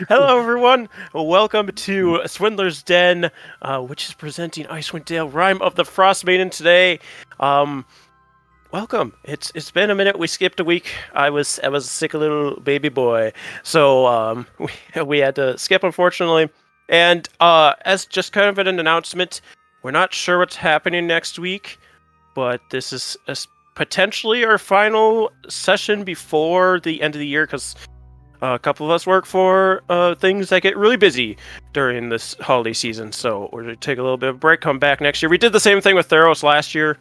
Hello, everyone. Welcome to Swindler's Den, which is presenting Icewind Dale, Rime of the Frostmaiden today. Um, Welcome. It's been a minute. We skipped a week. I was a sick little baby boy, so we had to skip, unfortunately. And as just kind of an announcement, we're not sure what's happening next week, but this is potentially our final session before the end of the year because a couple of us work for things that get really busy during this holiday season, so we're going to take a little bit of a break, come back next year. We did the same thing with Theros last year.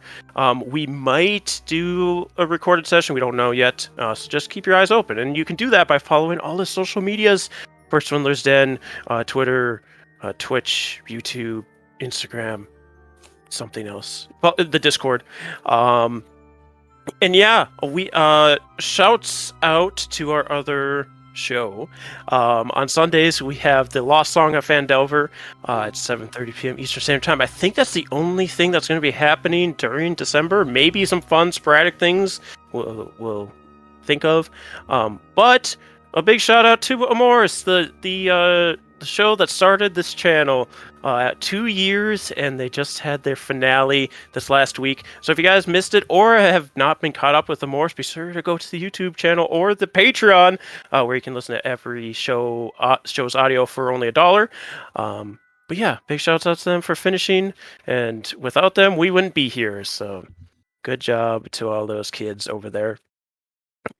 We might do a recorded session. We don't know yet, so just keep your eyes open. And you can do that by following all the social medias for Swindler's Den, Twitter, Twitch, YouTube, Instagram, something else. Well, the Discord. And yeah, we shouts out to our other show. On Sundays, we have the Lost Song of Phandelver at 7:30 p.m. Eastern Standard Time. I think that's the only thing that's going to be happening during December. Maybe some fun sporadic things we'll think of. But a big shout out to Amoris, the show that started this channel 2 years, and they just had their finale this last week. So if you guys missed it or have not been caught up with the Morse, be sure to go to the YouTube channel or the Patreon, where you can listen to every show's audio for only $1. But yeah, big shouts out to them for finishing, and without them, we wouldn't be here. So good job to all those kids over there.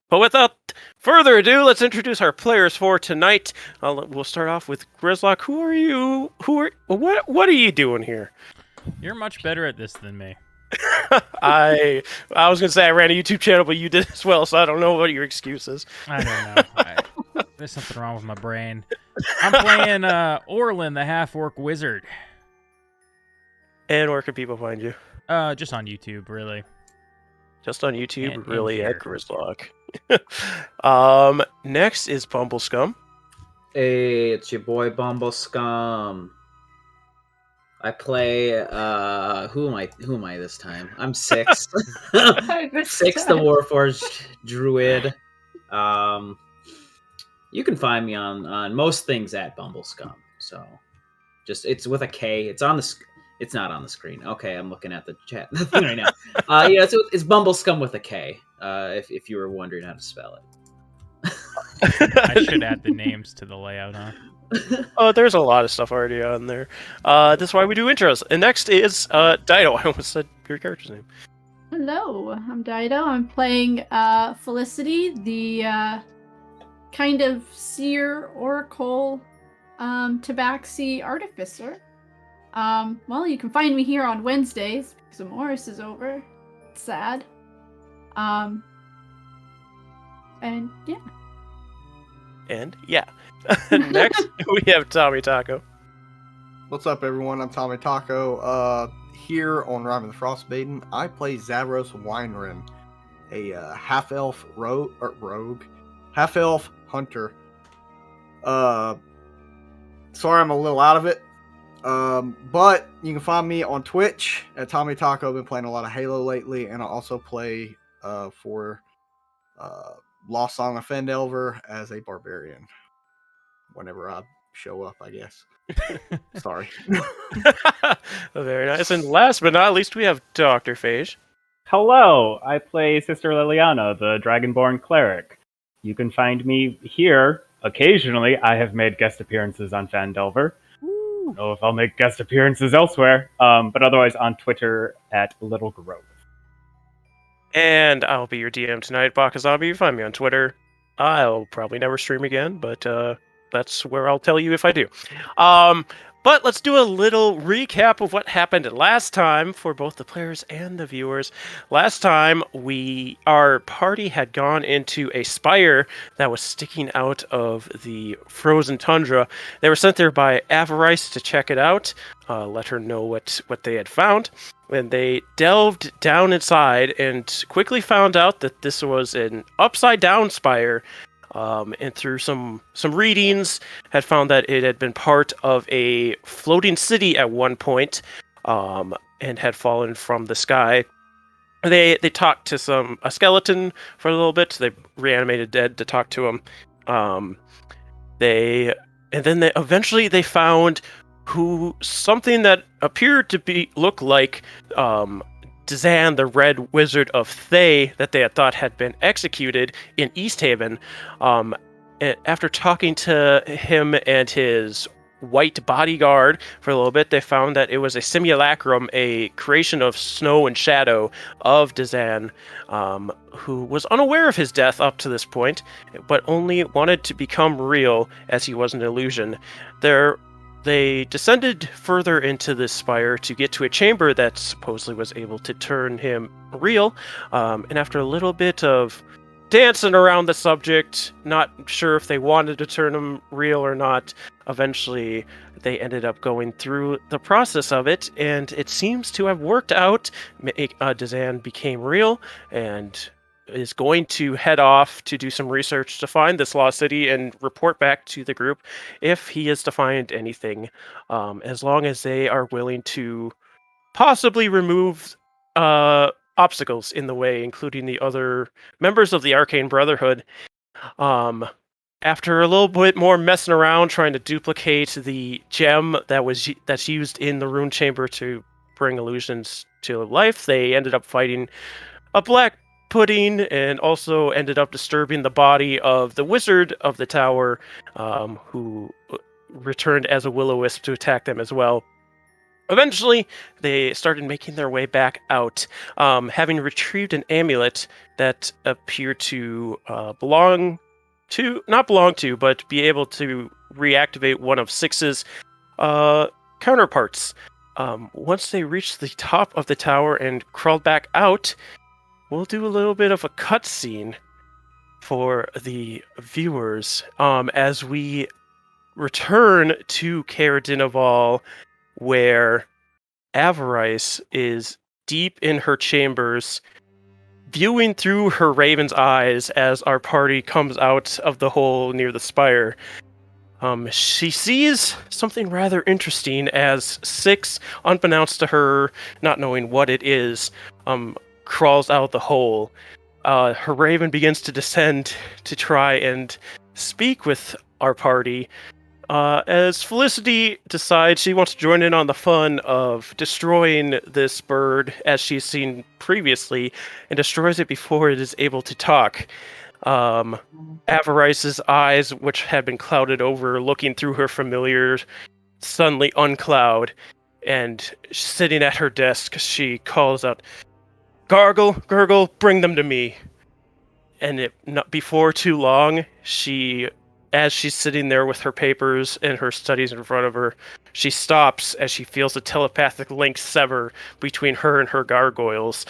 But without further ado, let's introduce our players for tonight. We'll start off with Grizlocke. Who are you? What are you doing here? You're much better at this than me. I was gonna say I ran a YouTube channel, but you did as well, so I don't know what your excuse is. I don't know. There's something wrong with my brain. I'm playing Orlin, the half-orc wizard. And where can people find you? Just on YouTube, really. Just on YouTube, And really, here. at Grizlocke. Next is Bumbleskum. Hey, it's your boy Bumbleskum. I play who am I this time? I'm Six. Six the Warforged Druid. You can find me on most things at Bumbleskum. So just it's with a K. It's not on the screen. Okay, I'm looking at the chat thing right now. Yeah, it's Bumbleskum with a K. If you were wondering how to spell it. I should add the names to the layout, huh? Oh, there's a lot of stuff already on there. That's why we do intros. And next is Dyto. I almost said your character's name. Hello, I'm Dyto. I'm playing Felicity, the kind of seer oracle tabaxi artificer. Well, you can find me here on Wednesdays because Morris is over. It's sad. And yeah. And yeah. Next, we have TommieTaco. What's up, everyone? I'm TommieTaco. Here on Rime of the Frostmaiden, I play Zavros Winerin, a half-elf rogue, half-elf hunter. Sorry, I'm a little out of it. But you can find me on Twitch at TommieTaco. I've been playing a lot of Halo lately, and I also play for Lost Song of Phandelver as a barbarian. Whenever I show up, I guess. Sorry. Very nice. And last but not least, we have Dr. Phage. Hello, I play Sister Liliana, the Dragonborn Cleric. You can find me here. Occasionally, I have made guest appearances on Phandelver. I don't know if I'll make guest appearances elsewhere, but otherwise on Twitter at Little Grove. And I'll be your DM tonight, BakaZombie. You find me on Twitter. I'll probably never stream again, but that's where I'll tell you if I do. But let's do a little recap of what happened last time for both the players and the viewers. Last time, our party had gone into a spire that was sticking out of the frozen tundra. They were sent there by Avarice to check it out, let her know what they had found. And they delved down inside and quickly found out that this was an upside-down spire. And through some readings, had found that it had been part of a floating city at one point, and had fallen from the sky. They talked to a skeleton for a little bit. They reanimated dead to talk to him, Then they eventually they found something that appeared to look like Dzan, the Red Wizard of Thay, that they had thought had been executed in East Haven. After talking to him and his white bodyguard for a little bit, they found that it was a simulacrum, a creation of snow and shadow of Dzan, who was unaware of his death up to this point, but only wanted to become real as he was an illusion. They descended further into this spire to get to a chamber that supposedly was able to turn him real, and after a little bit of dancing around the subject, not sure if they wanted to turn him real or not, eventually they ended up going through the process of it, and it seems to have worked out. Dzan became real and is going to head off to do some research to find this lost city and report back to the group if he is to find anything, as long as they are willing to possibly remove obstacles in the way, including the other members of the Arcane Brotherhood. After a little bit more messing around trying to duplicate the gem that's used in the rune chamber to bring illusions to life, they ended up fighting a black pudding and also ended up disturbing the body of the wizard of the tower, who returned as a will-o-wisp to attack them as well. Eventually, they started making their way back out, having retrieved an amulet that appeared to not belong to, but be able to reactivate one of Six's counterparts. Once they reached the top of the tower and crawled back out, we'll do a little bit of a cutscene for the viewers as we return to Caer Dineval, where Avarice is deep in her chambers, viewing through her raven's eyes as our party comes out of the hole near the spire. She sees something rather interesting as Six, unbeknownst to her, not knowing what it is, crawls out the hole. Her raven begins to descend to try and speak with our party, as Felicity decides she wants to join in on the fun of destroying this bird as she's seen previously, and destroys it before it is able to talk. Avarice's eyes, which had been clouded over, looking through her familiar, suddenly uncloud, and sitting at her desk, she calls out, "Gargle, Gurgle, bring them to me." And not before too long, as she's sitting there with her papers and her studies in front of her, she stops as she feels a telepathic link sever between her and her gargoyles.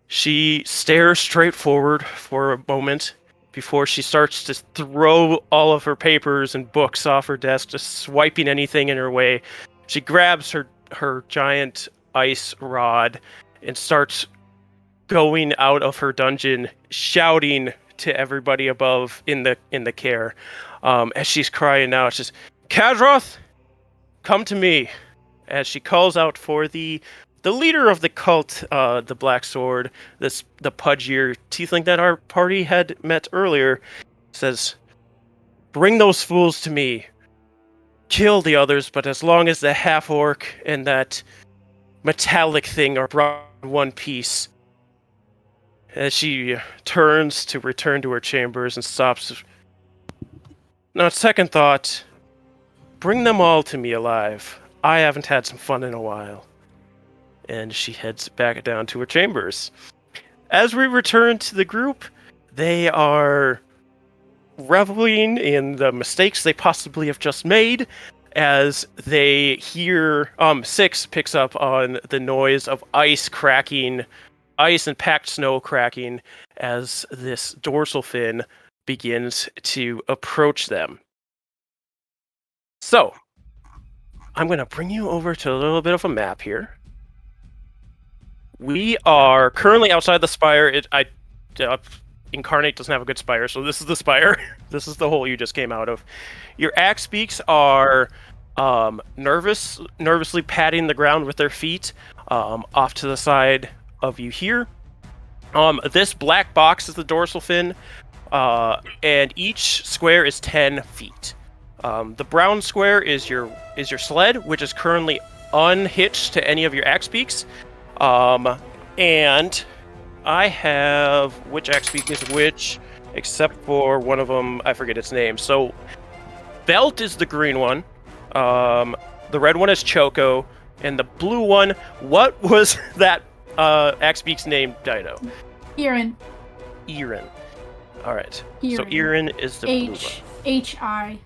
She stares straight forward for a moment before she starts to throw all of her papers and books off her desk, just swiping anything in her way. She grabs her giant ice rod and starts going out of her dungeon, shouting to everybody above in the care, as she's crying out, she's, "Kadroth, come to me!" As she calls out for the leader of the cult, the Black Sword, the pudgier tiefling that our party had met earlier, says, "Bring those fools to me. Kill the others, but as long as the half-orc and that metallic thing are brought in one piece." As she turns to return to her chambers and stops. Now, second thought, bring them all to me alive. I haven't had some fun in a while. And she heads back down to her chambers. As we return to the group, they are reveling in the mistakes they possibly have just made, as they hear Six picks up on the noise of ice and packed snow cracking as this dorsal fin begins to approach them. So, I'm going to bring you over to a little bit of a map here. We are currently outside the spire. Incarnate doesn't have a good spire, so this is the spire. This is the hole you just came out of. Your axe beaks are nervously patting the ground with their feet off to the side of you here. This black box is the dorsal fin, and each square is 10 feet. The brown square is your sled, which is currently unhitched to any of your axe beaks. And I have which axe beak is which, except for one of them, I forget its name. So Belt is the green one. The red one is Choco, and the blue one. What was that axe beak's name, Dyto? Irin. Irin. All right. Irin. So Irin is the blue one. H-I.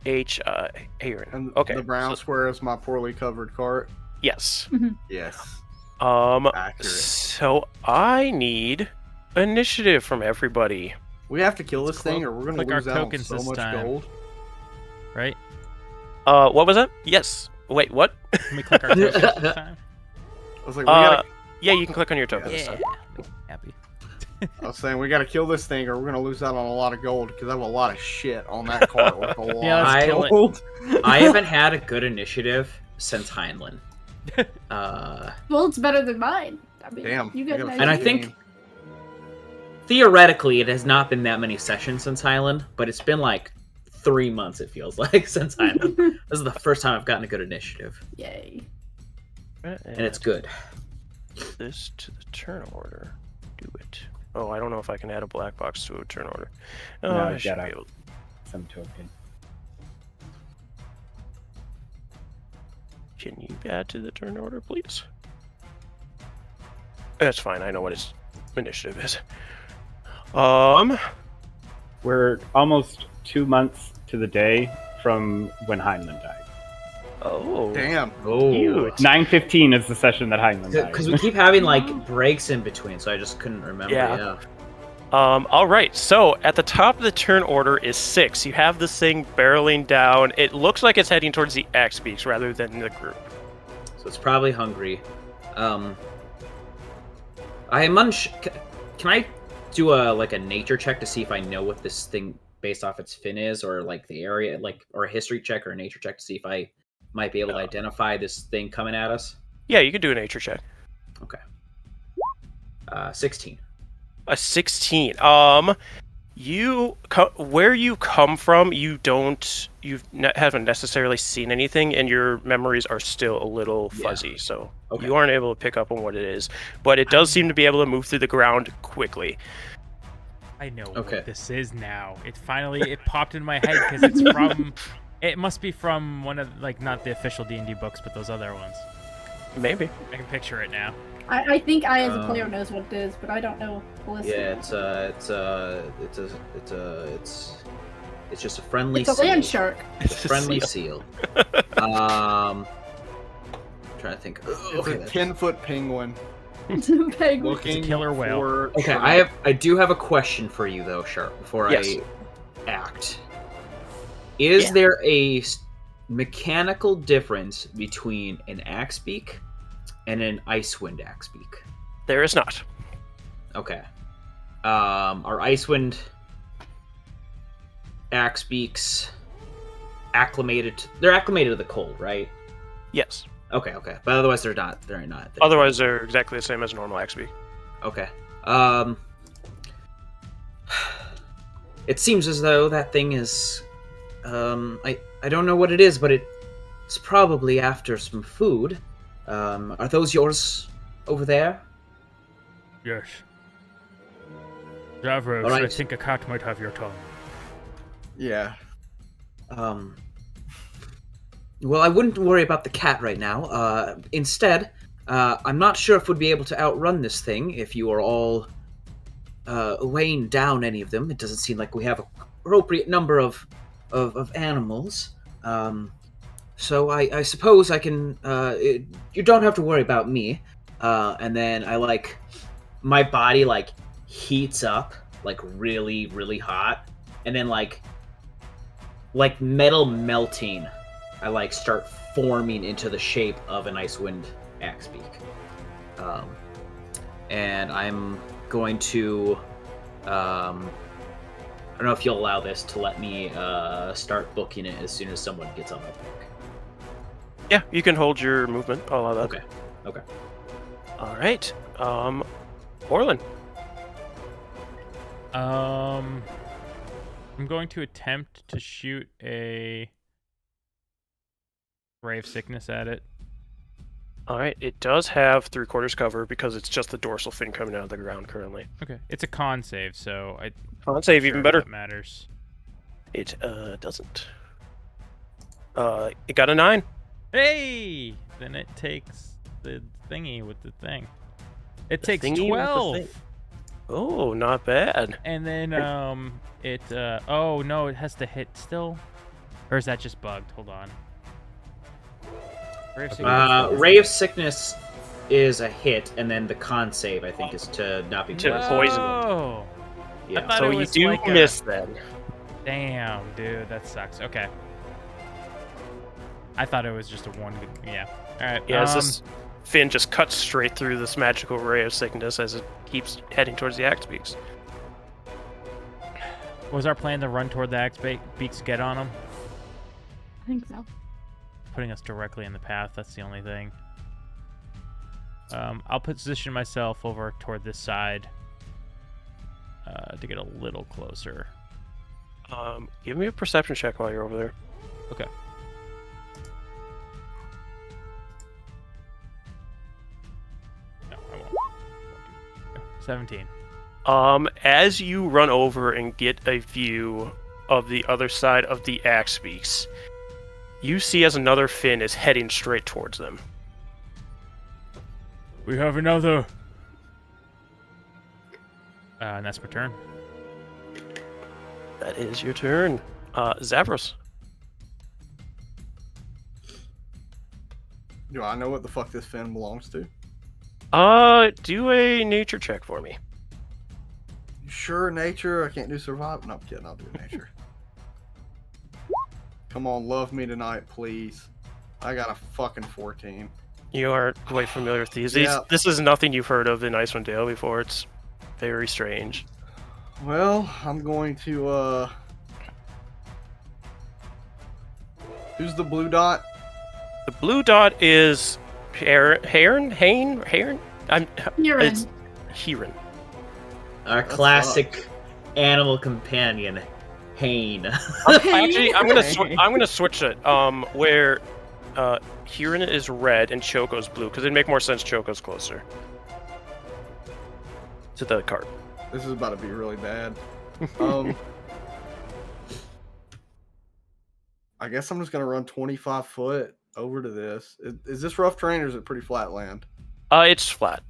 H-I. Irin. And Okay. the brown so- square is my poorly covered cart. Yes. Yes. Accurate. So I need initiative from everybody. We have to kill this Let's thing, or we're gonna click our lose out on tokens so this much time. gold. Right? What was that? Yes. Wait, what? Can we click our tokens this time? I was like, we gotta, Yeah, you can click on your token. Yeah. Happy. I was saying we gotta kill this thing, or we're gonna lose out on a lot of gold because I have a lot of shit on that cart with a lot Yeah, let's kill of it. gold. I haven't had a good initiative since Heinlein. Well, it's better than mine. I mean, Damn. you got gotta And I finish think- the game. Theoretically, it has not been that many sessions since Highland, but it's been like 3 months, it feels like, since Highland. This is the first time I've gotten a good initiative, Yay. and it's good. This to the turn order. Do it. Oh, I don't know if I can add a black box to a turn order. Oh, No, I you should gotta- be able. Some token. Can you add to the turn order, please? That's fine. I know what its initiative is. We're almost 2 months to the day from when Heinlein died. Oh, Damn. Oh, cute. 9:15 is the session that Heinlein died. because we keep having like breaks in between, so I just couldn't remember. Yeah. Yeah. All right. So at the top of the turn order is 6. You have this thing barreling down. It looks like it's heading towards the X beaks rather than the group. So it's probably hungry. I am Can I do a nature check to see if I know what this thing based off its fin is, or like the area, or a history check or a nature check to see if I might be able to identify this thing coming at us? Yeah, you can do a nature check. Okay. 16. A 16. Where you come from, haven't necessarily seen anything, and your memories are still a little fuzzy, so Okay. you aren't able to pick up on what it is. But it does seem to be able to move through the ground quickly. I know Okay. what this is now. It popped in my head because it's from. It must be from one of not the official D&D books, but those other ones. Maybe. I can picture it now. I think I, as a player, knows what it is, but I don't know. Felicity. Yeah, it's just a friendly. It's a seal. land shark. It's a friendly seal. Trying to think. It's Okay. a 10-foot penguin Penguin. looking killer whale. for Okay, treasure. I do have a question for you though, Sharp, before Yes. I act. Is Yeah. there a mechanical difference between an axe beak and an Icewind axe beak? There is not. Okay. Are Icewind axe beaks acclimated? They're acclimated to the cold, right? Yes. Okay, okay. But otherwise they're not. They're not. Otherwise, they're exactly the same as a normal XP. Okay. It seems as though that thing is I don't know what it is, but it's probably after some food. Are those yours over there? Yes. Davros, All right. I think a cat might have your tongue. Yeah. Well, I wouldn't worry about the cat right now. Instead, I'm not sure if we'd be able to outrun this thing if you are all weighing down any of them. It doesn't seem like we have an appropriate number of animals. So I suppose I can. You don't have to worry about me. And then my body heats up really, really hot, and then like metal melting. I start forming into the shape of an Icewind axe beak. And I'm going to I don't know if you'll allow this to let me start booking it as soon as someone gets on my book. Yeah, you can hold your movement. I'll allow that. Okay. Okay. All right. Orlin. I'm going to attempt to shoot a ray of sickness at it. All right, it does have 3/4 cover because it's just the dorsal fin coming out of the ground currently. Okay, it's a con save, so Con save sure even if better. That matters. It doesn't. It got a 9. Hey, then it takes the thingy with the thing. It takes thingy with the 12. thing. Oh, not bad. And then oh no, it has to hit still, or is that just bugged? Hold on. Ray of Sickness is a hit, and then the con save, I think, is to not be To poisoned. poison them. Oh, Yeah. thought So it you was do like miss then. damn, dude, that sucks. Okay. I thought it was just a one. Yeah. All right. Yeah, as this fin just cuts straight through this magical ray of sickness as it keeps heading towards the axe beaks. Was our plan to run toward the axe beaks, get on them? I think so. Putting us directly in the path. That's the only thing. I'll position myself over toward this side to get a little closer. Give me a perception check while you're over there. Okay. No, I won't. 17. As you run over and get a view of the other side of the axe beaks, you see as another fin is heading straight towards them. We have another. And that's my turn. That is your turn. Zavros. Do I know what the fuck this fin belongs to? Do a nature check for me. Sure, nature. I can't do survival. No, I'm kidding. I'll do nature. Come on, love me tonight, please. I got a fucking 14. You are quite familiar with these. Yeah. This is nothing you've heard of in Icewind Dale before. It's very strange. Well, I'm going to, Who's the blue dot? The blue dot is Heron? Urine. It's Heron. Our classic animal companion, Hane. Actually, I'm gonna switch it. Where Heron is red and Choco's blue, because it'd make more sense. Choco's closer to the cart. This is about to be really bad. I guess I'm just gonna run 25 foot over to this. Is this rough terrain or is it pretty flat land? It's flat.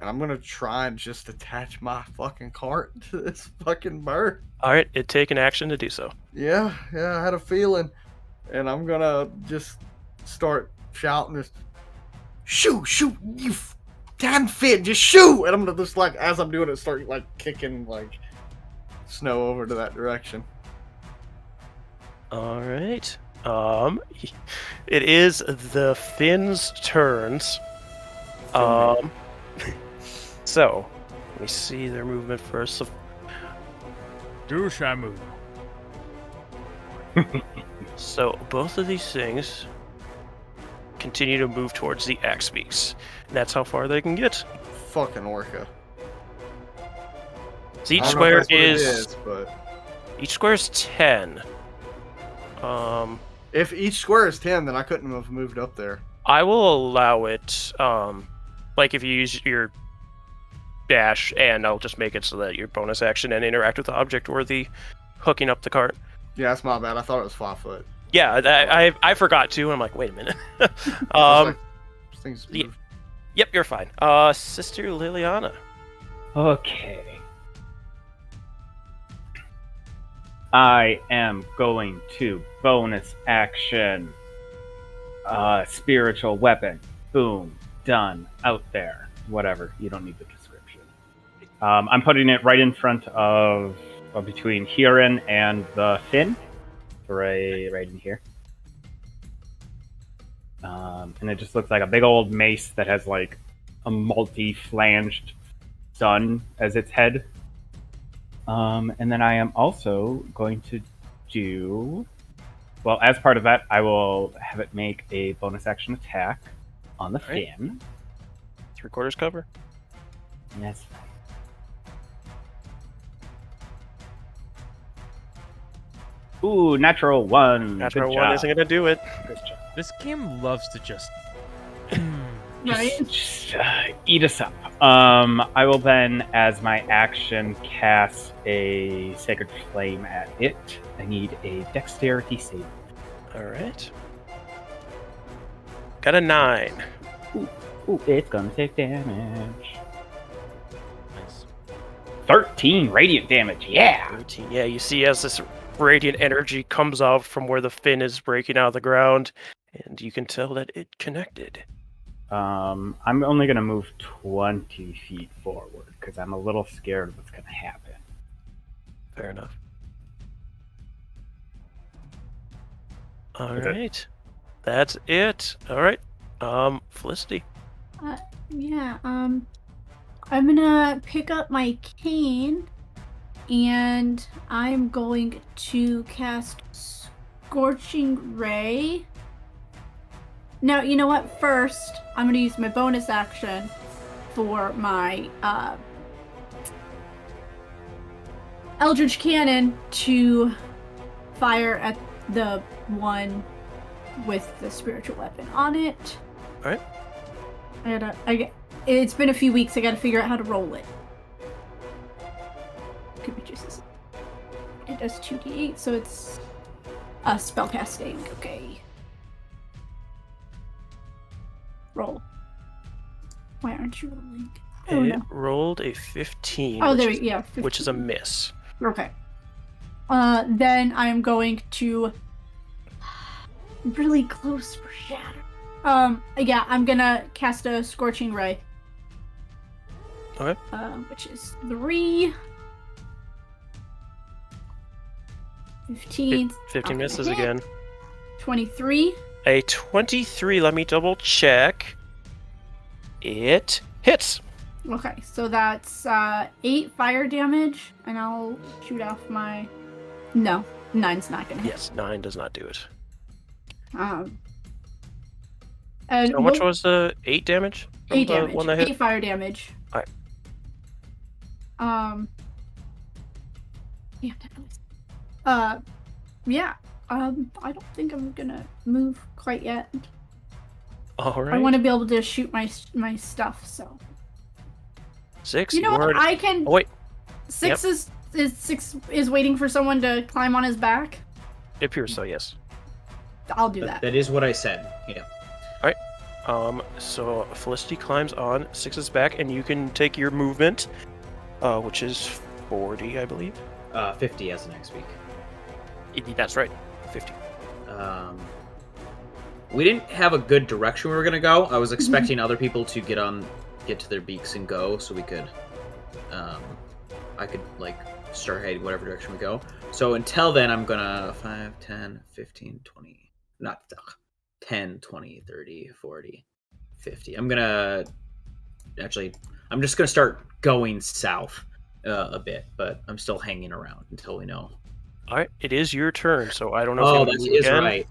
And I'm gonna try and just attach my fucking cart to this fucking bird. All right, it'd take an action to do so. Yeah, I had a feeling. And I'm gonna just start shouting this, shoot, you damn fin, just shoot! And I'm gonna just, like, as I'm doing it, start, like, kicking, like, snow over to that direction. All right. It is the Finn's turns. So, let me see their movement first. So, Do Shamu. so both of these things continue to move towards the axe beaks. And that's how far they can get. Fucking orca. So each I don't know square if that's what it is but each square is 10. if each square is 10, then I couldn't have moved up there. I will allow it. Like if you use your dash, and I'll just make it so that your bonus action and interact with the object or the hooking up the cart. Yeah, that's my bad. I thought it was 5 foot. Yeah, I forgot to. And I'm like, wait a minute. I was like, this thing's yeah. moved. Yep, you're fine. Sister Liliana. Okay. I am going to bonus action. Spiritual weapon. Boom. Done. Out there. Whatever. You don't need the description. I'm putting it right in front of between Huron and the fin. Right in here. And it just looks like a big old mace that has like a multi-flanged sun as its head. And then I am also going to do... Well, as part of that, I will have it make a bonus action attack on the fin. 3/4 cover. Yes. Ooh, natural 1. Natural Good 1 job. isn't going to do it. Good job. This game loves to just. Right? Just, eat us up. I will then, as my action, cast a Sacred Flame at it. I need a Dexterity save. All right. Got a 9. Ooh, it's gonna take damage. Nice. 13 radiant damage, yeah! 18. Yeah, you see as this radiant energy comes out from where the fin is breaking out of the ground, and you can tell that it connected. I'm only gonna move 20 feet forward, because I'm a little scared of what's gonna happen. Fair enough. All Okay. right. That's it. All right. Felicity. Yeah, I'm gonna pick up my cane and I'm going to cast Scorching Ray. Now, you know what? First, I'm gonna use my bonus action for my Eldritch Cannon to fire at the one with the spiritual weapon on it. Alright. It's been a few weeks, I gotta figure out how to roll it. Could be just it does 2d8, so it's spellcasting. Okay. Roll. Why aren't you rolling? Oh, It no. rolled a 15. Oh, which there is, we go. Yeah. which is a 15. miss. Okay. Then I'm going to really close for shatter. Yeah, I'm gonna cast a Scorching Ray. Okay. Which is 3. 15. 15 Okay. misses again. 23. A 23. Let me double check. It hits. Okay, so that's 8 fire damage, and I'll shoot off my. No, 9's not gonna hit. Yes, 9 does not do it. And How much was the 8 damage? from 8 the damage. One that hit? 8 fire damage. Alright. Yeah. I don't think I'm gonna move quite yet. All right. I want to be able to shoot my stuff. So 6. you know what? already... I can. Oh wait, 6 is 6 is waiting for someone to climb on his back. it appears so. Yes. I'll do that. That is what I said. Yeah. So Felicity climbs on 6's back, and you can take your movement, which is 40, I believe. 50 as of next week. That's right, 50. We didn't have a good direction we were gonna go. I was expecting other people to get to their beaks and go, so we could, I could like start heading whatever direction we go. So until then, I'm gonna 5, 10, 15, 20, not 10, 20, 30, 40, 50. I'm just gonna start going south a bit, but I'm still hanging around until we know. All right, it is your turn, so I don't know Oh, if that you is right.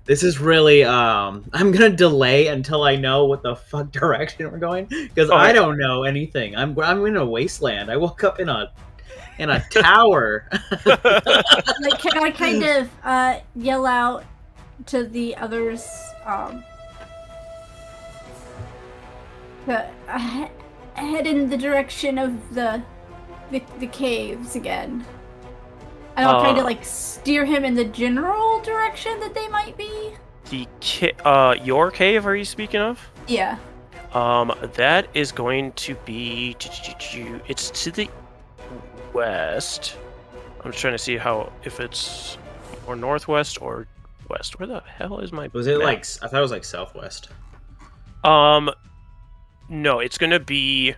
This is really I'm gonna delay until I know what the fuck direction we're going, because I don't know anything. I'm in a wasteland. I woke up in a tower. Like, can I kind of yell out to the others to head in the direction of the caves again? And I'll kind of like steer him in the general direction that they might be. Your cave, are you speaking of? Yeah. That is going to be. It's to the west. I'm just trying to see if it's or northwest or west. Where the hell is my? Was it map? like? I thought it was like southwest. No, it's gonna be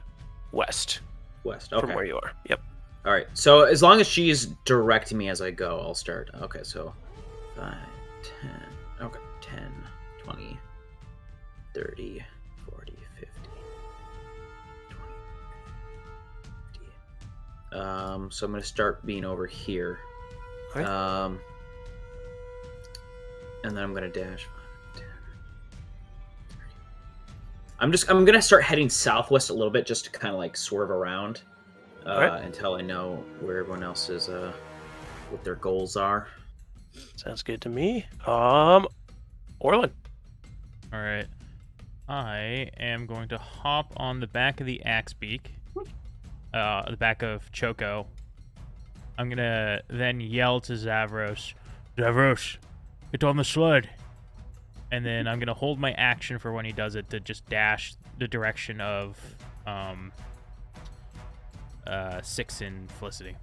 west. West. Okay. From where you are. Yep. All right. So as long as she's directing me as I go, I'll start. Okay. So 5, 10. Okay. 10, 20, 30, 40, 50, 20, 50. So I'm gonna start being over here. Okay. And then I'm gonna dash 5, 10, 30. I'm gonna start heading southwest a little bit just to kind of like swerve around. Alright. until I know where everyone else is, what their goals are. Sounds good to me. Orlin. All right. I am going to hop on the back of the axe beak, the back of Choco. I'm gonna then yell to Zavros, Zavros, get on the sled. And then I'm gonna hold my action for when he does it to just dash the direction of Six and Felicity.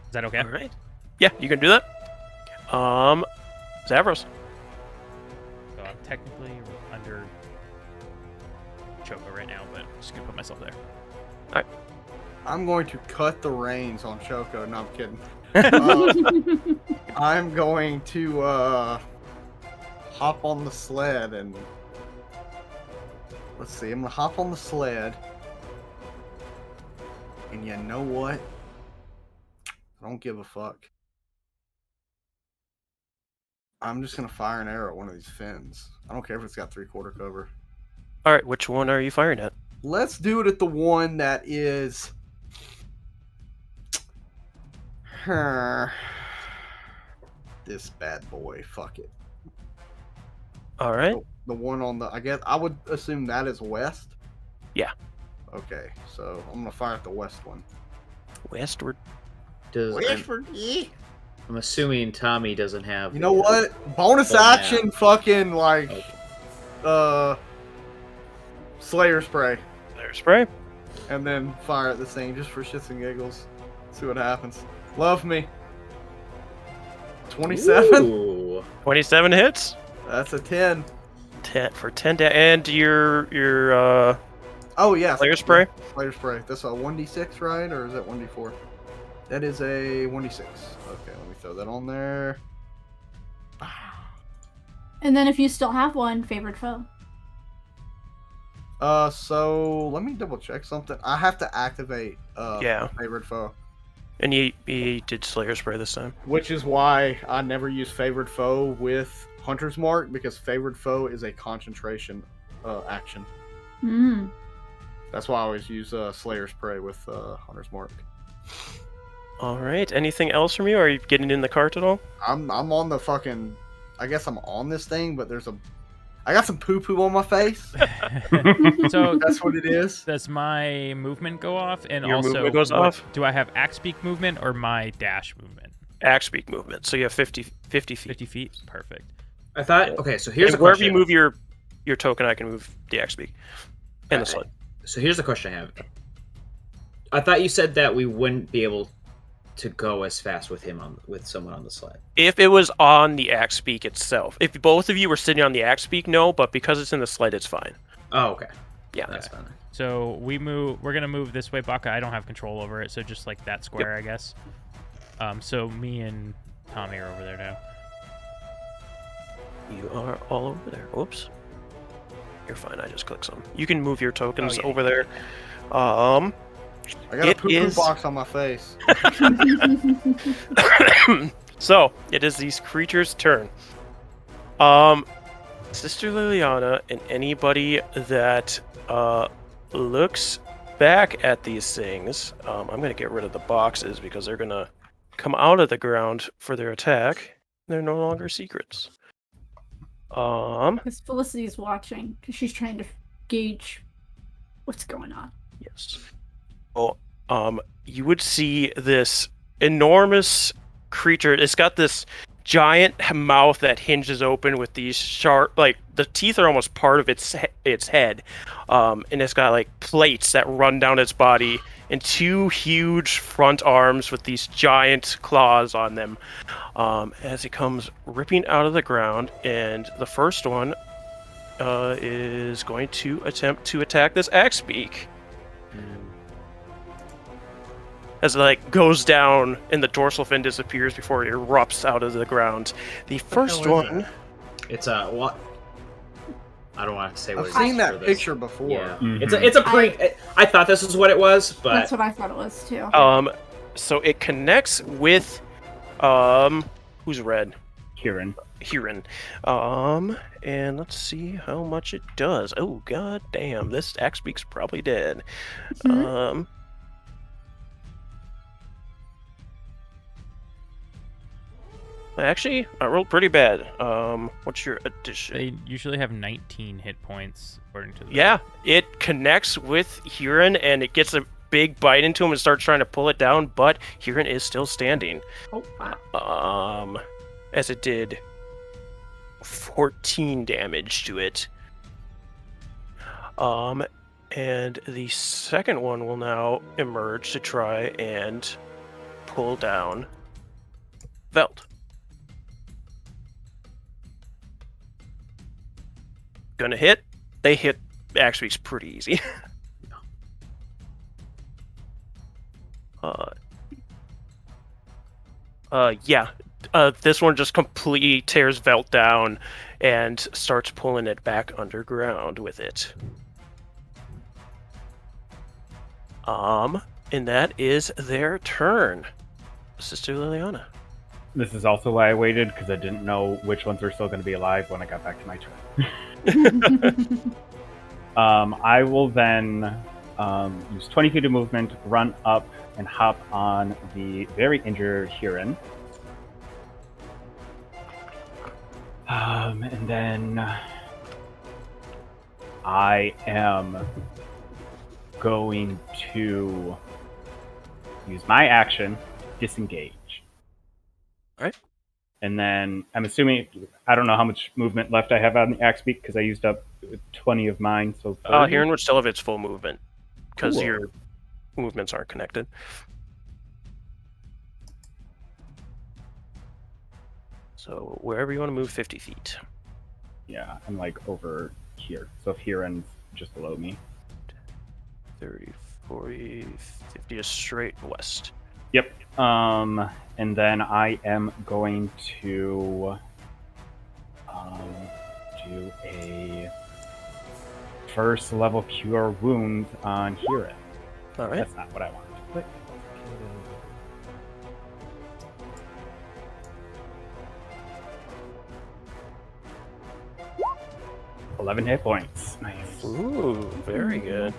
Is that okay? All right. Yeah, you can do that. Zavros. So I'm technically under Choco right now, but I'm just gonna put myself there. I'm going to cut the reins on Choco. No, I'm kidding. I'm going to hop on the sled and let's see. I'm gonna hop on the sled, and you know what? I don't give a fuck. I'm just gonna fire an arrow at one of these fins. I don't care if it's got 3/4 cover. All right, which one are you firing at? Let's do it at the one that is. This bad boy. Fuck it. All right. The one on the. I guess I would assume that is west. Yeah. Okay, so I'm gonna fire at the west one. Westward. I'm assuming Tommy doesn't have. You know what? Bonus Oh, action, fucking like, Slayer spray, There's spray. and then fire at this thing just for shits and giggles. See what happens. Love me. 27. Ooh. 27 hits. That's a 10. 10 for 10 and your Oh yeah. Slayer spray. Slayer spray. That's a 1d6, right? Or is that 1d4? That is a 1d6. Okay, let me throw that on there. And then if you still have one, favorite foe. So let me double check something. I have to activate Yeah. favorite foe, And he did Slayer spray this time. which is why I never use favorite foe with Hunter's Mark, because favorite foe is a concentration action. Mm. That's why I always use Slayer spray with Hunter's Mark. All right. Anything else from you? Are you getting in the cart at all? I'm on the fucking. I guess I'm on this thing, but I got some poo poo on my face. So That's what it is. does my movement go off? And Your also, movement goes off? do I have axe beak movement or my dash movement? Axe beak movement. So you have 50 feet. 50 feet? Perfect. I thought. Okay, so here's And a wherever question. you move your token, I can move the axe beak and the sled. So here's the question I have. I thought you said that we wouldn't be able to go as fast with with someone on the sled. If it was on the axe beak itself, if both of you were sitting on the axe beak, no. But because it's in the sled, it's fine. Oh, okay. Yeah. That's fine. So we're gonna move this way, Baka. I don't have control over it, so just like that square, I guess. So me and Tommy are over there now. You are all over there. Whoops. You're fine. I just clicked some. You can move your tokens Oh, yeah. over there. I got a It poo poo is- box on my face. So it is these creatures' turn. Sister Liliana and anybody that looks back at these things. I'm gonna get rid of the boxes because they're gonna come out of the ground for their attack. They're no longer secrets. Because Felicity's watching, because she's trying to gauge what's going on. Yes. Well, you would see this enormous creature. It's got this giant mouth that hinges open with these sharp, like the teeth are almost part of its head, and it's got like plates that run down its body, and two huge front arms with these giant claws on them. As it comes ripping out of the ground, and the first one is going to attempt to attack this axe beak. As it like goes down and the dorsal fin disappears before it erupts out of the ground. The first hell is one, It's a what? I don't want to say what I've it seen is that for this. picture before. Yeah, Mhm. it's a pre. I thought this is what it was, but That's what I thought it was too. so it connects with who's red? Kieran. Huron. And let's see how much it does. Oh, god damn. This axe beak's probably dead. Mhm. Actually, I rolled pretty bad. What's your addition? They usually have 19 hit points according to the. Yeah, it connects with Huron and it gets a big bite into him and starts trying to pull it down, but Huron is still standing. Oh, wow. As it did 14 damage to it. And the second one will now emerge to try and pull down Veld. Gonna hit. They hit actually pretty easy. Yeah. This one just completely tears Velt down and starts pulling it back underground with it. And that is their turn. Sister Liliana. This is also why I waited, because I didn't know which ones were still going to be alive when I got back to my turn. I will then use 20 feet of movement, run up, and hop on the very injured Huron. And then I am going to use my action, disengage. All right. And then I'm assuming, I don't know how much movement left I have on the axe beak because I used up 20 of mine. So Huron would still have its full movement because Cool. your movements aren't connected. So wherever you want to move 50 feet. Yeah, I'm like over here. So if Huron's just below me. 30, 40, 50 is straight west. Yep. And then I am going to do a first level cure wound on Huron. All right. That's not what I wanted. But 11 hit points. Nice. Ooh, very good.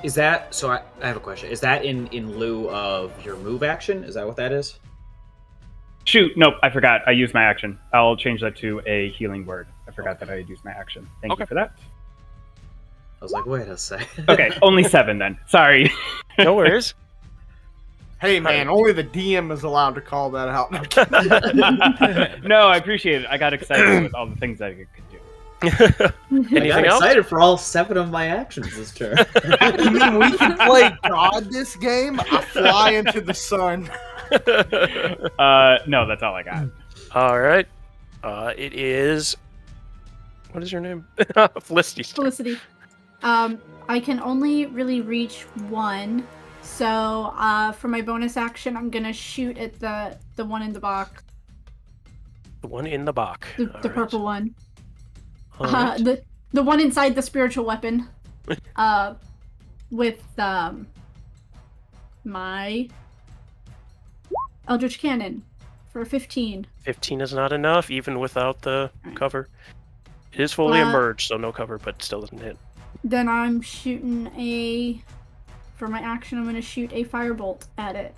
Is that so? I have a question. Is that in lieu of your move action? Is that what that is? Shoot, nope, I forgot. I used my action. I'll change that to a healing word. I forgot that I had used my action. Thank you for that. I was like, wait a second. Okay, only 7 then. Sorry. No worries. Hey man, only the DM is allowed to call that out. No, I appreciate it. I got excited with all the things I could do. I Anything got else? excited for all 7 of my actions this turn. You mean we can play God this game? I fly into the sun. No, that's all I got. All right. It is. What is your name? Felicity's turn. Felicity. I can only really reach one. So for my bonus action, I'm gonna shoot at the one in the box, The one in the box. the All right. purple one, All right. the one inside the spiritual weapon, with my Eldritch Cannon for 15. 15 is not enough, even without the cover. It is fully emerged, so no cover, but still doesn't hit. Then I'm shooting for my action, I'm gonna shoot a firebolt at it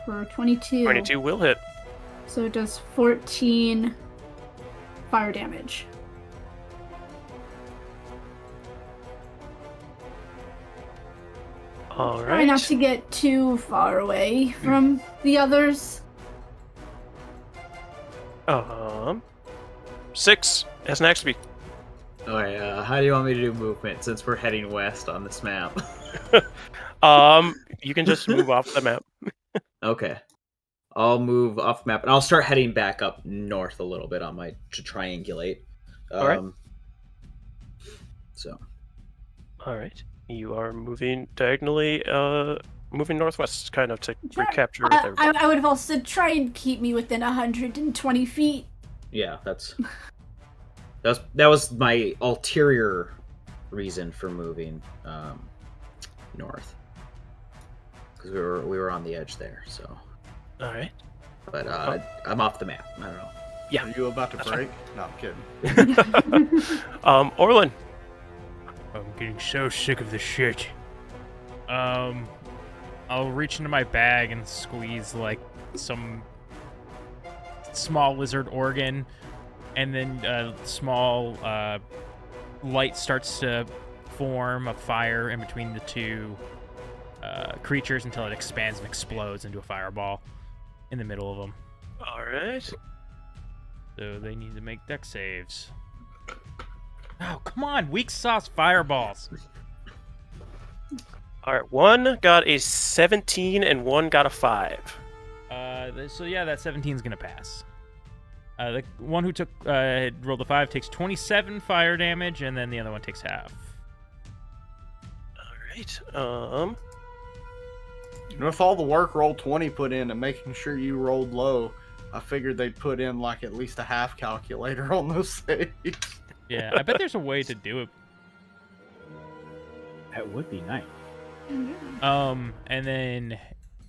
for 22. 22 will hit. So it does 14 fire damage. All Try right. not to get too far away from the others. 6 as an axe beak. Alright, how do you want me to do movement since we're heading west on this map? You can just move off the map. Okay. I'll move off the map and I'll start heading back up north a little bit on my to triangulate. Alright. So. All right. You are moving diagonally, moving northwest, kind of to recapture everybody. I would have also try and keep me within 120 feet. Yeah, that was my ulterior reason for moving north. because we were on the edge there. So, All right. but I'm off the map. I don't know. Yeah. Are you about to break? No, I'm kidding. Orlin. I'm getting so sick of this shit. I'll reach into my bag and squeeze like some small lizard organ, and then a small light starts to form a fire in between the two creatures until it expands and explodes into a fireball in the middle of them. All right. So they need to make deck saves. Oh, come on! Weak sauce fireballs! All right. One got a 17 and one got a 5. So yeah, that 17 is gonna pass. The one who took rolled a 5 takes 27 fire damage, and then the other one takes half. All right. With all the work Roll 20 put in and making sure you rolled low, I figured they'd put in like at least a half calculator on those saves. Yeah, I bet there's a way to do it. That would be nice. And then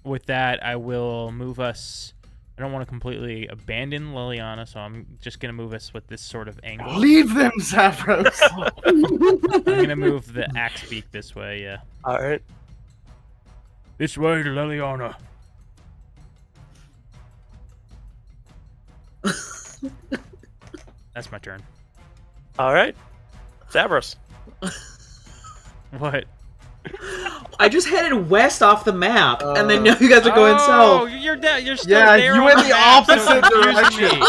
with that, I will move us. I don't want to completely abandon Liliana, so I'm just gonna move us with this sort of angle. Leave them, Zavros! I'm gonna move the axe beak this way. Yeah. All right. This way to Liliana. That's my turn. All right. Zavros. What? I just headed west off the map, and then now you guys are going Oh, south. you're down. You're still Yeah, there. you on went the map, so opposite confuse direction. me.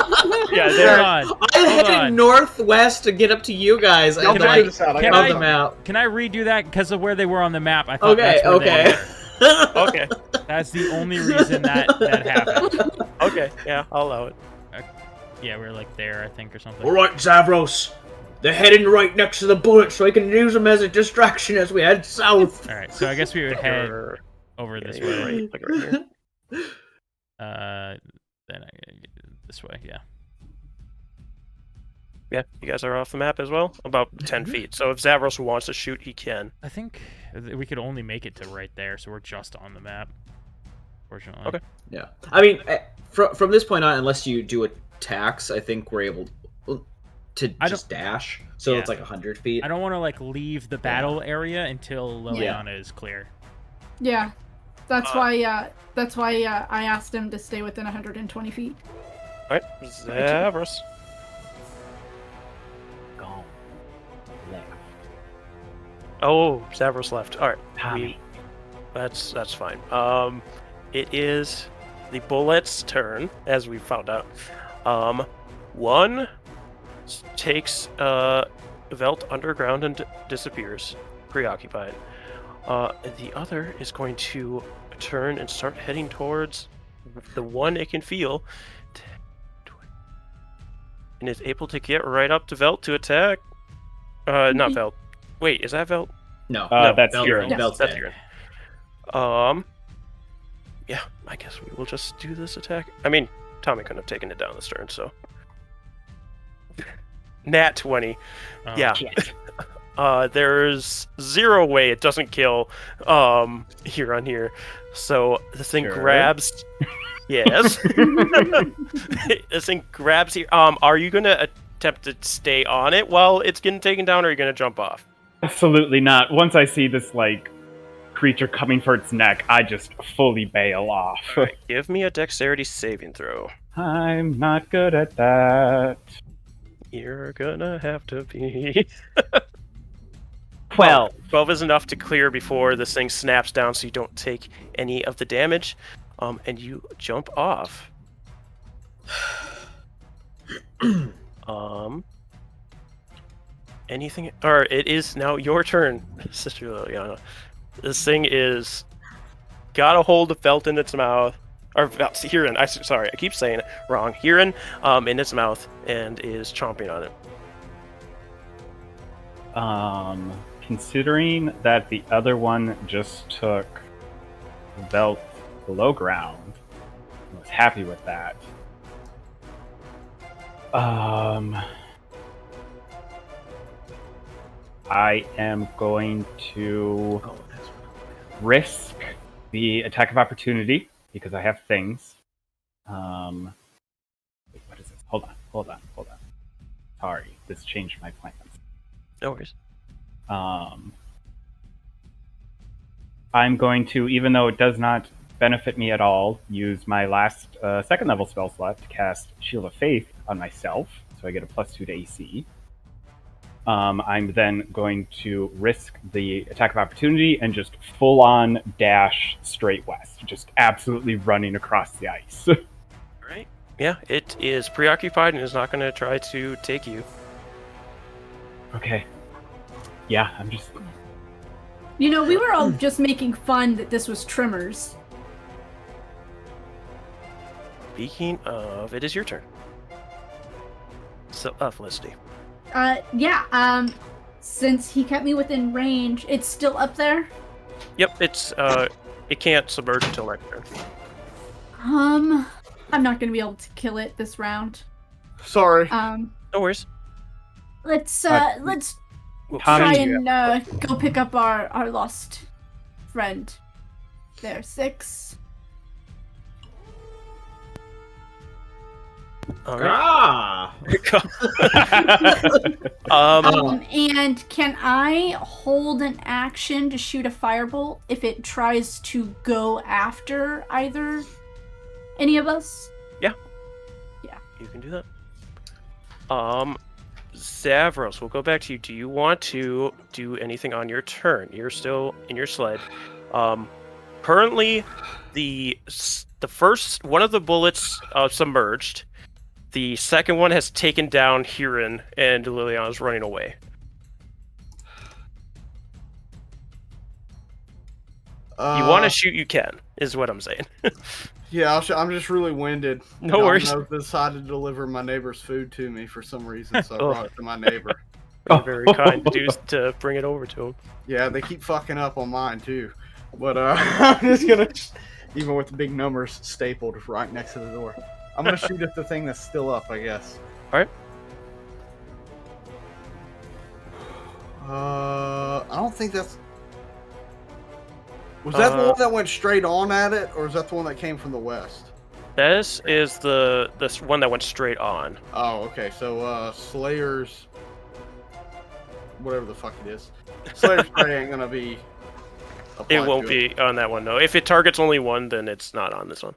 Yeah, Hold there. on. I Hold headed on. northwest to get up to you guys, Y'all and Can then I- this out. can of I- the map. Can I redo that because of where they were on the map? I thought Okay, that's where they okay. were. Okay. That's the only reason that happened. Okay. Yeah, I'll allow it. Yeah, we were like there, I think, or something. All right, Zavros. They're heading right next to the bullet, so I can use them as a distraction as we head south. All right, so I guess we would head You're- over yeah, this you're way. right. Like right here. Then this way, yeah. Yeah, you guys are off the map as well. About 10 feet. So if Zavros wants to shoot, he can. I think we could only make it to right there, so we're just on the map. Fortunately. Okay. Yeah, I mean, from this point on, unless you do attacks, I think we're able to just dash. So Yeah. it's like 100 feet. I don't want to like leave the battle area until Yeah. Liliana is clear. Yeah, that's why I asked him to stay within 120 feet. All right, Zavros. Gone. Left. Oh, Zavros left. All right. Tommy. That's fine. It is the bullet's turn, as we found out. One takes Velt underground and disappears, preoccupied. The other is going to turn and start heading towards the one it can feel, and is able to get right up to Velt to attack. Not Velt. Wait, is that Velt? No, That's Belt- Huron. Belt's That's dead. Huron. Yeah, I guess we will just do this attack. I mean, Tommy couldn't have taken it down this turn, so. Nat 20. Yeah. Shit. There's zero way it doesn't kill Huron here. So the thing Sure. grabs. Yes. This thing grabs here. Are you gonna attempt to stay on it while it's getting taken down, or are you gonna jump off? Absolutely not. Once I see this, like, creature coming for its neck, I just fully bail off. Alright, give me a dexterity saving throw. I'm not good at that. You're gonna have to be. 12. 12 is enough to clear before this thing snaps down, so you don't take any of the damage. And you jump off. Anything? Or it is now your turn, Sister Liliana. This thing is got a hold of Felt in its mouth, or Huron. Sorry, I keep saying it wrong. Huron, in its mouth, and is chomping on it. Considering that the other one just took Velt below ground, I was happy with that. I am going to risk the attack of opportunity because I have things. Wait, what is this? Hold on. Sorry, this changed my plans. No worries. I'm going to, even though it does not benefit me at all, use my last second level spell slot to cast Shield of Faith on myself, so I get a +2 to AC. I'm then going to risk the attack of opportunity and just full-on dash straight west, just absolutely running across the ice. Right? Yeah, it is preoccupied and is not going to try to take you. Okay. Yeah, I'm just... You know, we were all just making fun that this was Trimmers. Speaking of, it is your turn. So, Felicity. Since he kept me within range, it's still up there? Yep, it's, it can't submerge until next turn. I'm not gonna be able to kill it this round. Sorry. No worries. Let's Tommy, try and go pick up our lost friend. There, 6. All right. And can I hold an action to shoot a firebolt if it tries to go after any of us? Yeah. You can do that. Zavros, we'll go back to you. Do you want to do anything on your turn? You're still in your sled. Currently, the first one of the bullets submerged. The second one has taken down Huron, and Liliana's running away. You want to shoot, you can, is what I'm saying. Yeah, I'm just really winded. No worries. I decided to deliver my neighbor's food to me for some reason, so I brought it to my neighbor. You're very kind to bring it over to him. Yeah, they keep fucking up on mine too. But I'm just gonna, even with the big numbers stapled right next to the door, I'm gonna shoot at the thing that's still up, I guess. All right. I don't think that's. Was that the one that went straight on at it, or is that the one that came from the west? This is the one that went straight on. Oh, okay. So Slayer's, whatever the fuck it is, Slayer's spray ain't gonna be. It won't be on that one, no. If it targets only one, then it's not on this one.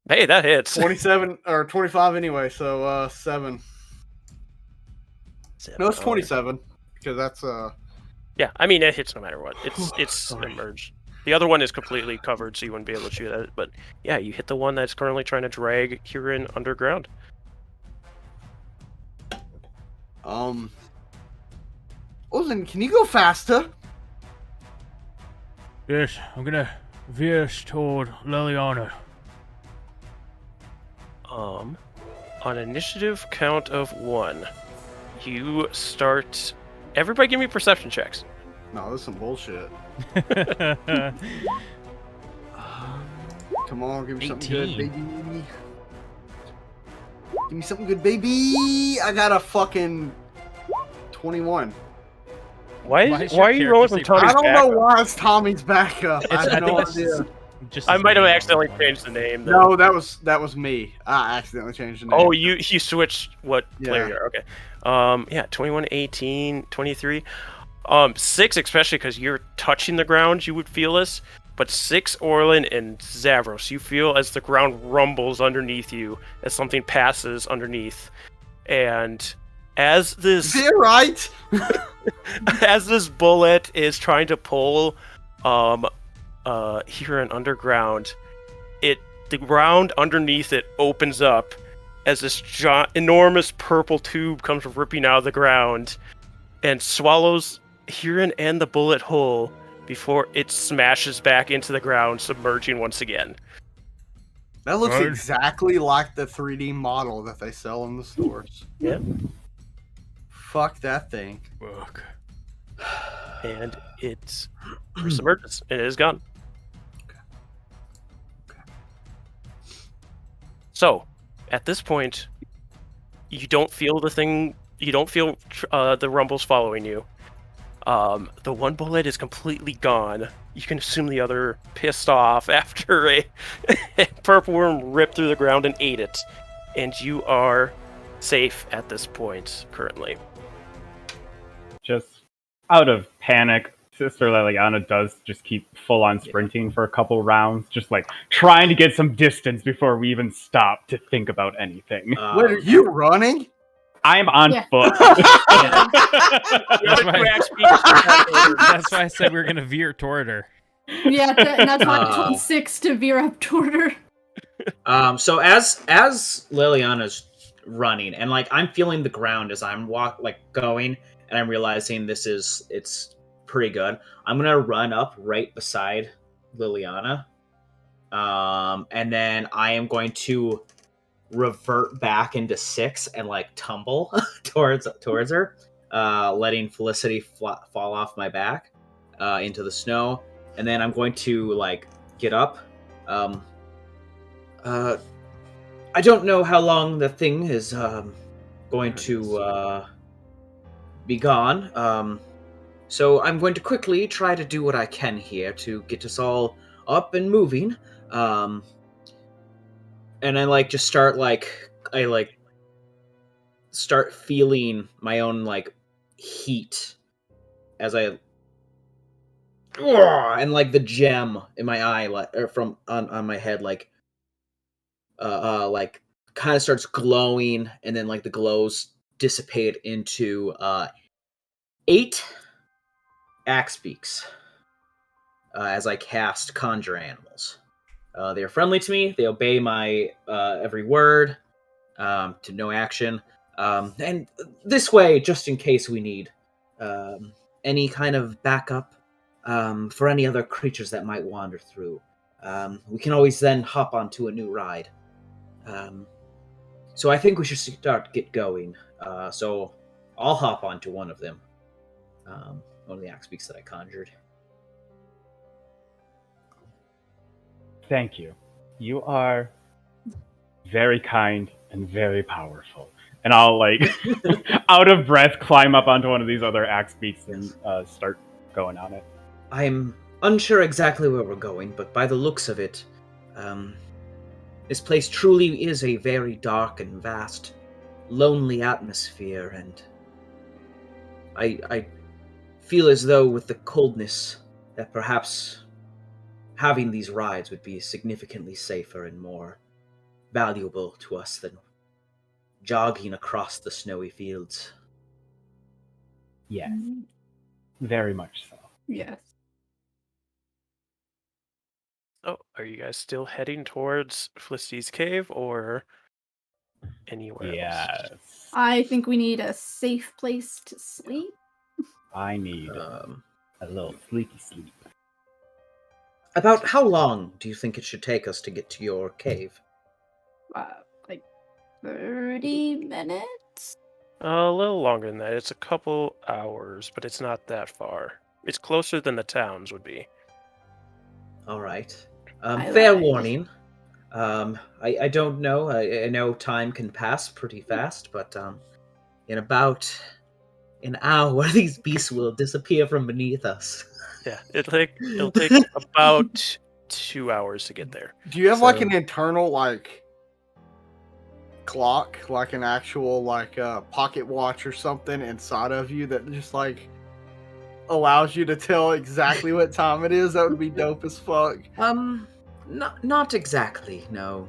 Hey, that hits. 27 or 25 anyway. So 7. No, it's 27 because that's Yeah, I mean it hits no matter what. It's emerged. The other one is completely covered, so you wouldn't be able to shoot at it. But yeah, you hit the one that's currently trying to drag Huron underground. Ozen, can you go faster? Yes, I'm gonna veer toward Liliana. On initiative count of 1, you start. Everybody, give me perception checks. No, this is some bullshit. Come on, give me something good, 18. baby. Give me something good, baby. I got a fucking 21. Why is are your you rolling character from say Tommy's I don't know backup? why it's Tommy's backup. I I have no think idea. Just I his might have name. accidentally changed the name. Though. No, that was me. I accidentally changed the name. Oh, you switched what player Yeah. you are. Okay. Yeah, 21, 18, 23. 6, especially because you're touching the ground, you would feel this. But 6, Orlin, and Zavros, you feel as the ground rumbles underneath you, as something passes underneath. And as this... You're right. as this bullet is trying to pull Huron underground, the ground underneath it opens up as this enormous purple tube comes ripping out of the ground and swallows Huron and the bullet whole before it smashes back into the ground, submerging once again. That looks Right. exactly like the 3D model that they sell in the stores. Yeah. Fuck that thing. Fuck. And it's submerges. It is gone. So, at this point, you don't feel the thing. You don't feel the rumbles following you. The one bullet is completely gone. You can assume the other pissed off after a purple worm ripped through the ground and ate it. And you are safe at this point, currently. Just out of panic, Sister Liliana does just keep full-on sprinting for a couple rounds, just like trying to get some distance before we even stop to think about anything. Wait, are you running? I'm on Yeah. foot. That's why I said we were gonna veer toward her. Yeah, and that's why I told 6 to veer up toward her. So as Liliana's running, and like I'm feeling the ground as I'm going, and I'm realizing it's pretty good. I'm gonna run up right beside Liliana, and then I am going to revert back into 6 and like tumble towards her, letting Felicity fall off my back into the snow, and then I'm going to like get up. I don't know how long the thing is going to be gone, so I'm going to quickly try to do what I can here to get us all up and moving. And I like just start start feeling my own like heat as I and like the gem in my eye or from on my head like kind of starts glowing, and then like the glows dissipate into 8 axe beaks as I cast Conjure Animals. They are friendly to me. They obey my every word to no action. And this way, just in case we need any kind of backup for any other creatures that might wander through, we can always then hop onto a new ride. So I think we should get going. So I'll hop onto one of them. One of the axe beaks that I conjured. Thank you. You are very kind and very powerful. And I'll, like, out of breath, climb up onto one of these other axe beaks and start going on it. I'm unsure exactly where we're going, but by the looks of it, this place truly is a very dark and vast, lonely atmosphere, and I feel as though with the coldness that perhaps having these rides would be significantly safer and more valuable to us than jogging across the snowy fields. Yes, very much so. Yes. Oh, are you guys still heading towards Felicity's cave or anywhere else? Yes. I think we need a safe place to sleep. I need a little sleepy sleep. About how long do you think it should take us to get to your cave? Like 30 minutes? A little longer than that. It's a couple hours, but it's not that far. It's closer than the towns would be. All right. I Fair lied. warning. I don't know. I know time can pass pretty fast, but in about an hour, these beasts will disappear from beneath us. Yeah, it'll take about 2 hours to get there. Do you have like So- an internal like clock, like an actual like pocket watch or something inside of you that just like allows you to tell exactly what time it is? That would be dope as fuck. Not exactly. No.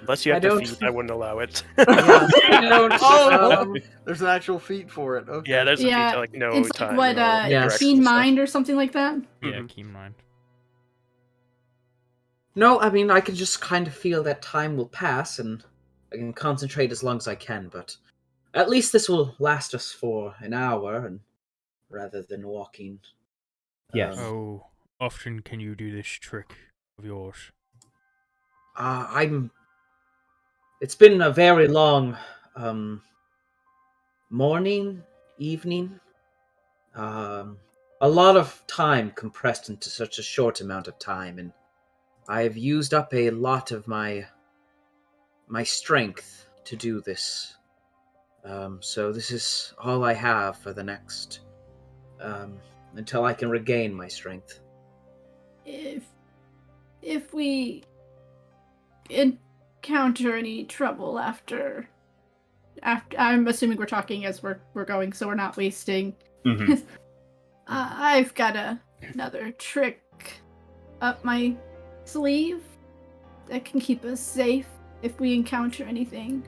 Unless you have I to don't- feed, I wouldn't allow it. Oh, there's an actual feat for it. Okay. Yeah, there's a Yeah, feature like no it's time. like what, no directions Keen and stuff. Mind or something like that? Yeah, Mhm. keen mind. No, I mean, I can just kind of feel that time will pass, and I can concentrate as long as I can, but at least this will last us for an hour, and rather than walking. Yes. How often can you do this trick of yours? It's been a very long morning, evening. A lot of time compressed into such a short amount of time, and I've used up a lot of my strength to do this. So this is all I have for the next, until I can regain my strength. If we encounter any trouble after I'm assuming we're talking as we're going, so we're not wasting. Mhm. I've got another trick up my sleeve that can keep us safe if we encounter anything.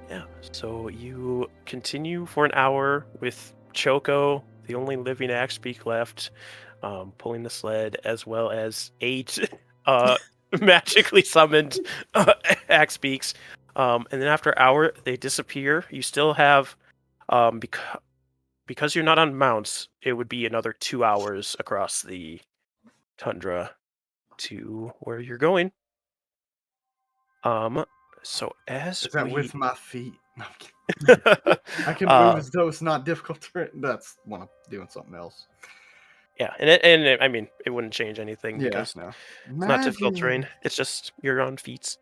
Yeah, so you continue for an hour with Choco, the only living axe beak left, pulling the sled, as well as 8 magically summoned axe beaks. And then after an hour, they disappear. You still have, because you're not on mounts, it would be another 2 hours across the tundra to where you're going. So as Is that we... with my feet? No, I'm kidding. I can move Uh, as though it's not difficult to. That's when I'm doing something else. Yeah, and I mean, it wouldn't change anything because no. it's not difficult terrain. It's just you're on feet.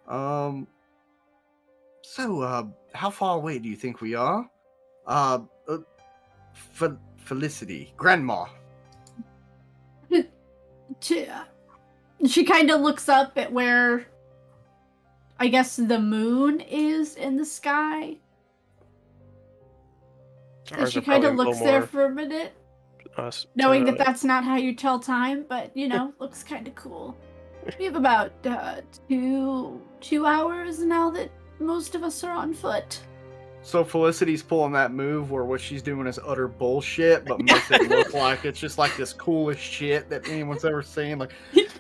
So, how far away do you think we are? Felicity, Grandma. She kind of looks up at where I guess the moon is in the sky. And she kind of looks there for a minute, knowing that that's not how you tell time, but, looks kind of cool. We have about 2 hours now that most of us are on foot. So Felicity's pulling that move where what she's doing is utter bullshit, but makes it look like it's just like this coolest shit that anyone's ever seen. Like,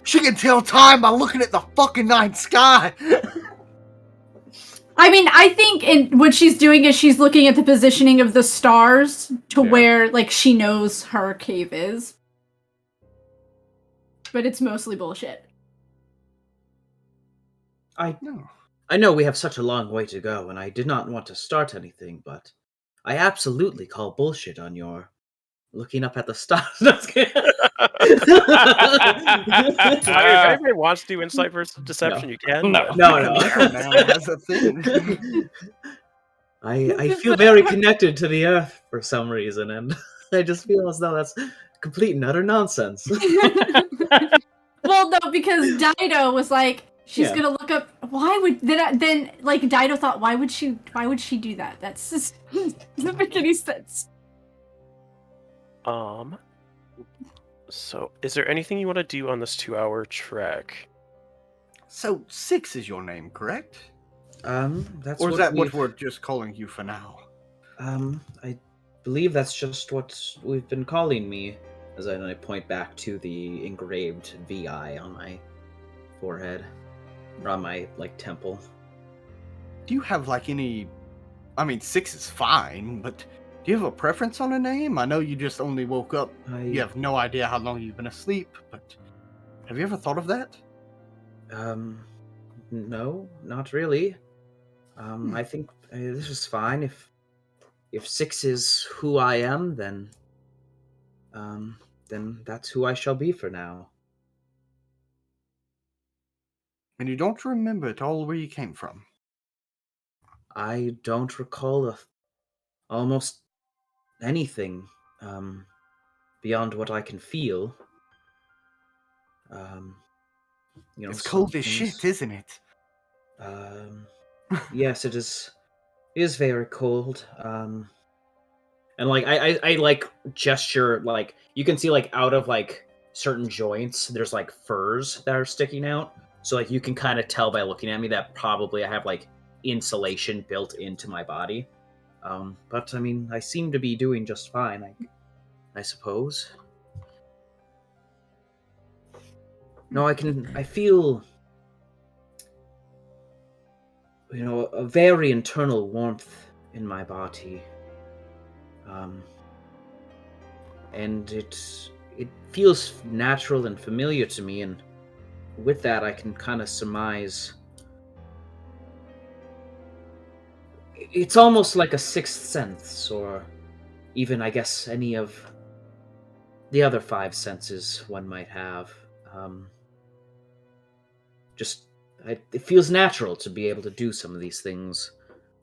she can tell time by looking at the fucking night sky. I mean, I think what she's doing is she's looking at the positioning of the stars to where, like, she knows her cave is. But it's mostly bullshit. I know we have such a long way to go, and I did not want to start anything, but I absolutely call bullshit on your looking up at the stars. If anybody wants to do insight versus deception, you can. No. That's a thing. I feel very connected to the earth for some reason, and I just feel as though that's complete and utter nonsense. Well, no, because Dido was like, she's gonna look up. Why would then like Dido thought? Why would she do that? That's just doesn't make any sense. So is there anything you want to do on this 2-hour trek? So 6 is your name, correct? That's or is that what we're just calling you for now? I believe that's just what we've been calling me, as I point back to the engraved VI on my forehead, or on my temple. Do you have any? I mean, 6 is fine, but do you have a preference on a name? I know you just only woke up. You have no idea how long you've been asleep, but have you ever thought of that? No, not really. I think this is fine. If 6 is who I am, then that's who I shall be for now. And you don't remember at all where you came from? I don't recall almost anything beyond what I can feel. It's cold as shit, isn't it? Yes, it is. It is very cold. And I gesture, you can see out of certain joints there's furs that are sticking out, so you can kind of tell by looking at me that probably I have insulation built into my body. But I mean, I seem to be doing just fine, I suppose. No, I feel a very internal warmth in my body. And it feels natural and familiar to me, and with that I can kind of surmise it's almost like a sixth sense, or even I guess any of the other five senses one might have. It feels natural to be able to do some of these things.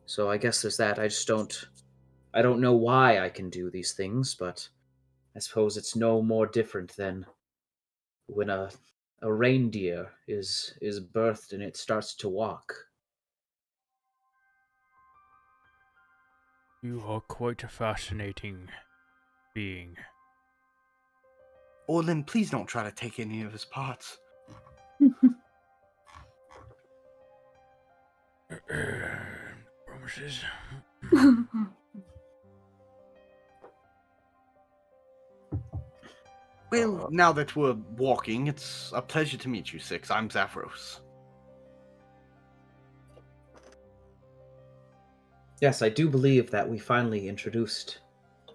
So I guess there's that. I don't know why I can do these things, but I suppose it's no more different than when a reindeer is birthed and it starts to walk. You are quite a fascinating being. Orlin, please don't try to take any of his parts. Promises. Well, now that we're walking, it's a pleasure to meet you, Six. I'm Zavros. Yes, I do believe that we finally introduced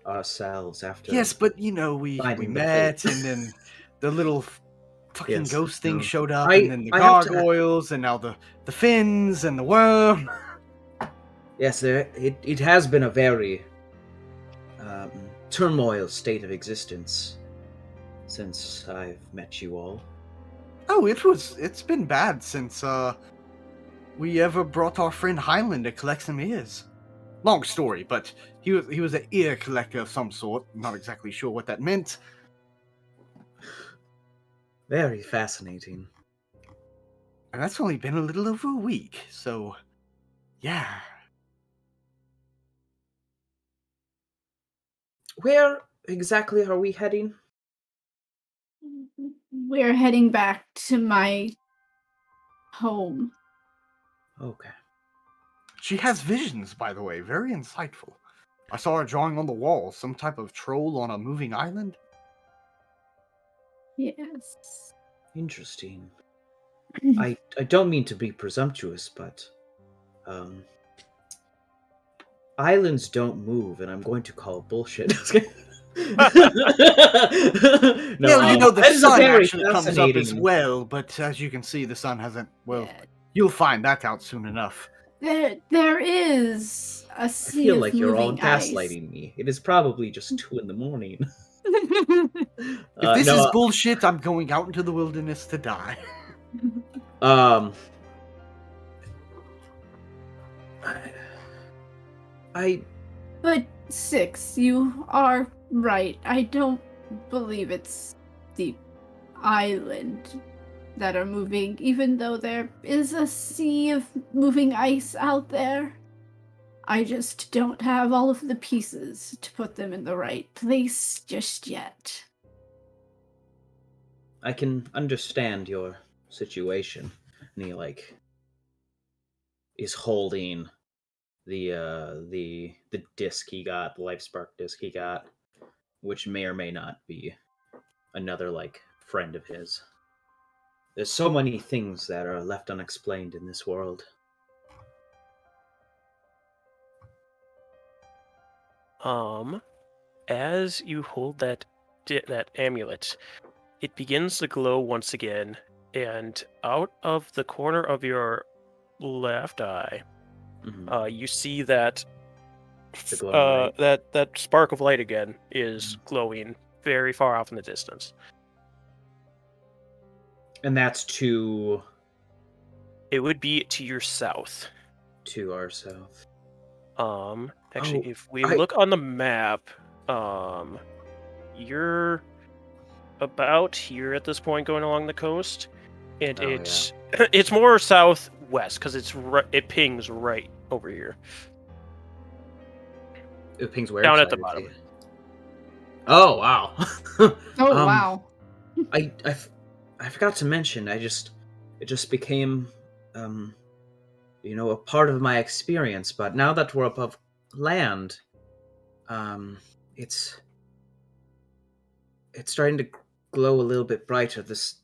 ourselves after. Yes, but you know, we finding the met, fate. and then the little fucking Yes, ghost thing no. showed up, I- and then the I have to- gargoyles, and now the fins and the worm. Yes, it has been a very turmoil state of existence since I've met you all. Oh, it's been bad since we ever brought our friend Highland to collect some ears. Long story, but he was an ear collector of some sort. Not exactly sure what that meant. Very fascinating. And that's only been a little over a week, so yeah. Where exactly are we heading? We're heading back to my home. Okay. She has visions, by the way, very insightful. I saw her drawing on the wall, some type of troll on a moving island. Yes. Interesting. I don't mean to be presumptuous, but islands don't move, and I'm going to call bullshit. Well, you know, the that is a sun very actually comes up as fascinating- well, but as you can see, the sun hasn't. Well, Yeah. you'll find that out soon enough. There is a I sea feel of like you're all moving ice. gaslighting me. It is probably just 2 a.m. If this is bullshit, I'm going out into the wilderness to die. I But Six, you are right. I don't believe it's the island that are moving, even though there is a sea of moving ice out there. I just don't have all of the pieces to put them in the right place just yet. I can understand your situation. And he is holding the disc he got, the life spark disc he got, which may or may not be another friend of his. There's so many things that are left unexplained in this world. As you hold that amulet, it begins to glow once again, and out of the corner of your left eye, Mhm. you see that The glowing light. that spark of light again is glowing very far off in the distance. And that's to It would be to your south. our south. Actually, Oh, if we I- look on the map, you're about here at this point, going along the coast, and Oh, it's it's more southwest because it pings right over here. It pings where? Down at the Sorry, bottom. Oh wow. Oh Um, wow. I forgot to mention. It just became a part of my experience. But now that we're above land, it's starting to glow a little bit brighter. This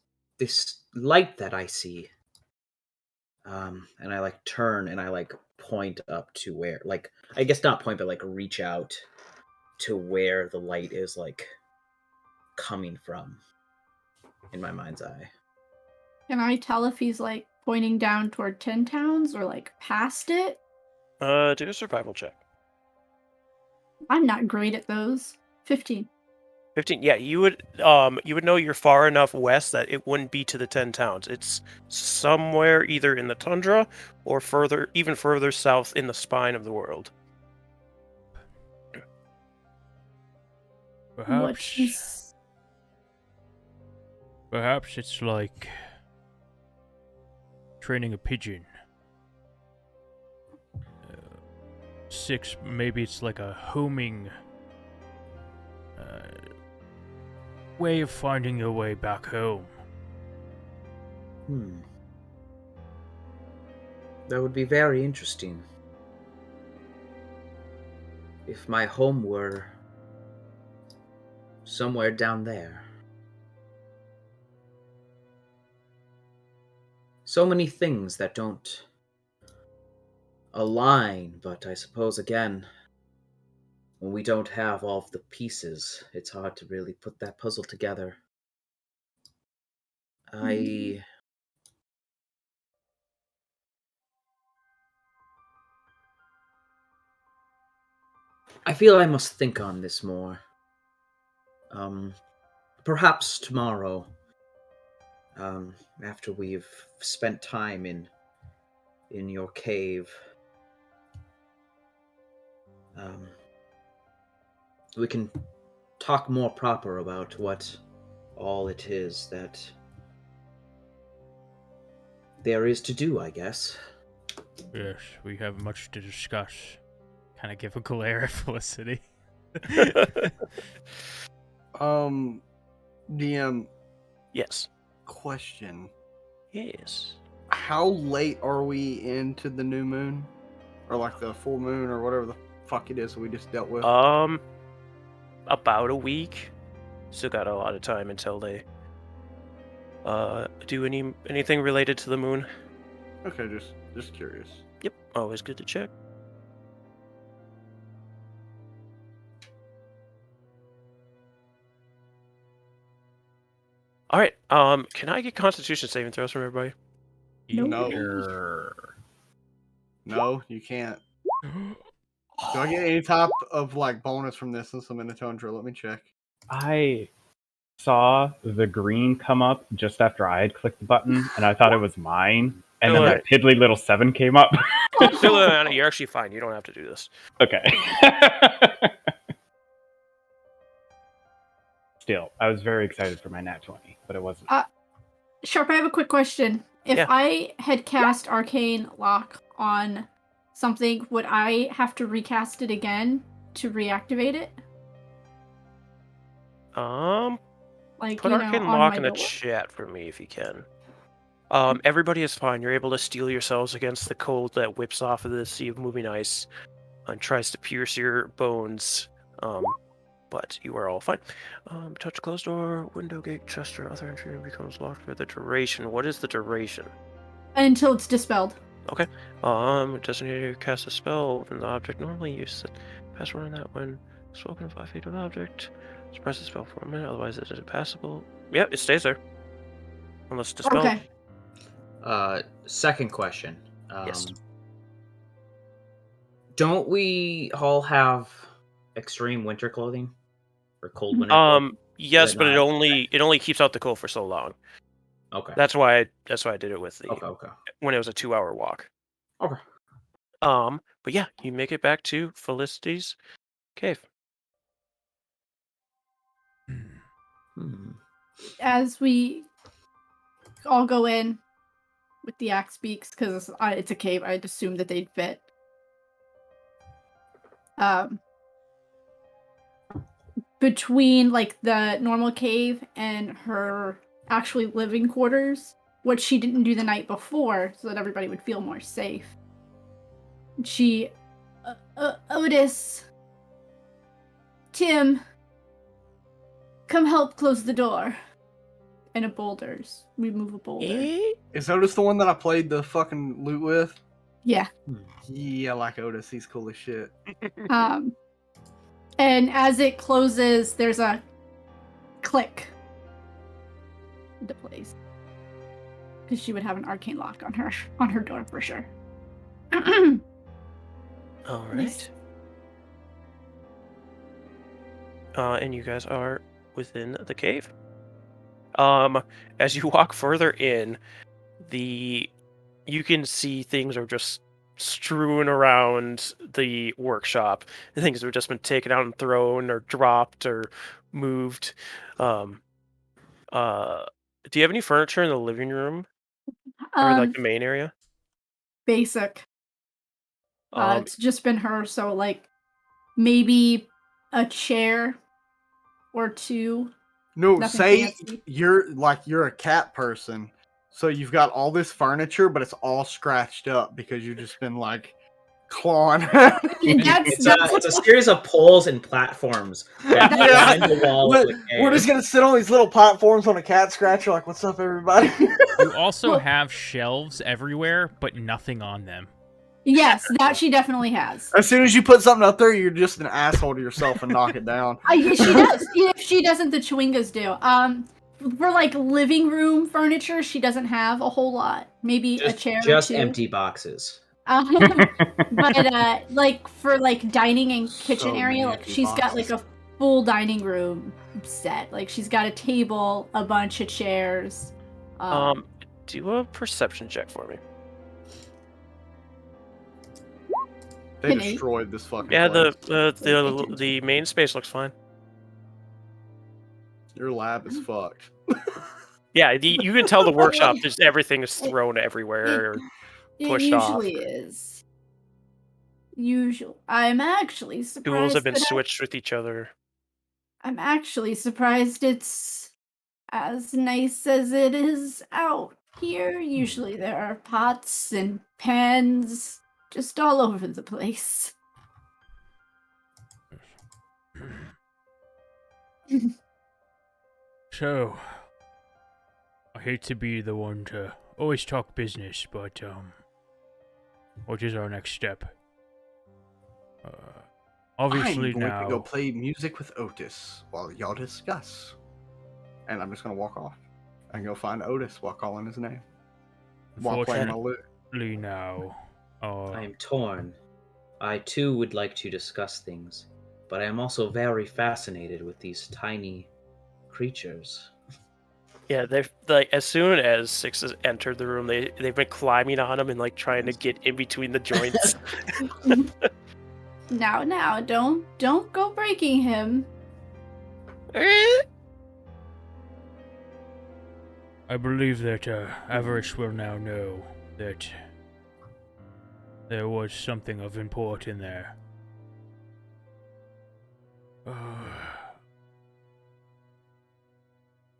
light that I see, and I turn and I point up to where, I guess not point, but reach out to where the light is coming from in my mind's eye. Can I tell if he's pointing down toward Tin Towns or past it? Do a survival check. I'm not great at those. 15. 15. Yeah, you would know you're far enough west that it wouldn't be to the 10 towns. It's somewhere either in the tundra or even further south in the spine of the world. Perhaps it's like training a pigeon. 6, maybe it's like a homing way of finding your way back home. That would be very interesting. If my home were somewhere down there. So many things that don't align, but I suppose, again, when we don't have all of the pieces, it's hard to really put that puzzle together. I feel I must think on this more. Perhaps tomorrow, after we've spent time in your cave, we can talk more proper about what all it is that there is to do, I guess. Yes, we have much to discuss. Kind of give a glare at Felicity. DM. Yes. Question. Yes. How late are we into the new moon? Or like the full moon or whatever the fuck it is we just dealt with? About a week. Still got a lot of time until they do anything related to the moon. Okay, just curious. Yep, always good to check. All right. Can I get Constitution saving throws from everybody? No. No, you can't. Do I get any type of like bonus from this since I'm in the tundra? Let me check. I saw the green come up just after I had clicked the button, and I thought it was mine. And then that piddly little 7 came up. You're actually fine. You don't have to do this. Okay. Still, I was very excited for my nat 20, but it wasn't. Sharp, I have a quick question. If I had cast Arcane Lock on something, would I have to recast it again to reactivate it? Put Arcane Lock in the chat for me if you can. Everybody is fine. You're able to steel yourselves against the cold that whips off of the sea of moving ice and tries to pierce your bones. But you are all fine. Touch closed door, window, gate, chest, or other entry becomes locked for the duration. What is the duration? Until it's dispelled. Okay. Designated cast a spell when the object normally uses it. Password on that when spoken 5 feet of object. Suppress the spell for a minute, otherwise it is impassable. Yep, it stays there. Unless dispelled. Okay. Second question. Yes. Don't we all have extreme winter clothing? Or cold winter clothing? Yes, but it only keeps out the cold for so long. Okay. That's why I did it with the Okay. when it was a 2-hour walk. Okay. But yeah, you make it back to Felicity's cave. As we all go in with the axe beaks, because it's a cave, I'd assume that they'd fit. Between like the normal cave and her actually living quarters, what she didn't do the night before, so that everybody would feel more safe. She, Otis, Tim, come help close the door. And we move a boulder. Is Otis the one that I played the fucking loot with? Yeah. Yeah, I like Otis. He's cool as shit. And as it closes, there's a click into place. Because she would have an arcane lock on her door for sure. All right. And you guys are within the cave. As you walk further in, you can see things are just strewn around the workshop. Things have just been taken out and thrown or dropped or moved. Do you have any furniture in the living room or like the main area? Basic. Um, It's just been her, so like maybe a chair or two. No, Nothing say fancy. you're a cat person, so you've got all this furniture, but it's all scratched up because you've just been like clawing. It's a series of poles and platforms that Yeah. line the wall of the cave. We're just gonna sit on these little platforms on a cat scratcher, like, "What's up, everybody?" You also have shelves everywhere, but nothing on them. Yes, that she definitely has. As soon as you put something up there, you're just an asshole to yourself and knock it down. She does. If she doesn't, the Chewingas do. For like living room furniture, she doesn't have a whole lot. Maybe a chair or Just two. empty boxes. But like for like dining and kitchen So area, many like empty she's got like boxes. a full dining room set. Like she's got a table, a bunch of chairs. do a perception check for me. They Can he? destroyed this fucking Yeah, place. the main space looks fine. Your lab is fucked. Yeah, you can tell the workshop. There's everything is thrown everywhere or It pushed off. usually is. I'm actually surprised. Tools have been that switched with each other. I'm actually surprised it's as nice as it is out here. Usually there are pots and pans just all over the place. So, I hate to be the one to always talk business, but what is our next step? Obviously I'm going now. to go play music with Otis while y'all discuss. And I'm just gonna walk off and go find Otis while calling his name. While playing my lute. Unfortunately now. I am torn. I too would like to discuss things, but I am also very fascinated with these tiny creatures. Yeah, they've like as soon as Six has entered the room, they've been climbing on him and like trying to get in between the joints. Now, don't go breaking him. I believe that Avarice will now know that there was something of import in there. I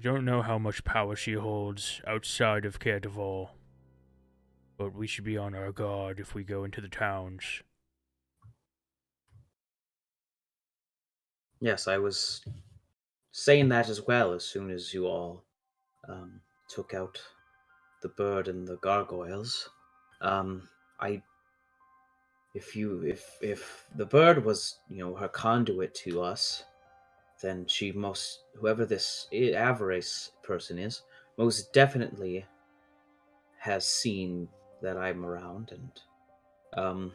don't know how much power she holds outside of Kerdeval, but we should be on our guard if we go into the towns. Yes, I was saying that as well as soon as you all took out the bird and the gargoyles. If the bird was, her conduit to us, then whoever this Avarice person is, most definitely has seen that I'm around and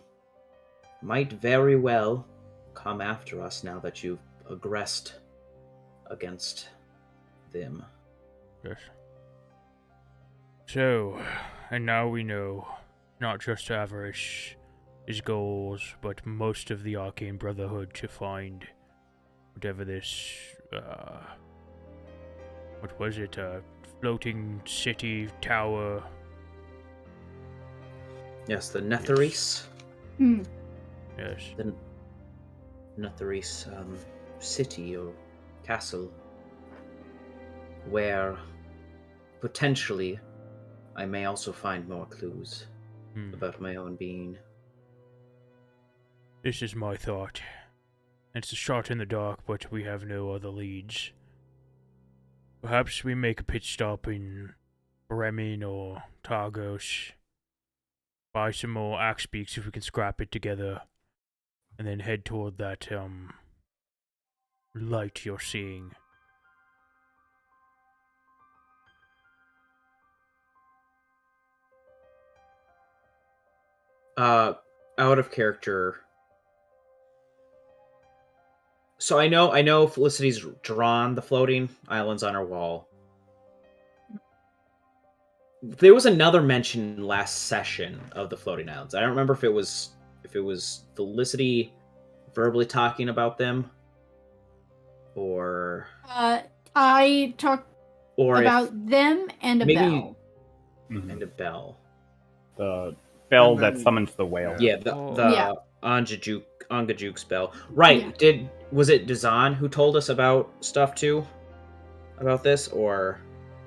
might very well come after us now that you've aggressed against them. Yes. So, and now we know not just Avarice his goals, but most of the Arcane Brotherhood to find whatever this, what was it, floating city tower. Yes, the Netherese. Yes. The Netherese city or castle where potentially I may also find more clues about my own being. This is my thought. It's a shot in the dark, but we have no other leads. Perhaps we make a pit stop in Bremen or Targos, buy some more axe beaks if we can scrap it together, and then head toward that, light you're seeing. Out of character. So I know Felicity's drawn the floating islands on her wall. There was another mention last session of the floating islands. I don't remember if it was Felicity verbally talking about them, or I talked about if them and a maybe- bell. and a bell. The bell And that then- summons the whale. Yeah, the Yeah. Angajuke's bell. Right? Yeah. Was it Dazan who told us about stuff too? About this, or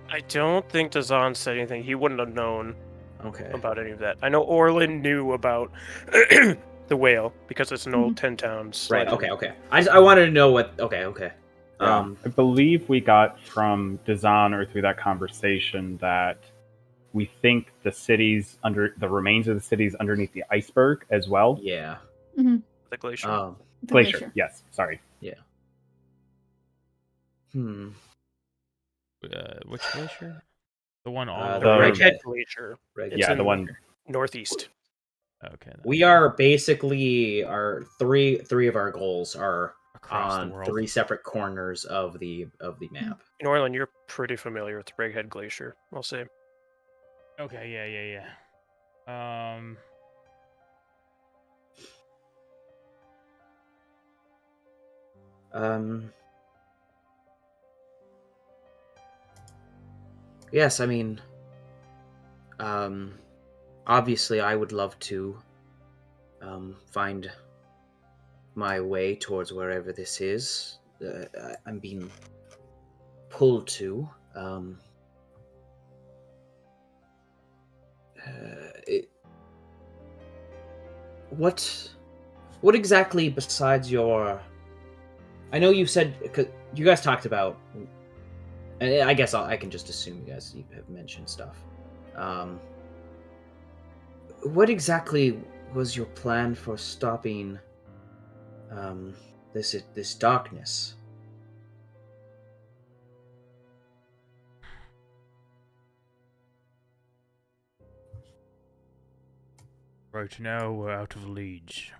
I don't think Dazan said anything. He wouldn't have known okay? about any of that. I know Orlin knew about the whale because it's an old 10 towns. Right. legend. Okay. I wanted to know what. Okay. I believe we got from Dazan or through that conversation that we think the remains of the cities underneath the iceberg as well. Yeah. The glacier. The Glacier. Yes. Sorry. Which glacier? The one all The The the- Reghead Glacier. Right. It's Yeah, in the one. northeast. Okay. We are basically our three of our goals are Across the on world. 3 separate corners of the map. In Orlin, you're pretty familiar with the Reghead Glacier, I'll say. Okay. Yeah. Yes, I mean, obviously, I would love to find my way towards wherever this is. I'm being pulled to. What exactly besides your? I know you said because you guys talked about. And I guess I can just assume you guys have mentioned stuff. What exactly was your plan for stopping this darkness? Right now we're out of leads.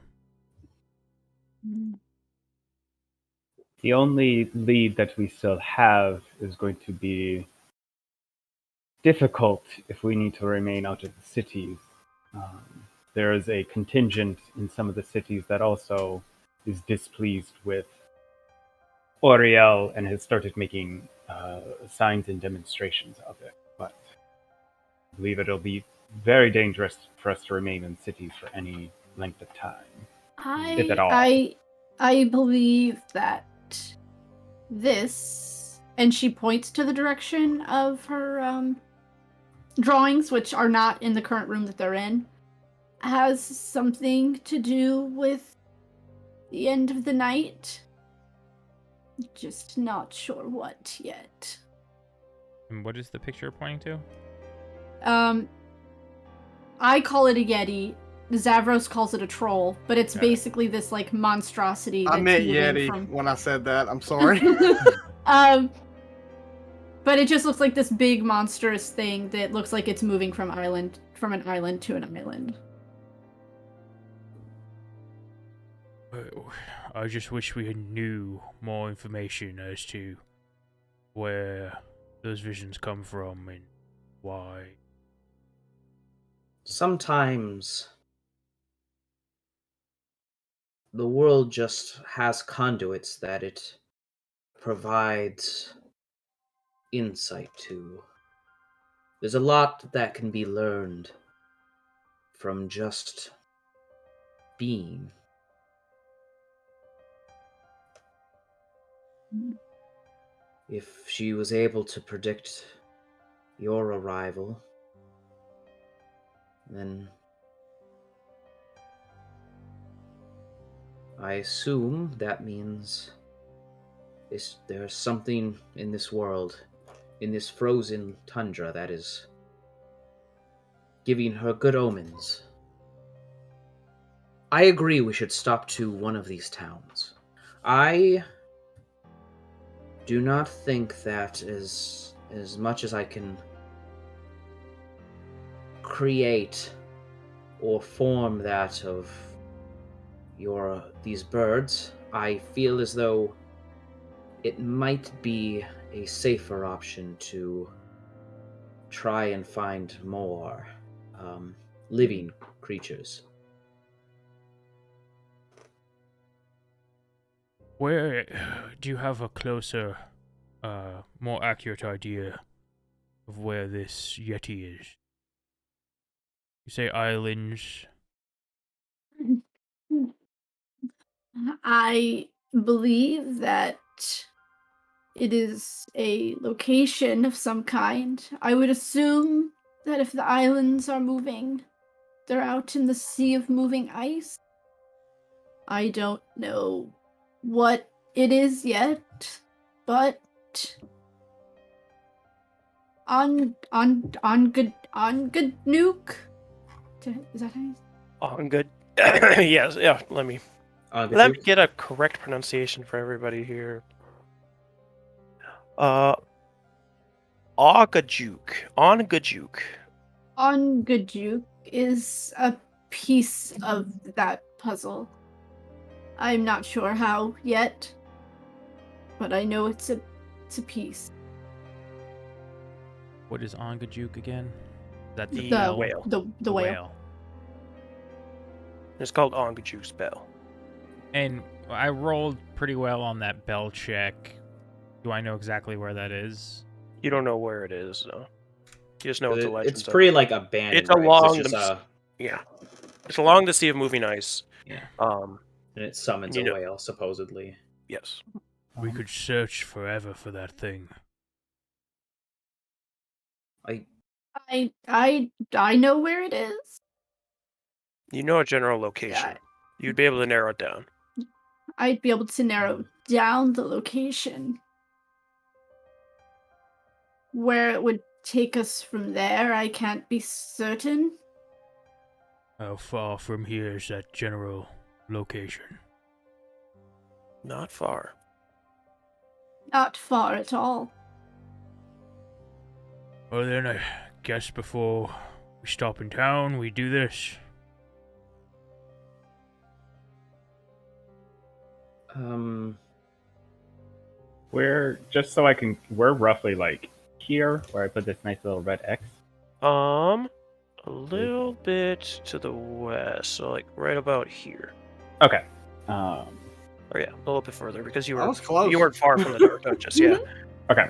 The only lead that we still have is going to be difficult if we need to remain out of the cities. There is a contingent in some of the cities that also is displeased with Oriel and has started making signs and demonstrations of it. But I believe it'll be very dangerous for us to remain in cities for any length of time. If at all. I believe that this, and she points to the direction of her drawings, which are not in the current room that they're in, has something to do with the end of the night. Just not sure what yet. And what is the picture pointing to? I call it a Yeti. Zavros calls it a troll, but it's Got it. basically this like monstrosity. I that's meant moving Yeti from... when I said that. I'm sorry. But it just looks like this big monstrous thing that looks like it's moving from an island to an island. I just wish we knew more information as to where those visions come from and why. Sometimes the world just has conduits that it provides insight to. There's a lot that can be learned from just being. If she was able to predict your arrival, then I assume that means there's something in this world, in this frozen tundra, that is giving her good omens. I agree we should stop to one of these towns. I do not think that as much as I can create or form that of these birds I feel as though it might be a safer option to try and find more living creatures. Where do you have a closer, more accurate idea of where this Yeti is? You say islands. I believe that it is a location of some kind. I would assume that if the islands are moving, they're out in the sea of moving ice. I don't know what it is yet, but on good nuke. Is that how you say? On good. Yes, yeah. Let me Good. get a correct pronunciation for everybody here. Ongajuk. On good is a piece of that puzzle. I'm not sure how yet, but I know it's a piece. What is Ongajuk again? Is that The bell? whale. The whale. It's called Ongajuk Bell. And I rolled pretty well on that bell check. Do I know exactly where that is? You don't know where it is, though. You just know it's a legend. It's pretty like abandoned. It's right? along It's just, yeah. It's along the Sea of Moving Ice. yeah. And it summons a whale, supposedly. Yes. We could search forever for that thing. I know where it is. You know a general location. Yeah. You'd be able to narrow it down. I'd be able to narrow down the location. Where it would take us from there, I can't be certain. How far from here is that general location? Not far. Not far at all. Well then, I guess before we stop in town, we do this. We're roughly like here, where I put this nice little red X. A little bit to the west, so like right about here. Okay. Or yeah, a little bit further because you That were was close. you weren't far from the Dark Duchess. Yeah. Okay.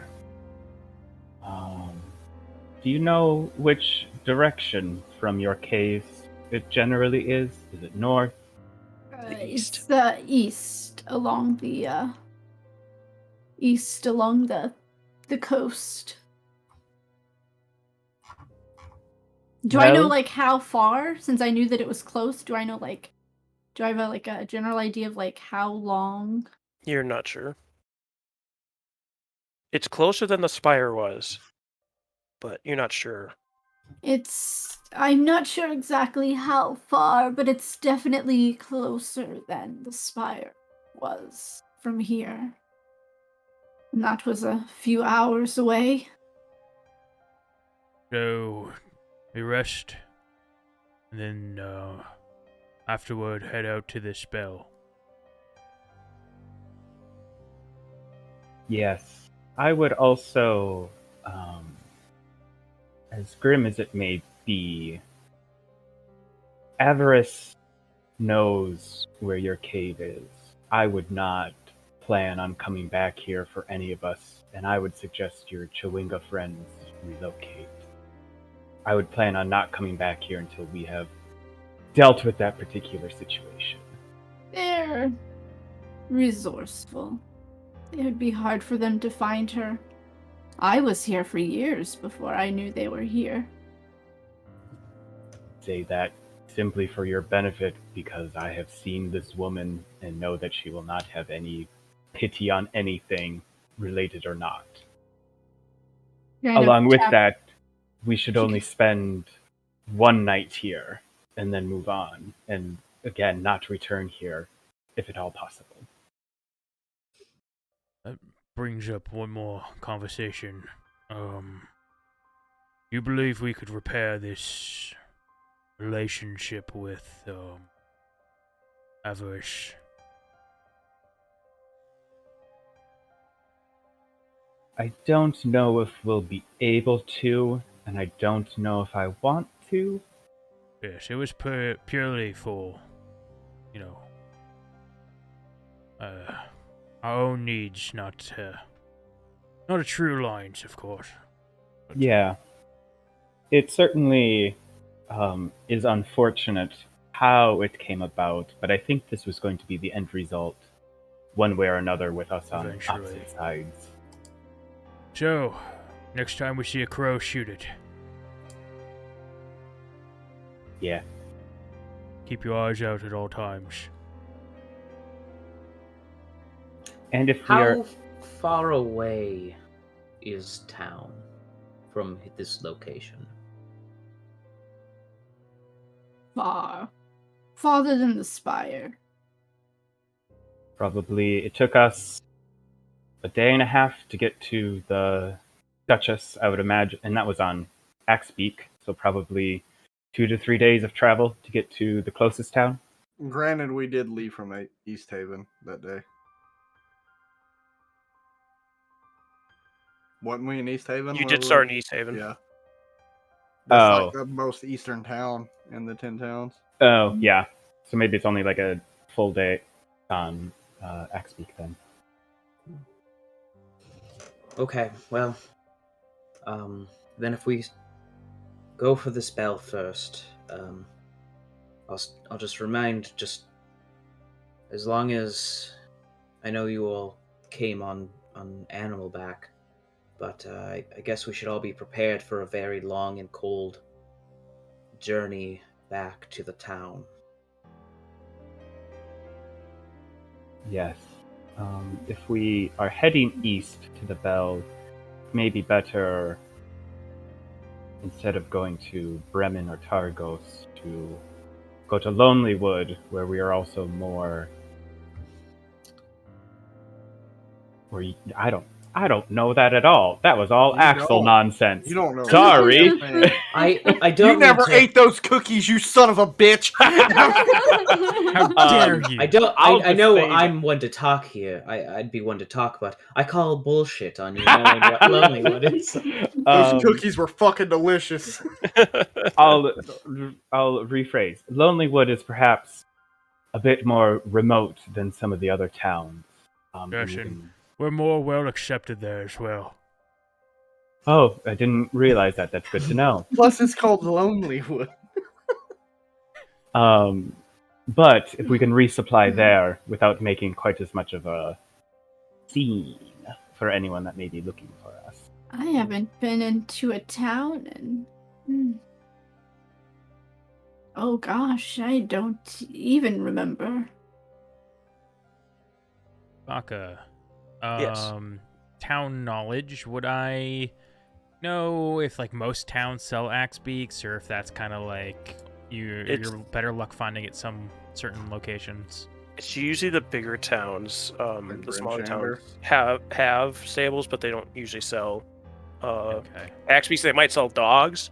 Do you know which direction from your cave it generally is? Is it north? East. It's the east along the coast. Do I know Well- like how far? Since I knew that it was close, do I know like? Do I have a general idea of like how long? You're not sure. It's closer than the spire was, but you're not sure. I'm not sure exactly how far, but it's definitely closer than the spire was from here. And that was a few hours away. So, we rest, and then afterward head out to the spell. Yes. I would also, as grim as it may be, Avarice knows where your cave is. I would not plan on coming back here for any of us, and I would suggest your Chewinga friends relocate. I would plan on not coming back here until we have dealt with that particular situation. They're resourceful. It would be hard for them to find her. I was here for years before I knew they were here. Say that simply for your benefit, because I have seen this woman and know that she will not have any pity on anything, related or not. Along with that, we should only spend one night here and then move on, and again, not return here if at all possible. That brings up one more conversation. You believe we could repair this relationship with Avarice? I don't know if we'll be able to, and I don't know if I want to. Yes, it was purely for, you know, our own needs, not a true alliance, of course. But Yeah. It certainly is unfortunate how it came about, but I think this was going to be the end result, one way or another, with us on Eventually. opposite sides. So, next time we see a crow, shoot it. Yeah. Keep your eyes out at all times. And if we are... How far away is town from this location? Far. Farther than the spire. Probably, it took us a day and a half to get to the Duchess, I would imagine, and that was on Axpeak, so probably 2 to 3 days of travel to get to the closest town. Granted, we did leave from East Haven that day. Wasn't we in East Haven? You did start in East Haven. Yeah. That's like Oh. the most eastern town in the 10 towns. Oh, yeah. So maybe it's only like a full day on Axpeak then. Okay, well, then if we go for the spell first, I'll just remind, just as long as I know you all came on animal back, but I guess we should all be prepared for a very long and cold journey back to the town. Yes. If we are heading east to the Bell, maybe better, instead of going to Bremen or Targos, to go to Lonely Wood, where we are also more... I don't know that at all. That was all You Axel don't. nonsense. You don't know. Sorry. I don't You never mean to- ate those cookies, you son of a bitch! How dare you? I know say that- I'm one to talk here. I'd be one to talk, but I call bullshit on you knowing what Lonelywood is. Those cookies were fucking delicious. I'll rephrase. Lonely Wood is perhaps a bit more remote than some of the other towns. Yes, you and can- we're more well accepted there as well. Oh, I didn't realize that. That's good to know. Plus, it's called Lonelywood. But if we can resupply there without making quite as much of a scene for anyone that may be looking for us. I haven't been into a town in... Oh gosh, I don't even remember. Baka, Yes. town knowledge. Would I know if like most towns sell axe beaks, or if that's kind of like you're better luck finding it some certain locations? It's usually the bigger towns. Like The smaller Grimshander? towns have stables, but they don't usually sell Okay. axe beaks. They might sell dogs.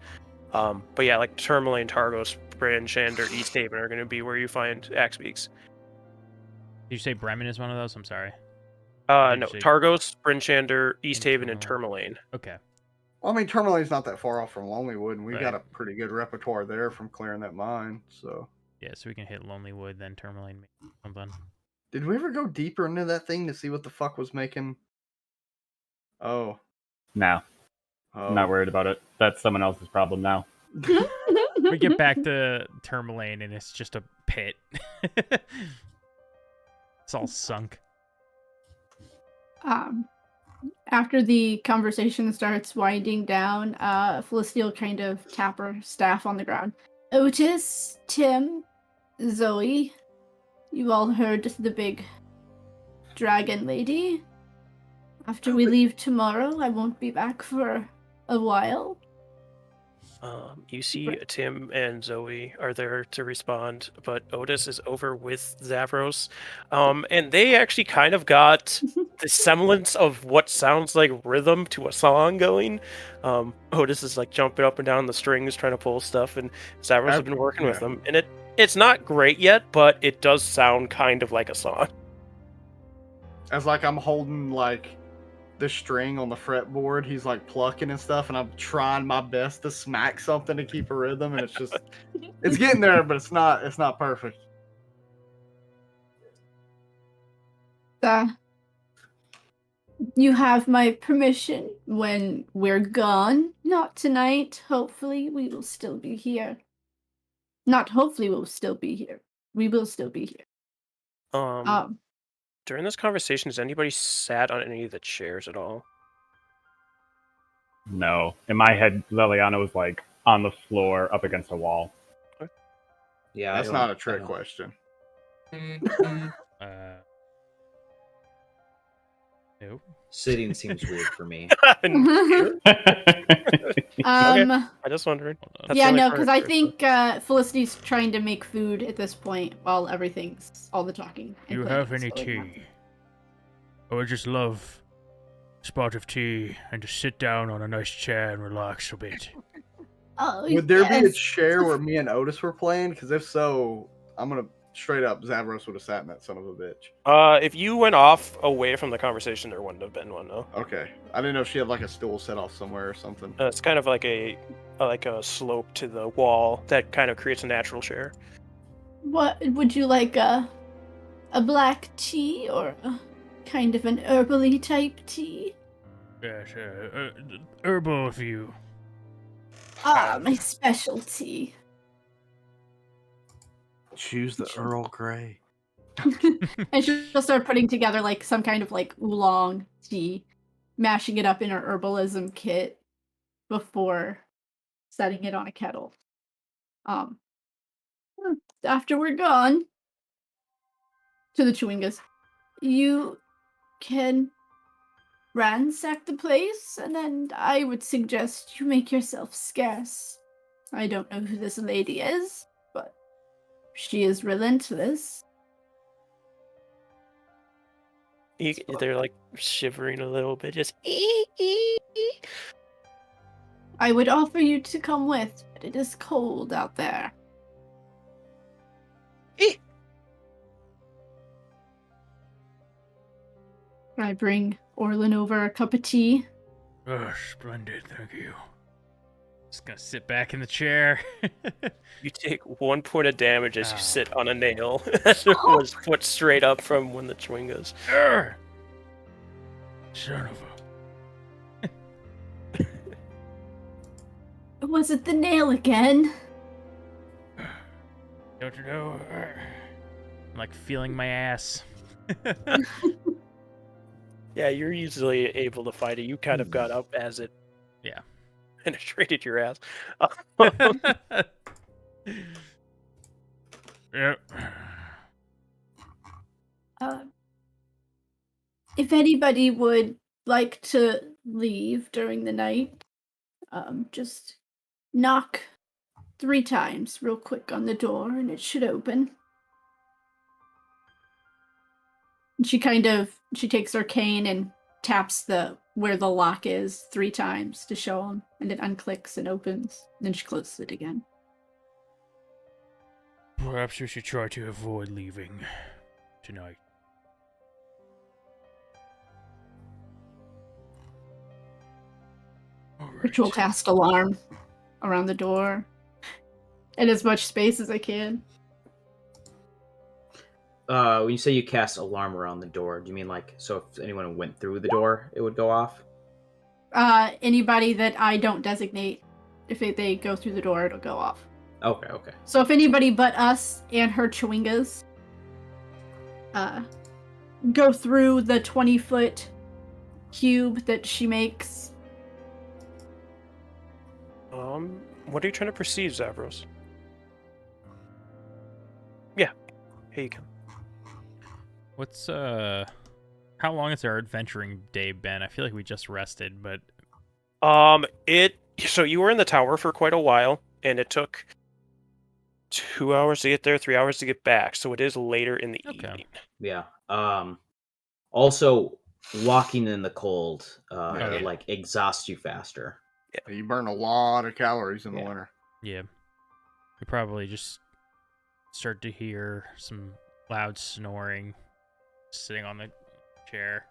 But yeah, like Tourmaline, Targos, Branchander, East Haven are going to be where you find axe beaks. Did you say Bremen is one of those? I'm sorry. No, Did you say- Targos, Branchander, East And Haven, and Tourmaline. Tourmaline. Okay. Well, I mean, Tourmaline's not that far off from Lonelywood, and we Right. got a pretty good repertoire there from clearing that mine, so... Yeah, so we can hit Lonely Wood, then Tourmaline, maybe something. Did we ever go deeper into that thing to see what the fuck was making... Oh. No, Oh. I'm not worried about it. That's someone else's problem now. We get back to Tourmaline, and it's just a pit. It's all sunk. After the conversation starts winding down, Felicity will kind of tap her staff on the ground. Otis, Tim, Zoe, you all heard the big dragon lady. After we leave tomorrow, I won't be back for a while. You see Tim and Zoe are there to respond, but Otis is over with Zavros. And they actually kind of got the semblance of what sounds like rhythm to a song going. Otis is like jumping up and down the strings trying to pull stuff, and Zavros has been working with them. And it's not great yet, but it does sound kind of like a song. As like I'm holding like the string on the fretboard. He's like plucking and stuff, and I'm trying my best to smack something to keep a rhythm, and it's just it's getting there, but it's not perfect. You have my permission when we're gone. Not tonight. Hopefully, we will still be here. Not hopefully, we'll still be here. We will still be here. During this conversation, has anybody sat on any of the chairs at all? No. In my head, Liliana was like on the floor up against a wall. Yeah, That's not a trick question. Nope. Sitting seems weird for me. Okay. I just wondering. That's Yeah, the only no, part because I'm I curious think Felicity's trying to make food at this point while everything's all the talking. Do you have any tea? I would just love a spot of tea and to sit down on a nice chair and relax a bit. Oh, Would there be a yes. chair where me and Otis were playing? Because if so, I'm gonna straight up Zavros would have sat in that son of a bitch. If you went off away from the conversation, there wouldn't have been one though. Okay, I didn't know if she had like a stool set off somewhere or something. It's kind of like a slope to the wall that kind of creates a natural chair. What would you like? A black tea or a kind of an herbally type tea? Yes, herbal of you. Ah, my specialty. Choose the Earl Grey. And she'll start putting together like some kind of like oolong tea, mashing it up in her herbalism kit before setting it on a kettle. After we're gone, to the Chewingas, you can ransack the place, and then I would suggest you make yourself scarce. I don't know who this lady is, but she is relentless. They're like shivering a little bit, just. I would offer you to come with, but it is cold out there. I bring Orlin over a cup of tea. Oh, splendid, thank you. Just gonna sit back in the chair. You take 1 point of damage as you sit on a nail. As it was put straight up from when the swing goes. Son of a... Was it the nail again? Don't you know? I'm like feeling my ass. Yeah, you're usually able to fight it. You kind of got up as it penetrated your ass. Yep. If anybody would like to leave during the night, just knock 3 times real quick on the door and it should open. And she takes her cane and taps where the lock is 3 times to show him, and it unclicks and opens. Then she closes it again. Perhaps we should try to avoid leaving tonight. Ritual cast alarm around the door in as much space as I can. When you say you cast alarm around the door, do you mean like so if anyone went through the door, it would go off? Anybody that I don't designate, if they go through the door, it'll go off. Okay. So if anybody but us and her Chewingas go through the 20-foot cube that she makes. What are you trying to perceive, Zavros? Yeah, here you go. What's how long has our adventuring day been? I feel like we just rested, but so you were in the tower for quite a while, and it took 2 hours to get there, 3 hours to get back, so it is later in the evening. Yeah. Also, walking in the cold it like exhausts you faster. Yeah. You burn a lot of calories in the winter. Yeah. We probably just start to hear some loud snoring sitting on the chair.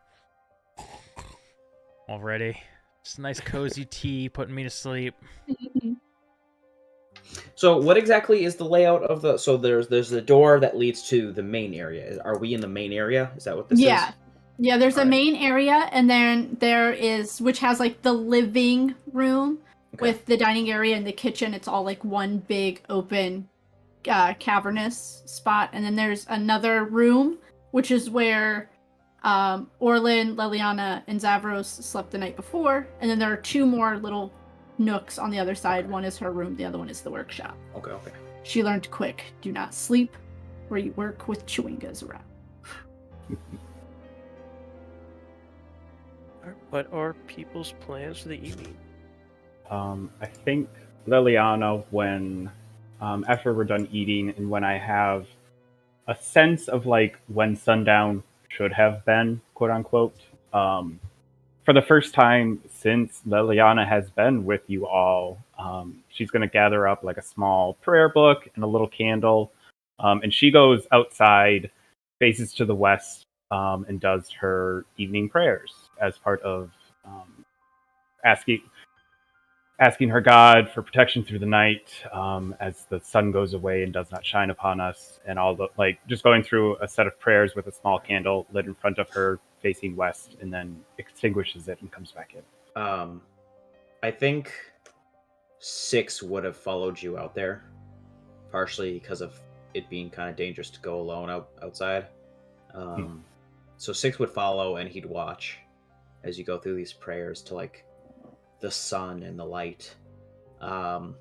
already. Just a nice cozy tea putting me to sleep. So what exactly is the layout of the? So there's the door that leads to the main area. Are we in the main area? Is that what this Yeah. is? Yeah, there's a Alright. main area, and then there is, which has like the living room Okay. with the dining area and the kitchen. It's all like one big open cavernous spot. And then there's another room, which is where Orlin, Leliana, and Zavros slept the night before. And then there are two more little nooks on the other side. Okay. One is her room, the other one is the workshop. Okay. She learned quick: do not sleep where you work with chewingas around. What are people's plans for the evening? I think Liliana, when after we're done eating and when I have a sense of like when sundown should have been, quote unquote, for the first time since Liliana has been with you all, she's going to gather up like a small prayer book and a little candle, and she goes outside, faces to the west, and does her evening prayers as part of asking her God for protection through the night, as the sun goes away and does not shine upon us, and all the like, just going through a set of prayers with a small candle lit in front of her, facing west, and then extinguishes it and comes back in. I think Six would have followed you out there, partially because of it being kind of dangerous to go alone outside. So Six would follow, and he'd watch as you go through these prayers to like the sun and the light. And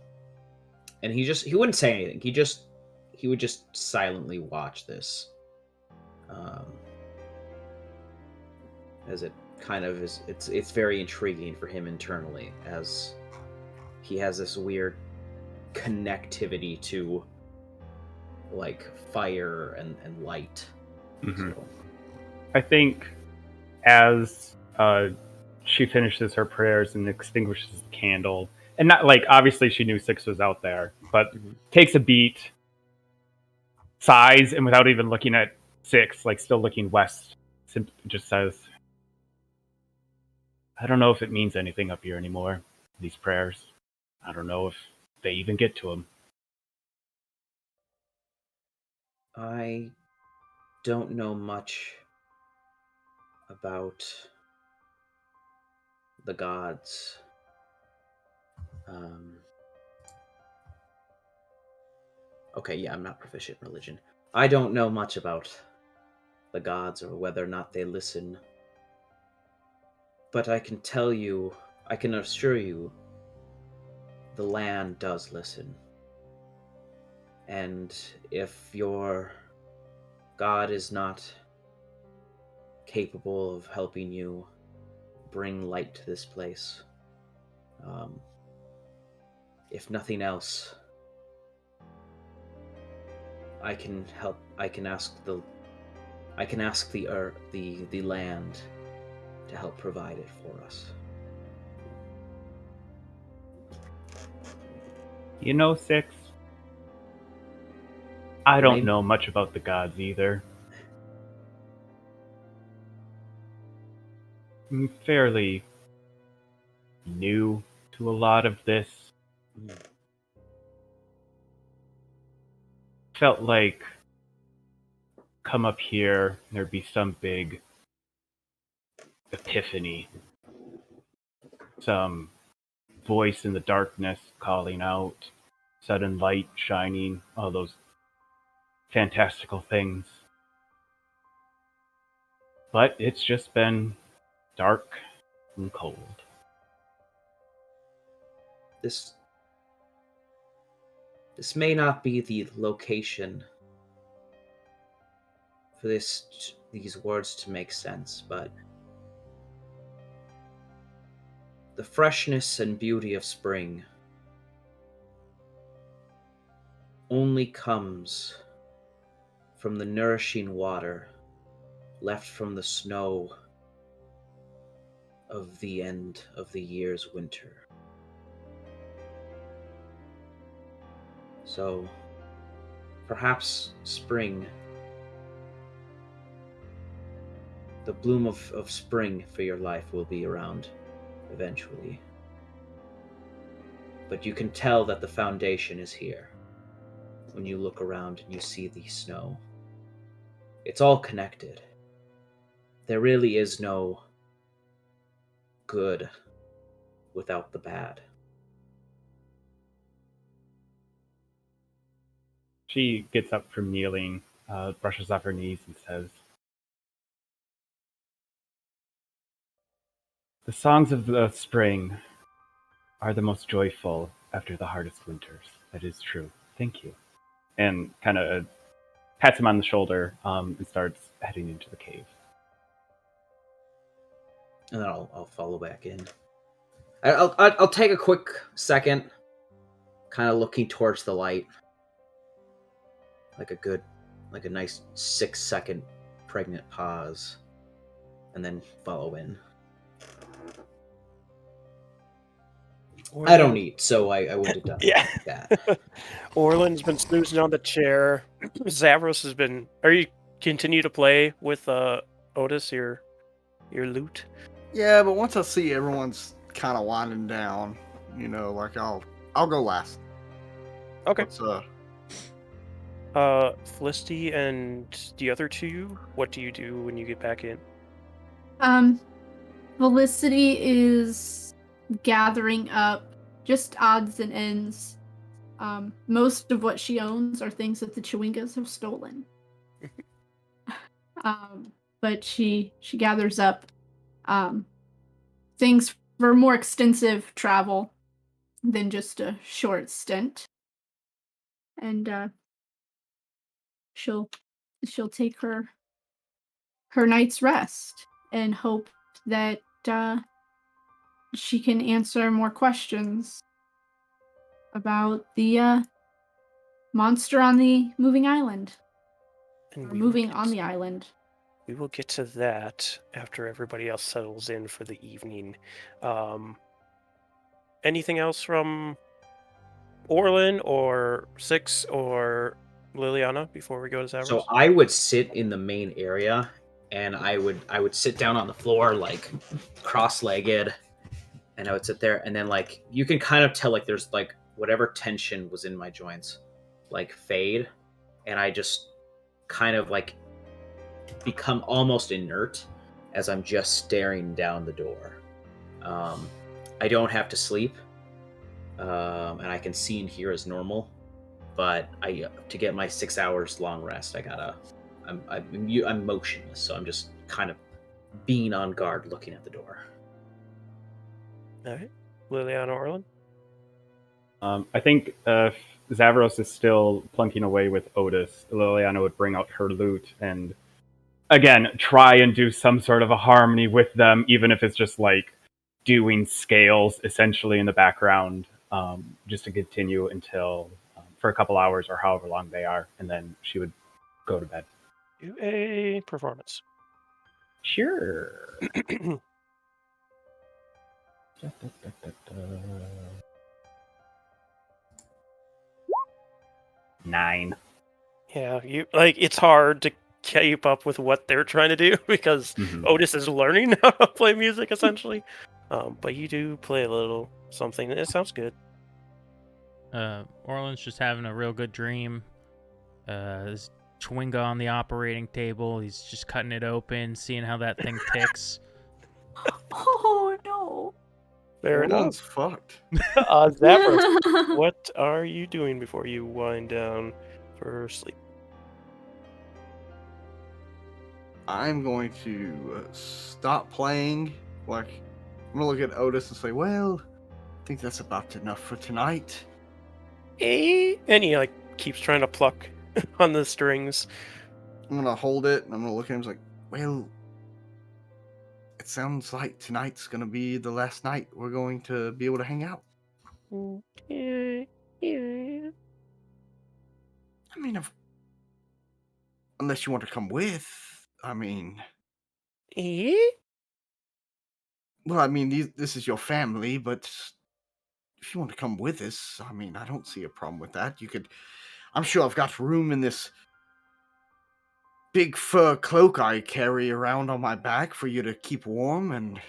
he wouldn't say anything. He would just silently watch this. As it kind of is, it's very intriguing for him internally, as he has this weird connectivity to like fire and light. Mm-hmm. So, I think as she finishes her prayers and extinguishes the candle, and not like obviously she knew Six was out there, but takes a beat, sighs, and without even looking at Six, like still looking west, just says, "I don't know if it means anything up here anymore. These prayers. I don't know if they even get to him." I don't know much about the gods. Okay, yeah, I'm not proficient in religion. I don't know much about the gods or whether or not they listen. But I can assure you, the land does listen. And if your god is not capable of helping you bring light to this place, if nothing else, I can help. I can ask the land to help provide it for us. You know, Six, I don't Rime? know much about the gods either. I'm fairly new to a lot of this. Felt like come up here, there'd be some big epiphany, some voice in the darkness calling out, sudden light shining, all those fantastical things. But it's just been dark and cold. This may not be the location for these words to make sense, but the freshness and beauty of spring only comes from the nourishing water left from the snow of the end of the year's winter. So, perhaps spring the bloom of spring for your life will be around eventually. But you can tell that the foundation is here when you look around and you see the snow. It's all connected. There really is no good without the bad. She gets up from kneeling, brushes off her knees, and says, "The songs of the spring are the most joyful after the hardest winters. That is true. Thank you." And kind of pats him on the shoulder and starts heading into the cave. And then I'll follow back in. I'll take a quick second, kind of looking towards the light, like a nice 6-second pregnant pause, and then follow in. I don't eat, so I wouldn't have done Yeah. that. Orland's been snoozing on the chair. Zavros has been. Are you continue to play with Otis, your loot? Yeah, but once I see everyone's kind of winding down, like I'll go last. Okay. Let's, Felicity and the other two, what do you do when you get back in? Felicity is gathering up just odds and ends. Most of what she owns are things that the Chewingas have stolen. But she gathers up things for more extensive travel than just a short stint. And she'll take her night's rest and hope that she can answer more questions about the monster on the moving island. And Or moving on the island. We will get to that after everybody else settles in for the evening. Anything else from Orlin or Six or Liliana before we go to Zavros? So I would sit in the main area, and I would sit down on the floor, like cross-legged, and I would sit there, and then like you can kind of tell like there's like whatever tension was in my joints like fade, and I just kind of like become almost inert as I'm just staring down the door. I don't have to sleep, and I can see and hear as normal, but to get my 6 hours long rest, I'm motionless, so I'm just kind of being on guard, looking at the door. All right, Liliana Orlin. I think Zavros is still plunking away with Otis. Liliana would bring out her lute and, again, try and do some sort of a harmony with them, even if it's just like doing scales essentially in the background, just to continue until for a couple hours or however long they are, and then she would go to bed. Do a performance. Sure. 9. Yeah, it's hard to keep up with what they're trying to do because Otis is learning how to play music essentially. But you do play a little something. It sounds good. Orland's just having a real good dream. There's Chewinga on the operating table. He's just cutting it open, seeing how that thing ticks. Oh no! Fair Everyone's enough. fucked. Zavros, what are you doing before you wind down for sleep? I'm going to stop playing. Like, I'm gonna look at Otis and say, "Well, I think that's about enough for tonight." And he keeps trying to pluck on the strings. I'm gonna hold it and I'm gonna look at him and like, "Well, it sounds like tonight's gonna be the last night we're going to be able to hang out." Yeah. I mean, unless you want to come with. Well, I mean, this is your family, but if you want to come with us, I don't see a problem with that. I'm sure I've got room in this big fur cloak I carry around on my back for you to keep warm, and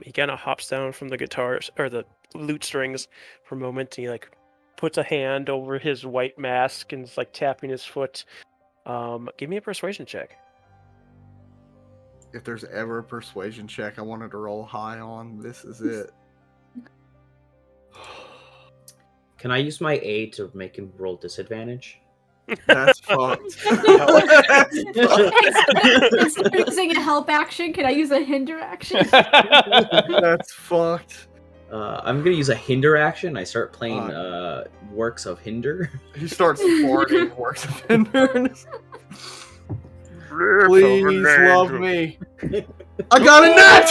He kind of hops down from the guitars or the lute strings for a moment. And he like puts a hand over his white mask and is like tapping his foot. Give me a persuasion check. if there's ever a persuasion check I wanted to roll high on, this is it. Can I use my A to make him roll disadvantage? That's fucked. Instead of using a help action, can I use a hinder action? That's fucked. I'm gonna use a hinder action. I start playing works of hinder. He starts farting works of hindrance. Please love me. I got a nat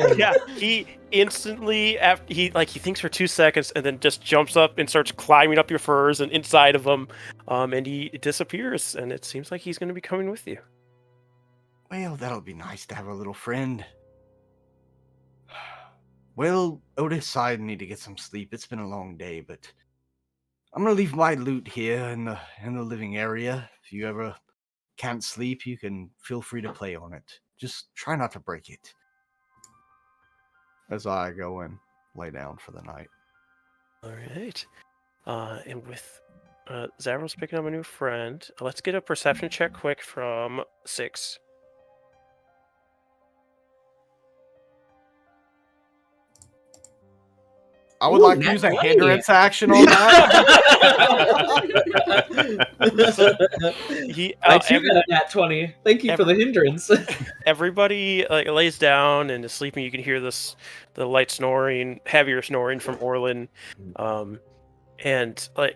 20! Yeah, he instantly after he thinks for 2 seconds and then just jumps up and starts climbing up your furs and inside of them, and he disappears. And it seems like he's going to be coming with you. Well, that'll be nice to have a little friend. Well, Otis, I need to get some sleep. It's been a long day, but I'm gonna leave my loot here in the living area. If you ever can't sleep, you can feel free to play on it. Just try not to break it. As I go and lay down for the night. All right. And with Zavros picking up a new friend, let's get a perception check quick from 6. I would like to use a hindrance action on that. I too got a nat 20. Thank you for the hindrance. Everybody lays down and is sleeping. You can hear the light snoring, heavier snoring from Orlin. And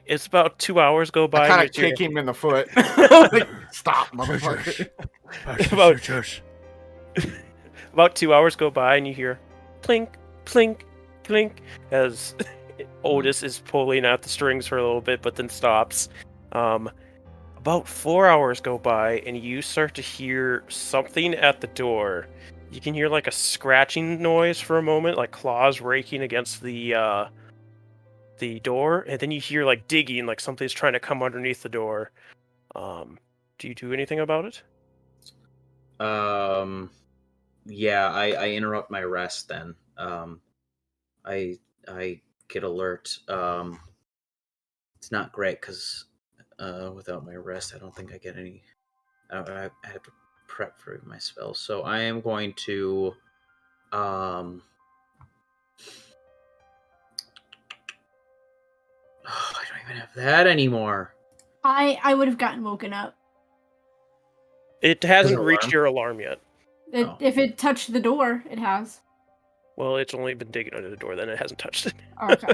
it's about 2 hours go by. I kind of kick him in the foot. Stop, motherfucker. About 2 hours go by and you hear plink, plink, plink as Otis is pulling out the strings for a little bit, but then stops. About 4 hours go by and you start to hear something at the door. You can hear like a scratching noise for a moment, like claws raking against the door, and then you hear like digging, like something's trying to come underneath the door. Do you do anything about it? Yeah, I interrupt my rest then. I get alert. It's not great because without my rest, I don't think I get any. I have to prep for my spells, so I am going to. I don't even have that anymore. I would have gotten woken up. It hasn't reached your alarm yet. If it touched the door, it has. Well, it's only been digging under the door, then it hasn't touched it. Okay.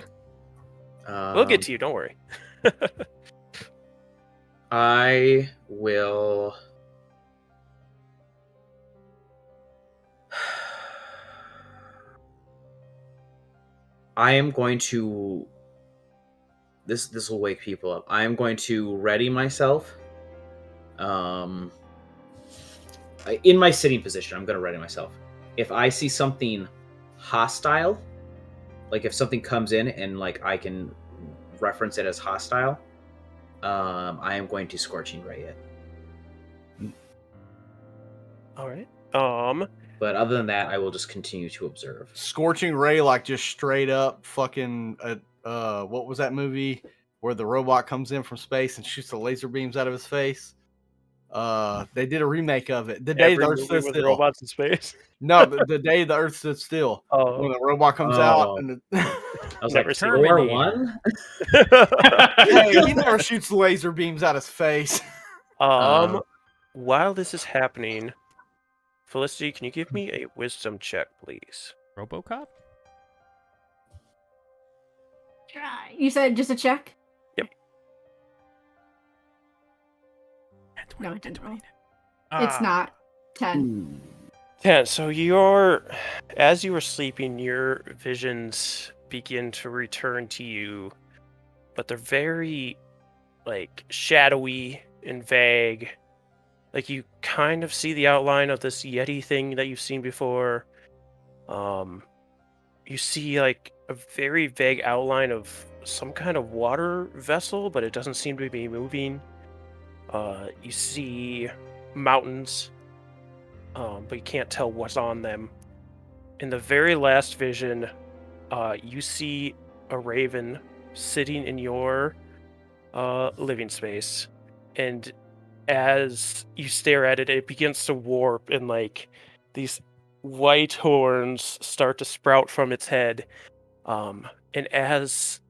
We'll get to you, don't worry. I will. I am going to. This will wake people up. I am going to ready myself. In my sitting position, I'm going to ready myself. If I see something hostile, like if something comes in and like I can reference it as hostile, I am going to Scorching Ray it. All right. But other than that, I will just continue to observe. Scorching Ray, like just straight up fucking. What was that movie where the robot comes in from space and shoots the laser beams out of his face? They did a remake of it. The Day the Earth Stood Still. Robots in space. No, the Day the Earth Stood Still. Oh. When the robot comes out and I was Never like, seen Thor 1? hey, he never shoots laser beams out his face. While this is happening, Felicity, can you give me a wisdom check, please? RoboCop? Try. You said just a check? Yep. No, it didn't roll. Ah. It's not 10. 10. So as you were sleeping, your visions begin to return to you, but they're very, shadowy and vague. Like, you kind of see the outline of this Yeti thing that you've seen before. You see, a very vague outline of some kind of water vessel, but it doesn't seem to be moving. You see mountains, but you can't tell what's on them. In the very last vision, you see a raven sitting in your living space, and as you stare at it, it begins to warp, and like these white horns start to sprout from its head. And as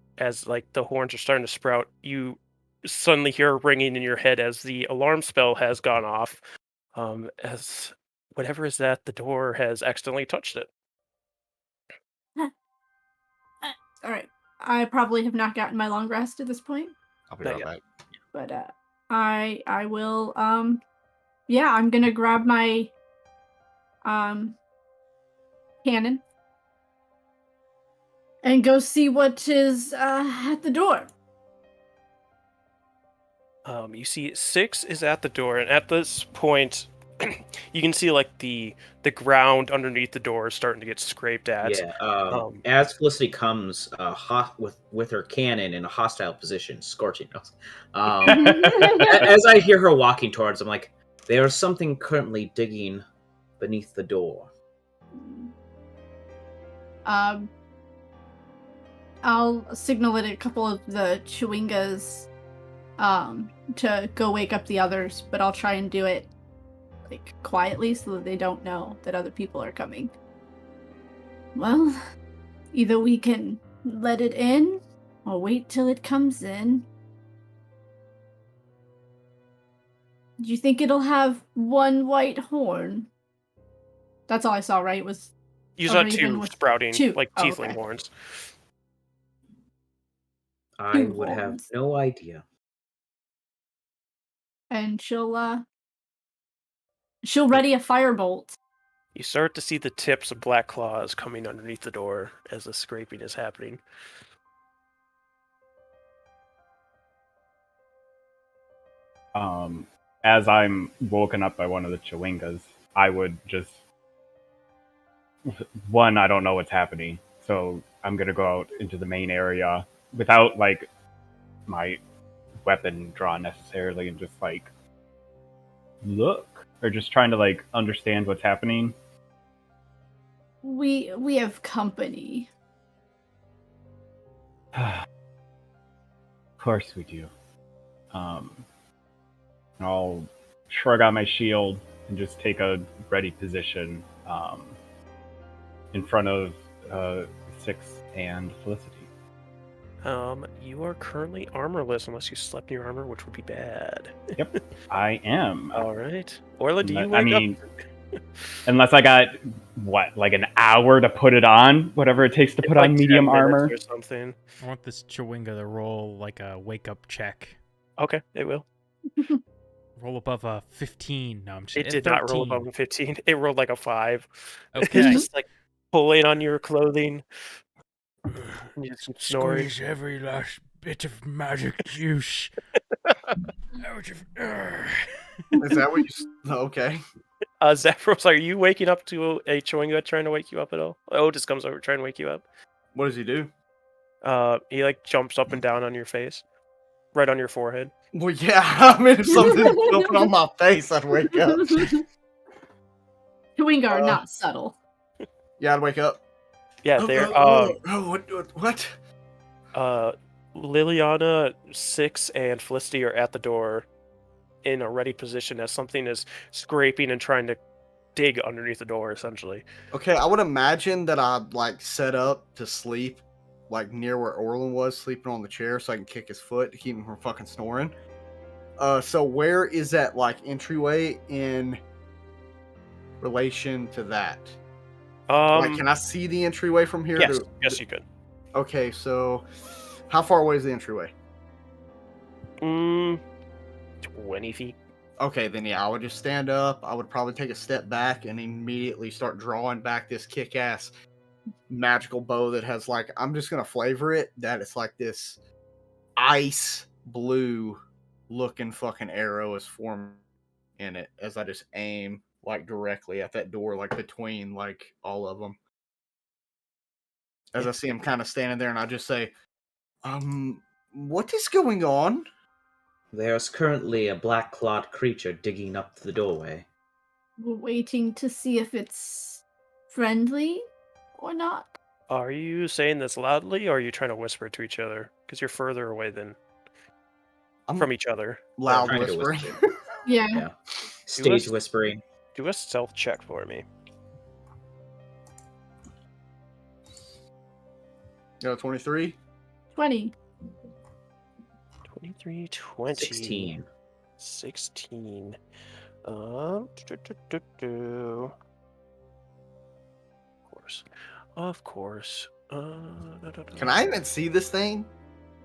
like the horns are starting to sprout, you suddenly hear a ringing in your head as the alarm spell has gone off. As whatever is at the door has accidentally touched it. All right. I probably have not gotten my long rest at this point, I'll be Not right yet. back. but I will yeah, I'm gonna grab my cannon and go see what is at the door. You see 6 is at the door, and at this point, you can see like the ground underneath the door is starting to get scraped at. Yeah. Um, As Felicity comes with her cannon in a hostile position, scorching us. As I hear her walking towards, I'm like, there is something currently digging beneath the door. I'll signal it a couple of the chewingas to go wake up the others, but I'll try and do it like quietly so that they don't know that other people are coming. Well, either we can let it in or wait till it comes in. Do you think it'll have one white horn? That's all I saw, right? Was you a saw raven 2 with sprouting two. like Oh, tiefling okay. horns. I Two would have horns. no idea. And she'll ready a firebolt. You start to see the tips of black claws coming underneath the door as the scraping is happening. As I'm woken up by one of the chewingas, I would just one, I don't know what's happening, so I'm gonna go out into the main area without like my weapon drawn necessarily, and just like look, or just trying to like understand what's happening. We have company. Of course we do. I'll shrug out my shield and just take a ready position in front of 6 and Felicity. You are currently armorless unless you slept in your armor, which would be bad. Yep, I am. All right. Orla, do you I wake mean, up? unless I got, what, like an hour to put it on? Whatever it takes to It's put like on 10 medium minutes armor. or something. I want this Chewinga to roll like a wake-up check. Okay, it will. Roll above a 15. No, I'm just It did not roll above a 15. It rolled like a 5. Okay. It's just like pulling on your clothing. And you just keep snoring. Squeeze every last bit of magic juice out of. Is that what you? Okay. Zavros, are you waking up to a Chewinga trying to wake you up at all? Otis comes over trying to wake you up. What does he do? He like jumps up and down on your face, right on your forehead. Well, yeah. I mean, if something's jumping on my face, I'd wake up. Chewinga are not subtle. Yeah, I'd wake up. Yeah, they're What? Liliana, 6, and Felicity are at the door in a ready position as something is scraping and trying to dig underneath the door, essentially. Okay, I would imagine that I'd like set up to sleep, like near where Orlin was, sleeping on the chair, so I can kick his foot to keep him from fucking snoring. So where is that like entryway in relation to that? Like, can I see the entryway from here? Yes, yes, you could. Okay, so how far away is the entryway? 20 feet. Okay, then yeah, I would just stand up. I would probably take a step back and immediately start drawing back this kick-ass magical bow that has like, I'm just gonna flavor it that it's like this ice blue looking fucking arrow is forming in it as I just aim like directly at that door, like between like all of them. As I see him kind of standing there, and I just say, what is going on? There's currently a black-clawed creature digging up the doorway. We're waiting to see if it's friendly or not. Are you saying this loudly, or are you trying to whisper to each other? Because you're further away than I'm from each other. loud Trying to whispering. whisper. Yeah. Yeah. Stage us- whispering. Do a stealth check for me. Got a 23. 20. 23, 20. 16. 16. Of course. Can I even see this thing?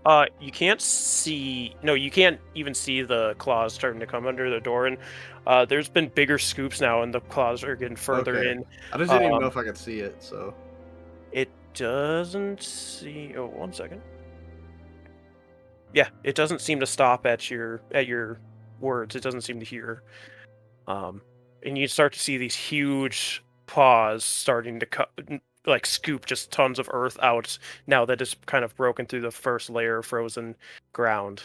You can't see. No, you can't even see the claws starting to come under the door, and there's been bigger scoops now, and the claws are getting further Okay. in. I just didn't even know if I could see it, so. It doesn't see. Oh, 1 second. Yeah, it doesn't seem to stop at your words. It doesn't seem to hear. And you start to see these huge paws starting to scoop just tons of earth out now that it's kind of broken through the first layer of frozen ground.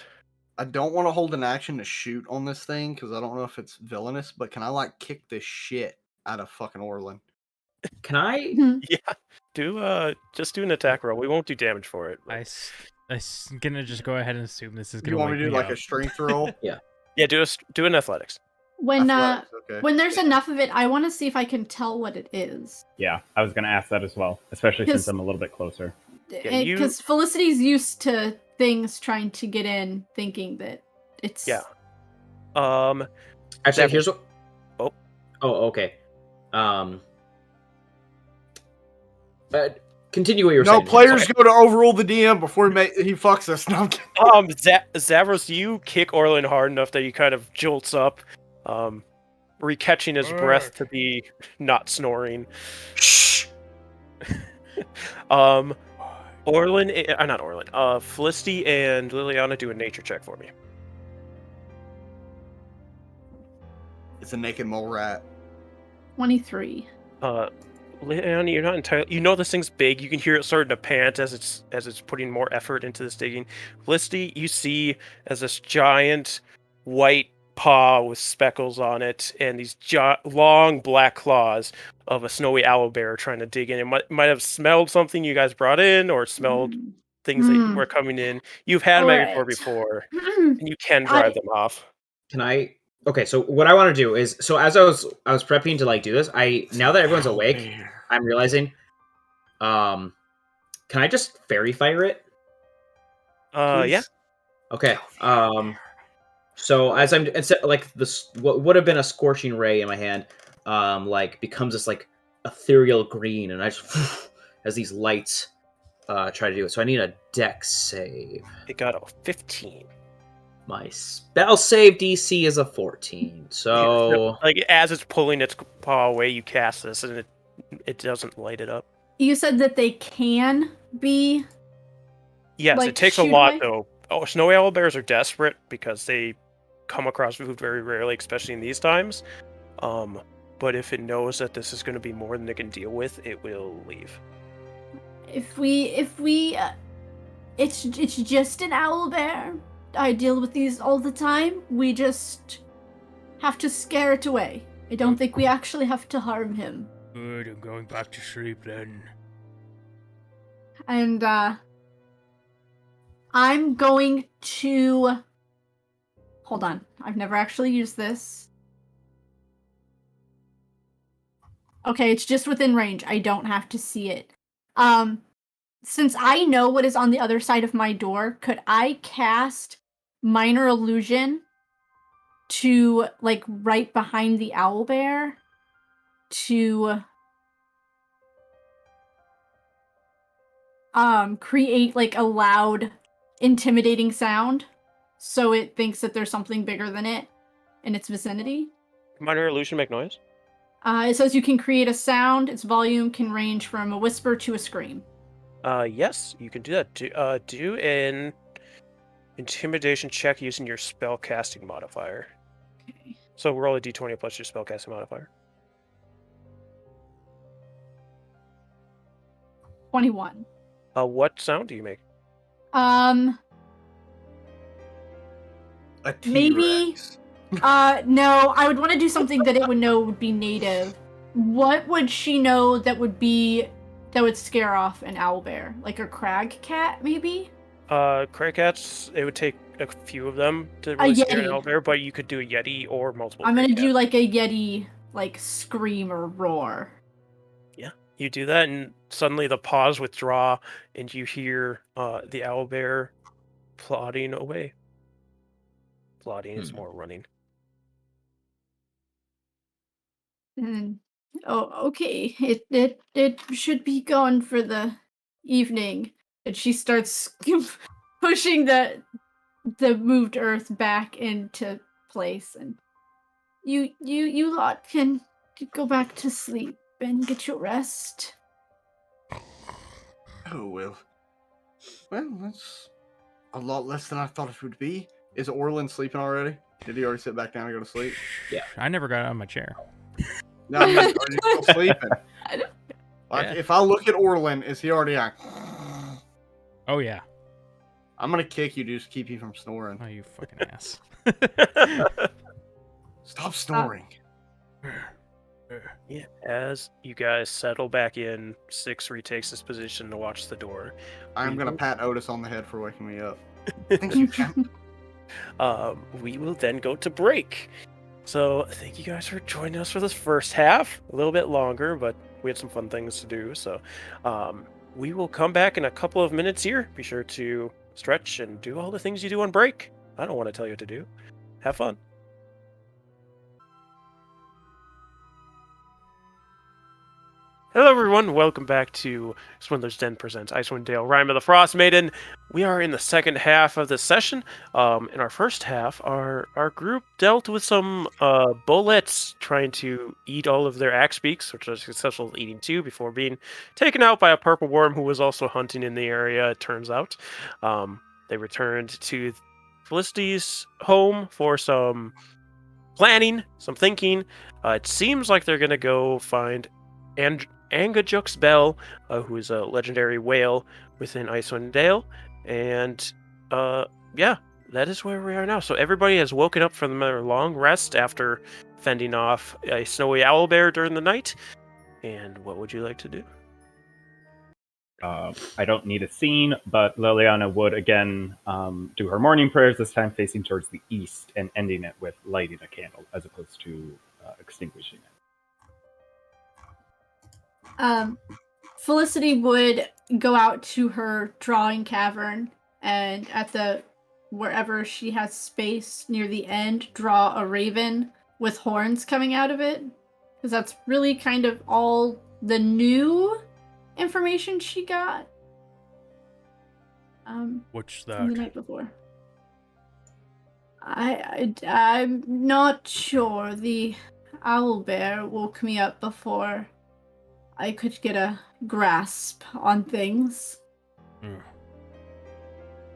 I don't want to hold an action to shoot on this thing because I don't know if it's villainous, but can I like kick the shit out of fucking Orlin? Can I? Yeah, just do an attack roll. We won't do damage for it. but- I'm gonna just go ahead and assume this is gonna You want me wake to do like up. a strength roll? Yeah, do an athletics. When Athletics, okay. when there's enough of it, I want to see if I can tell what it is. Yeah, I was going to ask that as well, especially since Because- I'm a little bit closer. Yeah, you- Because Felicity's used to things trying to get in, thinking that it's Yeah. Actually, Devil. here's what. Oh. Oh, okay. Continue what you were No, saying. players Sorry. go to overrule the DM before he fucks us. No, I'm kidding. Zavros, you kick Orlin hard enough that he kind of jolts up, recatching his breath to be not snoring. Shh. Not Orlin. Felicity and Liliana do a nature check for me. It's a naked mole rat. 23. Liliana, you're not entirely. You know this thing's big. You can hear it starting to pant as it's putting more effort into this digging. Felicity, you see as this giant white paw with speckles on it and these long black claws of a snowy owlbear trying to dig in. It might have smelled something you guys brought in, or smelled things that were coming in. You've had All Magnetor right. before, and you can drive them off. Can I? Okay, so what I want to do is, so as I was prepping to like do this, now that everyone's awake, I'm realizing, can I just fairy fire it? Yeah. Okay. So as I'm instead like this, what would have been a scorching ray in my hand, becomes this like ethereal green, and I just as these lights try to do it. So I need a dex save. It got a 15. My spell save DC is a 14. So like as it's pulling its paw away, you cast this, and it doesn't light it up. You said that they can be. Yes, Like, it takes a shoot lot away? though. Oh, snowy owl bears are desperate because they come across food very rarely, especially in these times. But if it knows that this is going to be more than it can deal with, it will leave. If we, it's just an owl bear. I deal with these all the time. We just have to scare it away. I don't think we actually have to harm him. Good, I'm going back to sleep then. And I'm going to hold on. I've never actually used this. Okay, it's just within range. I don't have to see it. Since I know what is on the other side of my door, could I cast Minor Illusion to, like, right behind the owlbear to create, like, a loud, intimidating sound so it thinks that there's something bigger than it in its vicinity? Minor illusion make noise? It says you can create a sound. Its volume can range from a whisper to a scream. Yes, you can do that. Do an intimidation check using your spell casting modifier. Okay. So roll a d20 plus your spell casting modifier. 21. What sound do you make? A A Maybe- T-Rex. No, I would want to do something that it would know would be native. What would she know that would scare off an owlbear? Like a crag cat, maybe? Craycats, it would take a few of them to A really scare an Yeti. owlbear, but you could do a Yeti or multiple I'm gonna Craycats. do like a Yeti, like scream or roar. You do that, and suddenly the paws withdraw, and you hear the owlbear plodding away. Plodding is more running. And okay, it should be gone for the evening. And she starts pushing the moved earth back into place, and you lot can go back to sleep and get your rest. Oh, well. Well, that's a lot less than I thought it would be. Is Orlin sleeping already? Did he already sit back down and go to sleep? I never got out of my chair. No, I mean, are you still sleeping? I don't- Like, Yeah. if I look at Orlin, is he already like... Oh yeah. I'm gonna kick you to just keep you from snoring. Oh, you fucking ass. Stop snoring. Yeah, as you guys settle back in, Six retakes his position to watch the door. I'm gonna pat Otis on the head for waking me up. Thank you, champ. We will then go to break. So thank you guys for joining us for this first half. A little bit longer, but we had some fun things to do. So we will come back in a couple of minutes here. Be sure to stretch and do all the things you do on break. I don't want to tell you what to do. Have fun. Hello everyone, welcome back to Swindler's Den presents Icewind Dale, Rime of the Frostmaiden. We are in the second half of this session. In our first half, our group dealt with some bullets trying to eat all of their axe beaks, which was successful at eating 2 before being taken out by a purple worm who was also hunting in the area, it turns out. They returned to Felicity's home for some planning, some thinking. It seems like they're going to go find Angajuk's Bell, who is a legendary whale within Icewind Dale, and yeah, that is where we are now. So everybody has woken up from their long rest after fending off a snowy owlbear during the night. And what would you like to do? I don't need a scene, but Liliana would again do her morning prayers, this time facing towards the east and ending it with lighting a candle as opposed to extinguishing it. Felicity would go out to her drawing cavern and at the wherever she has space near the end, draw a raven with horns coming out of it. Because that's really kind of all the new information she got. What's From the that? night before. I'm not sure. The owlbear woke me up before I could get a grasp on things.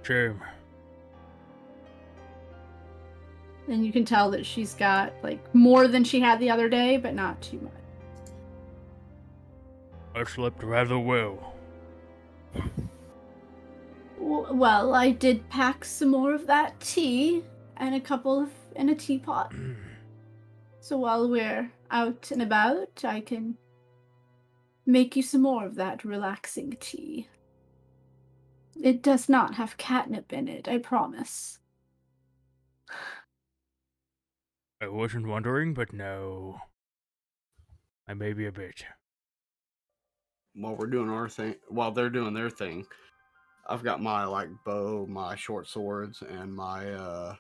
Shame. And you can tell that she's got like more than she had the other day, but not too much. I slept rather well. Well, I did pack some more of that tea and a teapot. So while we're out and about, I can make you some more of that relaxing tea. It does not have catnip in it, I promise. I wasn't wondering, but no. I may be a bit. While we're doing our thing, while they're doing their thing, I've got my bow, my short swords, and my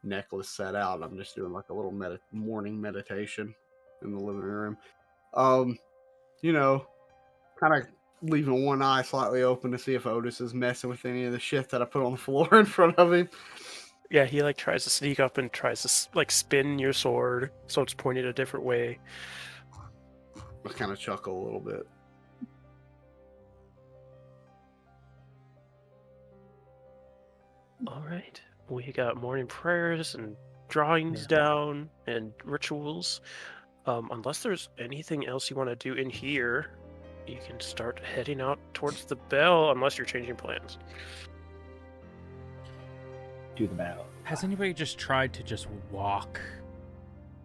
necklace set out. I'm just doing like a little morning meditation in the living room. You know, kind of leaving one eye slightly open to see if Otis is messing with any of the shit that I put on the floor in front of him. Yeah, he tries to sneak up and tries to spin your sword so it's pointed a different way. I kind of chuckle a little bit. All right, we got morning prayers and drawings down and rituals. Unless there's anything else you want to do in here, you can start heading out towards the bell, unless you're changing plans. to the battle. Has anybody just tried to just walk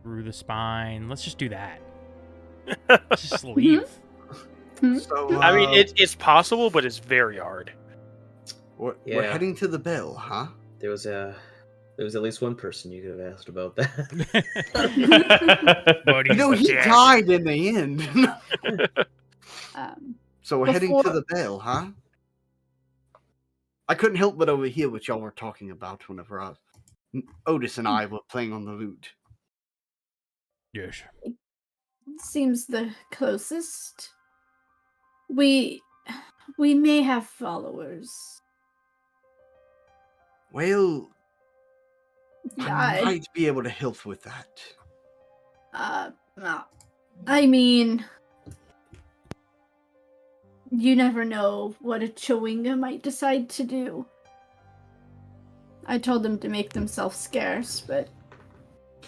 through the spine? Let's just do that. Let's just leave. So, I mean, it's possible, but it's very hard. we're Yeah. heading to the bell, huh? There was at least one person you could have asked about that. But You know, he's he dead. died in the end. So we're heading to Before- the bell, huh? I couldn't help but overhear what y'all were talking about whenever Otis and I were playing on the lute. Yes. Seems the closest. We may have followers. Well, I I might be able to help with that. no. I mean, you never know what a Chewinga might decide to do. I told them to make themselves scarce, but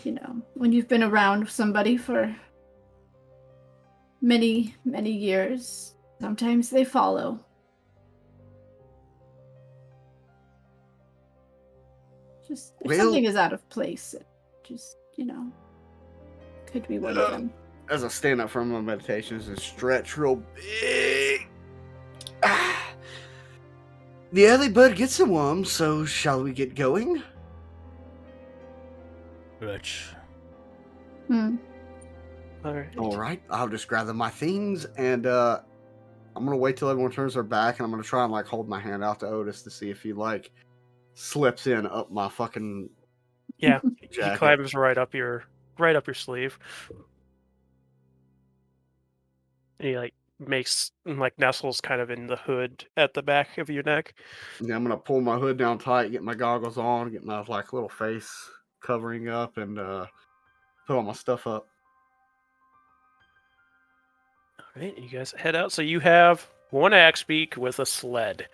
you know, when you've been around somebody for many, many years, sometimes they follow. Just if Well- something is out of place, it just, you know, could be one of them. As I stand up from my meditations and stretch real big. The early bird gets the worm, so shall we get going? Bitch. Hmm. All right. All right, I'll just gather my things, and I'm gonna wait till everyone turns their back, and I'm gonna try and like hold my hand out to Otis to see if he like slips in up my fucking Yeah, he jacket. climbs right up your sleeve. And he like makes like nestles kind of in the hood at the back of your neck. Yeah, I'm gonna pull my hood down tight, get my goggles on, get my like little face covering up, and put all my stuff up. All right, you guys head out. So you have one axe beak with a sled.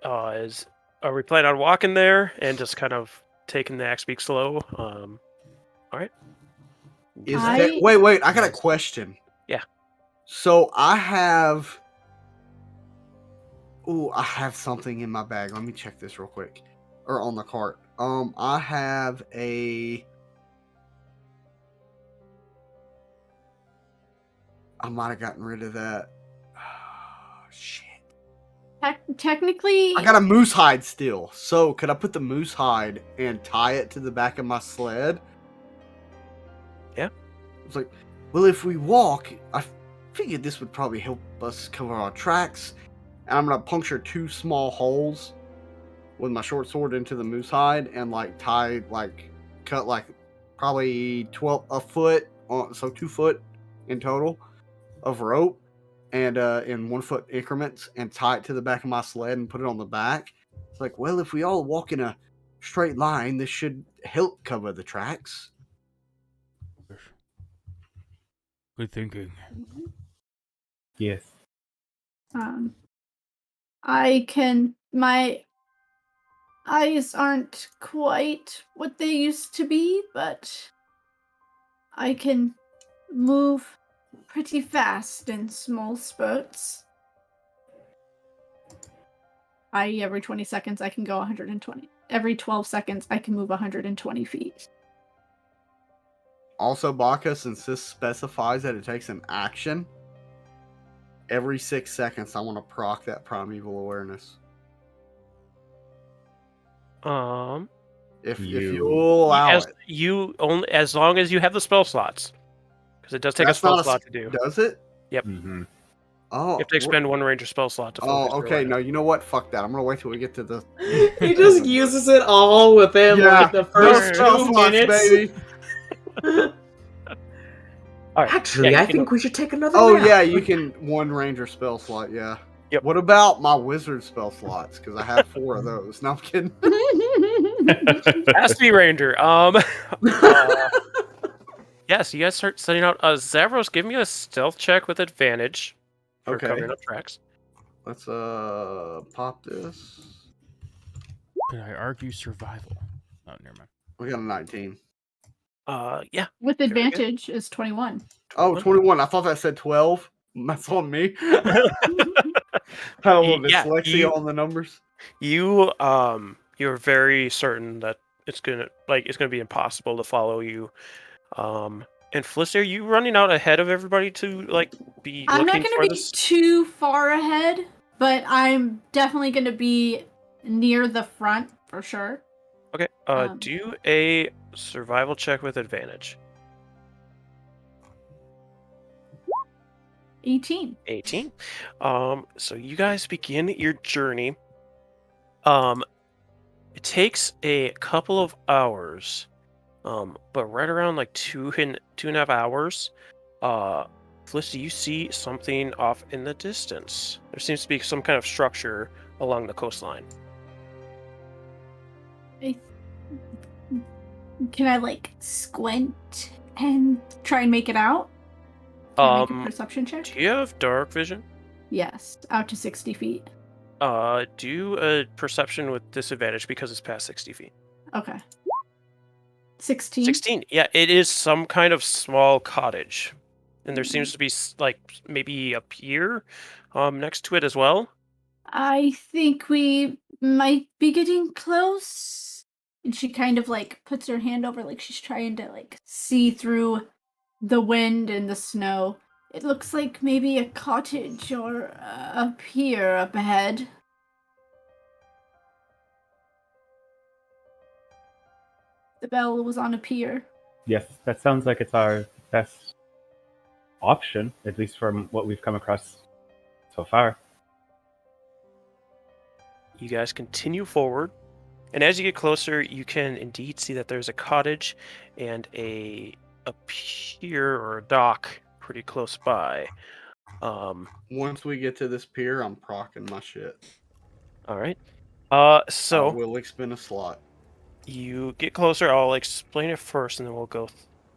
Are we planning on walking there and just kind of taking the axe beak slow? All right. Is I- there... Wait, I got a question. Yeah. So I have something in my bag. Let me check this real quick. Or on the cart. I have I might have gotten rid of that. Oh, shit. Technically, I got a moose hide still. So could I put the moose hide and tie it to the back of my sled? Yeah. It's like, well, if we walk, I figured this would probably help us cover our tracks. And I'm gonna puncture 2 small holes with my short sword into the moose hide and like cut like probably a foot, so 2 foot in total of rope, and in 1 foot increments, and tie it to the back of my sled and put it on the back. It's like, well, if we all walk in a straight line, this should help cover the tracks. Good thinking. Yes. my eyes aren't quite what they used to be, but I can move pretty fast in small spurts. Every 20 seconds I can go 120. Every 12 seconds I can move 120 feet. Also, Baka, since this specifies that it takes an action, every 6 seconds I want to proc that primeval awareness. If you'll allow it. As long as you have the spell slots, because it does take That's a spell not slot to do. Does it? Mm-hmm. Oh, You have to expend 1 ranger spell slot to focus. Oh, your okay. light. No, you know what? Fuck that. I'm gonna wait till we get to the. He just uses it all within like the first spell 2 slots, minutes. baby. All right. Actually, Yeah, I you think we should take another Oh nap. yeah, you can 1 ranger spell slot. Yeah. Yep. What about my wizard spell slots? Because I have 4 of those. No, I'm kidding. Has to be ranger. Yes, you guys start setting out. Zavros, give me a stealth check with advantage for Okay. covering up tracks. Let's pop this. Could I argue survival? Oh, never mind. We got a 19. Yeah. With Very good. advantage is 21. Oh, 21. I thought that said 12. That's on me. Had a little Yeah, dyslexia you- on the numbers. You you're very certain that it's gonna be impossible to follow you. And Felicity, are you running out ahead of everybody to be I'm not looking going for to be this? too far ahead, but I'm definitely going to be near the front for sure. Okay. Do a survival check with advantage. 18. 18. So you guys begin your journey. It takes a couple of hours, but right around like 2.5 hours, Felicity, you see something off in the distance. There seems to be some kind of structure along the coastline. Can I squint and try and make it out? Can I make a perception check? Do you have dark vision? Yes, out to 60 feet. Do a perception with disadvantage because it's past 60 feet. Okay. 16. 16. Yeah, it is some kind of small cottage. And there seems to be maybe a pier next to it as well. I think we might be getting close. And she kind of puts her hand over like she's trying to see through the wind and the snow. It looks like maybe a cottage or a pier up ahead. The bell was on a pier. Yes, that sounds like it's our best option, at least from what we've come across so far. You guys continue forward, and as you get closer, you can indeed see that there's a cottage and a pier or a dock pretty close by. Once we get to this pier, I'm procking my shit. All right. I So will expend a slot. you get closer. I'll explain it first, and then we'll go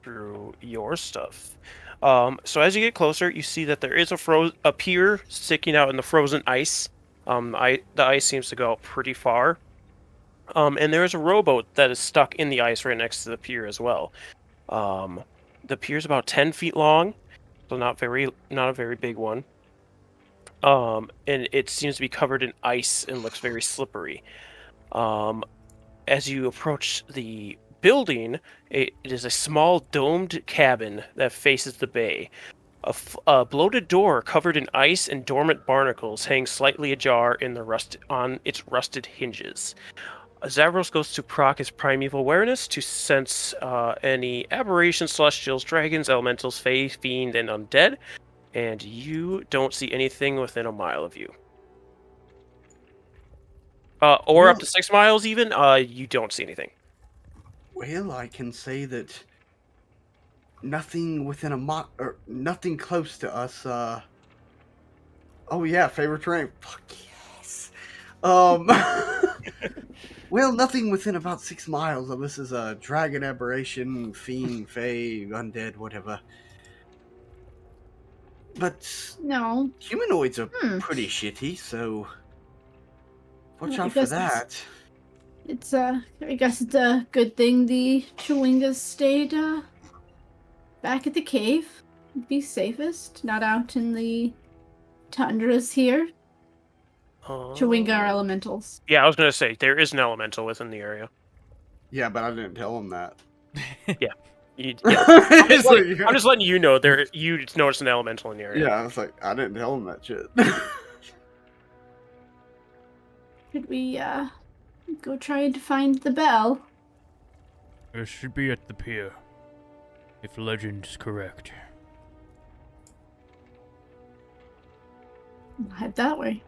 through your stuff. So as you get closer, you see that there is a pier sticking out in the frozen ice. The ice seems to go out pretty far. And there is a rowboat that is stuck in the ice right next to the pier as well. The pier is about 10 feet long, so not a very big one. And it seems to be covered in ice and looks very slippery. As you approach the building, it is a small domed cabin that faces the bay. A bloated door covered in ice and dormant barnacles hangs slightly ajar on its rusted hinges. Zavros goes to proc his primeval awareness to sense any aberrations, celestials, dragons, elementals, fae, fiend, and undead, and you don't see anything within a mile of you. Or up to 6 miles even, you don't see anything. Well, I can say that nothing within or nothing close to us. Oh yeah, favorite terrain. Fuck yes. Well, nothing within about 6 miles of us is a dragon aberration, fiend, fae, undead, whatever. But No. humanoids are pretty shitty, so watch I out for guess that. I guess it's a good thing the Chewingas stayed back at the cave. It'd be safest, not out in the tundras here. Chewinga are elementals. Yeah, I was gonna say there is an elemental within the area. Yeah, but I didn't tell him that. Yeah. I'm I'm just letting you know you noticed an elemental in the area. Yeah, I was like, I didn't tell him that shit. Could we go try to find the bell? It should be at the pier, if legend is correct. Head that way.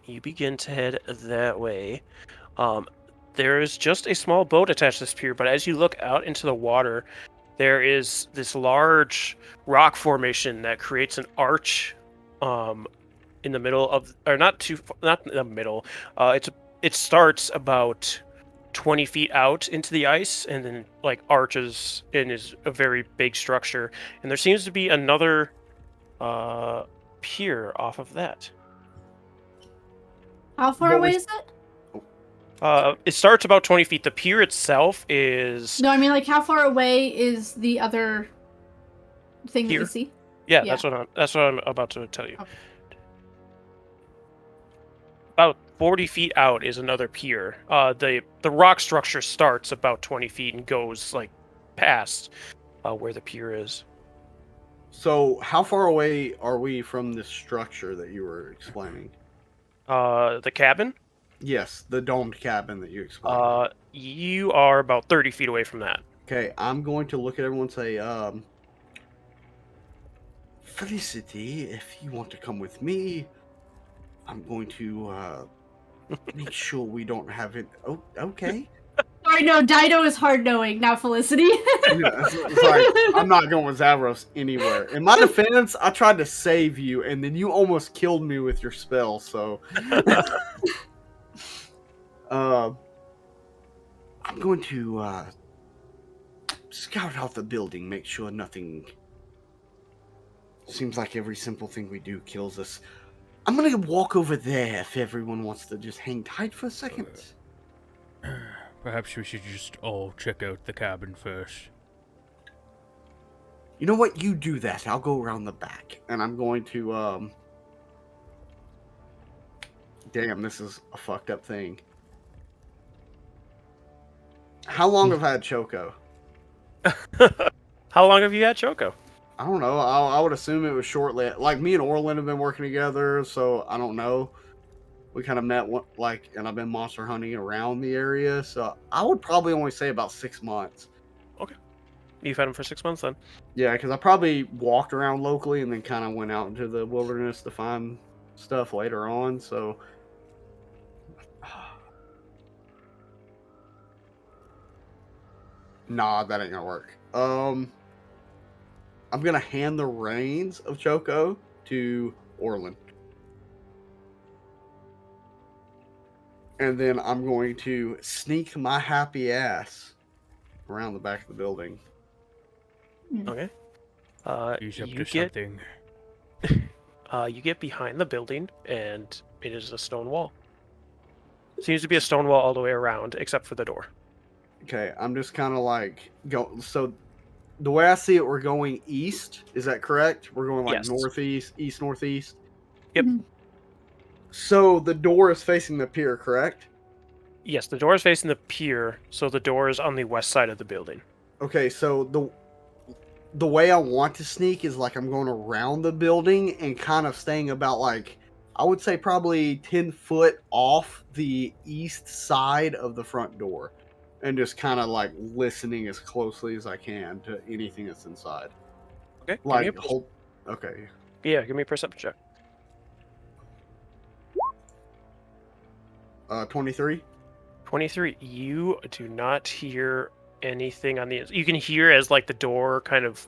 You begin to head that way. There is just a small boat attached to this pier, but as you look out into the water, there is this large rock formation that creates an arch in the middle of, or not in the middle. It starts about 20 feet out into the ice and then arches and is a very big structure. And there seems to be another pier off of that. How far away is it? It starts about 20 feet. The pier itself is... No, I mean, how far away is the other thing Pier? that you see? Yeah, Yeah. that's what I'm about to tell you. Okay. About 40 feet out is another pier. The rock structure starts about 20 feet and goes like past where the pier is. So, how far away are we from this structure that you were explaining? The cabin? Yes, the domed cabin that you explained. You are about 30 feet away from that. Okay, I'm going to look at everyone and say, Felicity, if you want to come with me, I'm going to make sure we don't have it. Oh, okay. Sorry, no, Dido is hard knowing, not Felicity. It's like, I'm not going with Zavros anywhere. In my defense, I tried to save you, and then you almost killed me with your spell, so. I'm going to scout out the building, make sure nothing. Seems like every simple thing we do kills us. I'm gonna walk over there if everyone wants to just hang tight for a second. Perhaps we should just all check out the cabin first. You know what? You do that. I'll go around the back, and I'm going to Damn, this is a fucked up thing. How long have I had Choco? How long have you had Choco? I don't know. I would assume it was shortly. Like, me and Orlin have been working together, so I don't know. We kind of met, and I've been monster hunting around the area, so I would probably only say about 6 months. Okay. You've had him for 6 months then? Yeah, because I probably walked around locally and then kind of went out into the wilderness to find stuff later on, so. Nah, that ain't gonna work. I'm gonna hand the reins of Choco to Orlin. And then I'm going to sneak my happy ass around the back of the building. Okay. He's up you to get something. you get behind the building, and it is a stone wall. Seems to be a stone wall all the way around, except for the door. Okay, I'm just kind of like so. The way I see it, we're going east. Is that correct? We're going like Yes. northeast, east, northeast. Yep. So the door is facing the pier, correct? Yes, the door is facing the pier, so the door is on the west side of the building. Okay, so the way I want to sneak is like I'm going around the building and kind of staying about like, I would say probably 10 foot off the east side of the front door. And just kind of like listening as closely as I can to anything that's inside. Okay. Like, give me okay. Yeah, give me a perception check. 23. 23. You do not hear anything on the. You can hear as like the door kind of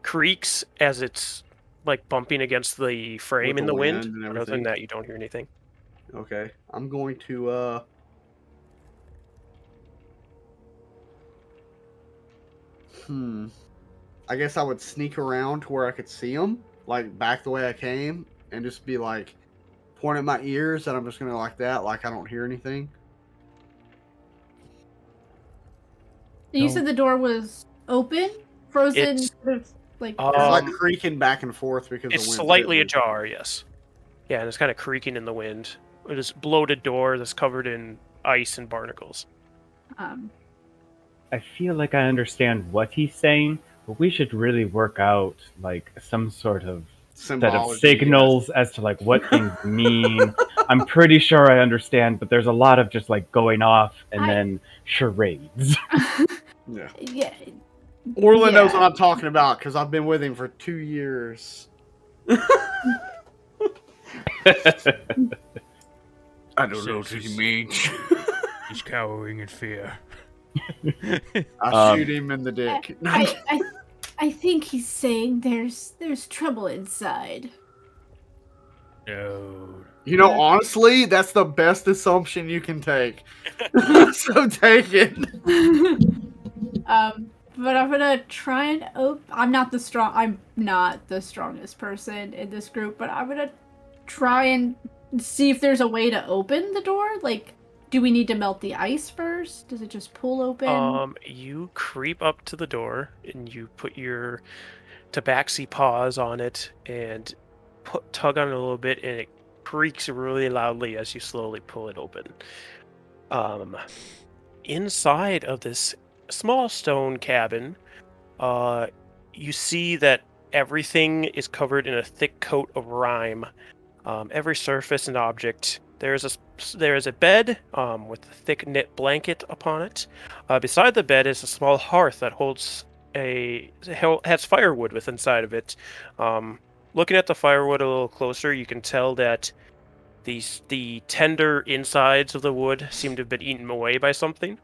creaks as it's like bumping against the frame With in the the wind. wind and But other than everything. that, you don't hear anything. Okay. I'm going to I guess I would sneak around to where I could see them, like back the way I came, and just be like, point at my ears, and I'm just gonna like that, like I don't hear anything. You No. said the door was open, frozen, It's- sort of like. It's like Um, creaking back and forth because It's the wind. slightly ajar, yes. Yeah, and it's kind of creaking in the wind. It is bloated door that's covered in ice and barnacles. I feel like I understand what he's saying, but we should really work out like some sort of set of Symbology, signals as to like what things mean. I'm pretty sure I understand, but there's a lot of just like going off and then charades. Yeah. Yeah. Orlin knows Yeah. what I'm talking about because I've been with him for 2 years. I don't know what you mean. He's cowering in fear. I shoot him in the dick. I think he's saying there's trouble inside. No. You know, honestly, that's the best assumption you can take. So take it. But I'm gonna try and I'm not the strongest person in this group, but I'm gonna try and see if there's a way to open the door. Like, do we need to melt the ice first? Does it just pull open? You creep up to the door and you put your tabaxi paws on it and tug on it a little bit, and it creaks really loudly as you slowly pull it open. Inside of this small stone cabin, you see that everything is covered in a thick coat of rime. Every surface and object. There is a bed with a thick knit blanket upon it. Beside the bed is a small hearth that has firewood with inside of it. Looking at the firewood a little closer, you can tell that the tender insides of the wood seem to have been eaten away by something.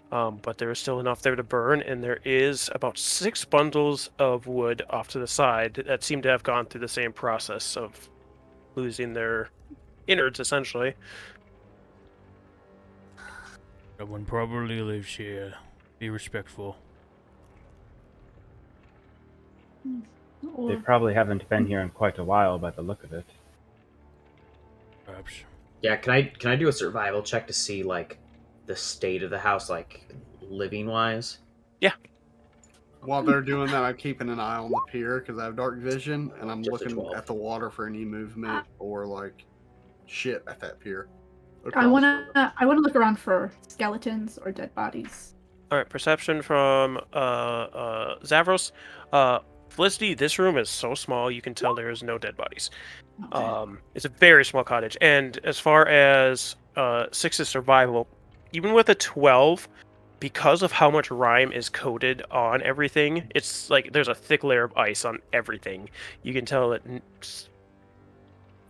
But there is still enough there to burn, and there is about 6 bundles of wood off to the side that seem to have gone through the same process of losing their innards, essentially. Someone probably lives here. Be respectful. They probably haven't been here in quite a while by the look of it. Perhaps. Yeah, can I do a survival check to see like the state of the house, like living wise? While they're doing that, I'm keeping an eye on the pier because I have dark vision, and I'm Just a looking 12. at the water for any movement or like shit at that pier. I wanna look around for skeletons or dead bodies. All right, perception from Zavros. Felicity, this room is so small you can tell there is no dead bodies. Okay. It's a very small cottage, and as far as 6's survival, even with a 12, because of how much rime is coated on everything, it's like there's a thick layer of ice on everything. You can tell that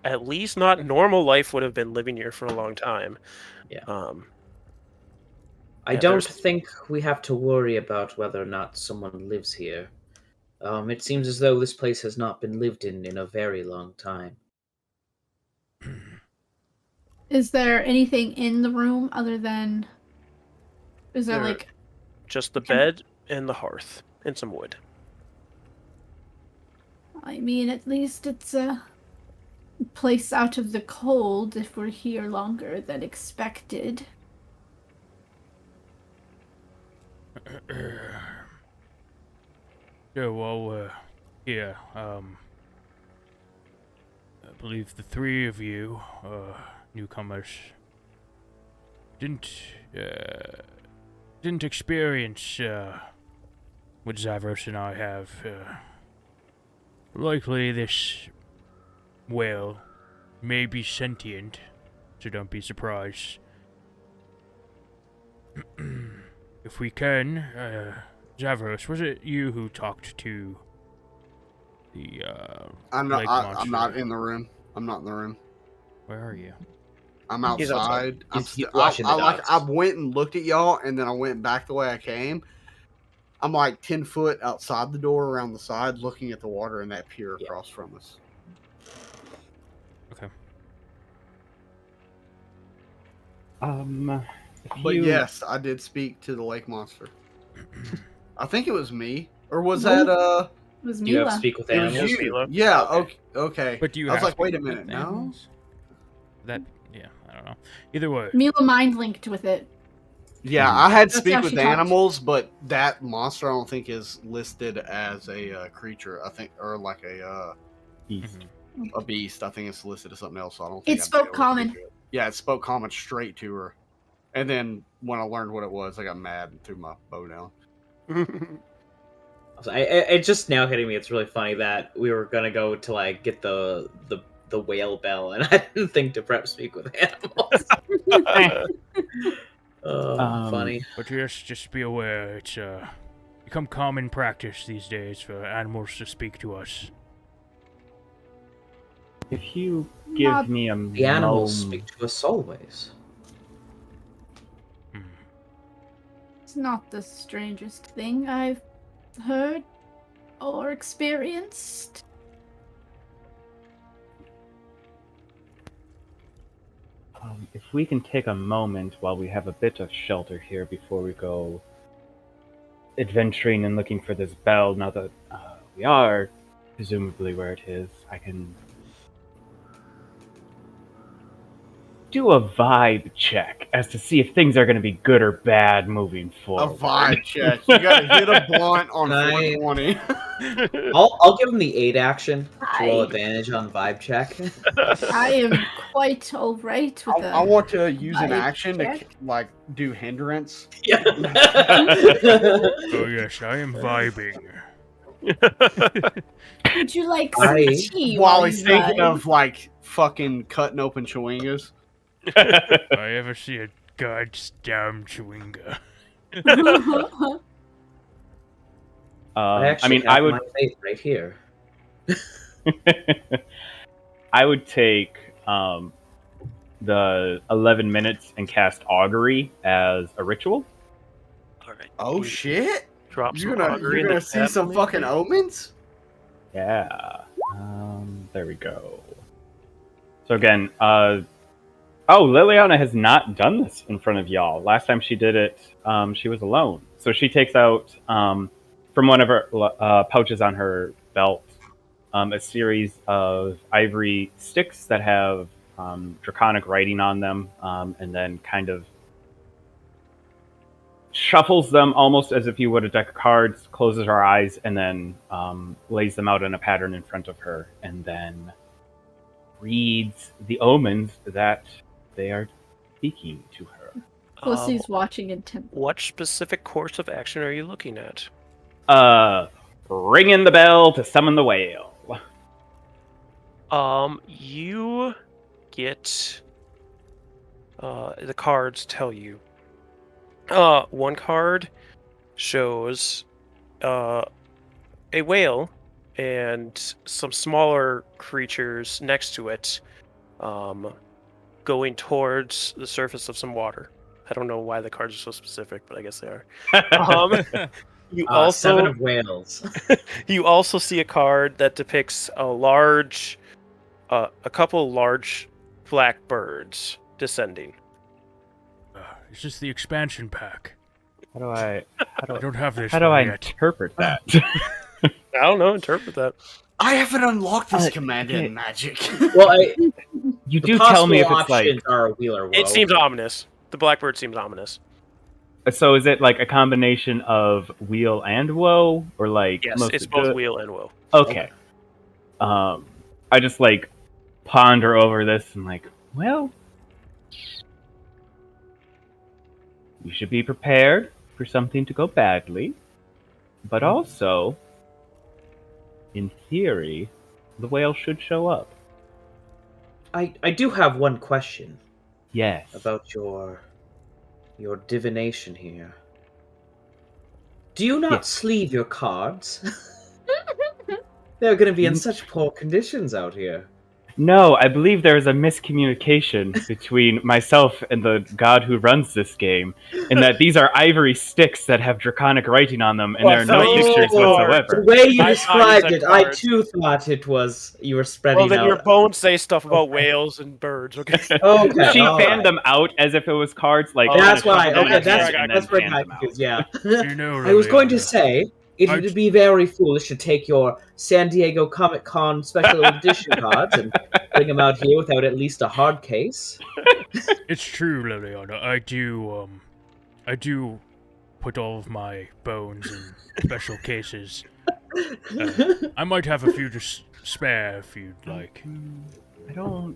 at least not normal life would have been living here for a long time. Yeah. I Yeah, don't there's- think we have to worry about whether or not someone lives here. It seems as though this place has not been lived in a very long time. Is there anything in the room other than? Is there There- like? just the Okay. bed and the hearth and some wood. I mean, at least it's a place out of the cold if we're here longer than expected. Yeah, well, yeah, I believe the 3 of you, newcomers, didn't experience, what Zavros and I have. Likely this whale may be sentient, so don't be surprised. If we can, Zavros, was it you who talked to the, I'm not. lake I'm monster? not in the room. I'm not in the room. Where are you? I'm He's outside. outside. I'm He's I, watching the I like. dogs. I went and looked at y'all, and then I went back the way I came. I'm like 10 foot outside the door, around the side, looking at the water and that pier Yeah. across from us. Okay. But You- yes, I did speak to the lake monster. I think it was me, or was No. that It was Do you have Mila. speak with It was animals? you. Mila. Yeah. Okay. Okay. But do you I was have like, wait a speak with minute, no. animals? That, yeah, I don't know. Either way. Mila mind linked with it. Yeah, Mhm. I had That's speak how with she talked. animals, but that monster I don't think is listed as a creature. I think, or like a Beast. beast. I think it's listed as something else. So I don't think It I'd be spoke able to common. do it. Yeah, it spoke common straight to her. And then when I learned what it was, I got mad and threw my bow down. It's just now hitting me. It's really funny that we were gonna go to like get the whale bell, and I didn't think to prep speak with animals. Funny. But just be aware, it's become common practice these days for animals to speak to us. If you give Not- me a The animals moment, speak to us always. Hmm. It's not the strangest thing I've heard or experienced. if we can take a moment while we have a bit of shelter here before we go adventuring and looking for this bell, now that we are presumably where it is, I can do a vibe check as to see if things are going to be good or bad moving A forward. vibe check. You gotta hit a blunt on Nice. 420. I'll give him the 8 action to roll I- advantage on vibe check. I am quite all right with I want to use an vibe action to check. like do hindrance. Yeah. Oh yes, I am vibing. Would you like I- some tea While he's you thinking vibe? of like fucking cutting open chewingas. I ever see a goddamn chewinga. I actually mean, have I would. my faith right here. I would take the 11 minutes and cast Augury as a ritual. All right. Oh you shit! Drop some You're gonna augury in you're the gonna see chat some for me, fucking please? omens. Yeah. There we go. So again, Liliana has not done this in front of y'all. Last time she did it, she was alone. So she takes out from one of her pouches on her belt a series of ivory sticks that have draconic writing on them, and then kind of shuffles them almost as if you would a deck of cards, closes her eyes, and then lays them out in a pattern in front of her, and then reads the omens that they are speaking to her. Felicity's watching intently. What specific course of action are you looking at? Ringing the bell to summon the whale. You get the cards tell you. One card shows a whale and some smaller creatures next to it, going towards the surface of some water. I don't know why the cards are so specific, but I guess they are. You 7 also of whales. you also see a card that depicts a couple large black birds descending. It's just the expansion pack. How do I I don't have this how do one I yet. interpret that? I don't know. Interpret that. I haven't unlocked this Uh, command okay. in Magic. Well, You the do tell me if possible it's like. options are a wheel or woe. It seems ominous. The blackbird seems ominous. So is it like a combination of wheel and woe, or like Yes, most it's of both the- wheel and woe. Okay. I just like ponder over this and like, well, you should be prepared for something to go badly, but also, in theory, the whale should show up. I do have one question Yes. about your divination here. Do you not Yes. sleeve your cards? They're going to be in such poor conditions out here. No, I believe there is a miscommunication between myself and the god who runs this game, in that these are ivory sticks that have draconic writing on them, and there are no Oh, pictures The whatsoever. way you I thought you described said it, I cards. too thought it was you were spreading Well, then out. your bones say stuff about whales and birds. Okay. Okay, She all fanned right. them out as if it was cards, like Oh, That's kinda why. shuffled them Okay, in that's hand where I and that's then where fanned I them out. confused. Yeah. You know, I was going to Liliana, say it I- would be very foolish to take your San Diego Comic Con special edition cards and bring them out here without at least a hard case. It's true, Liliana. I do put all of my bones in special cases. I might have a few to spare if you'd like. I don't.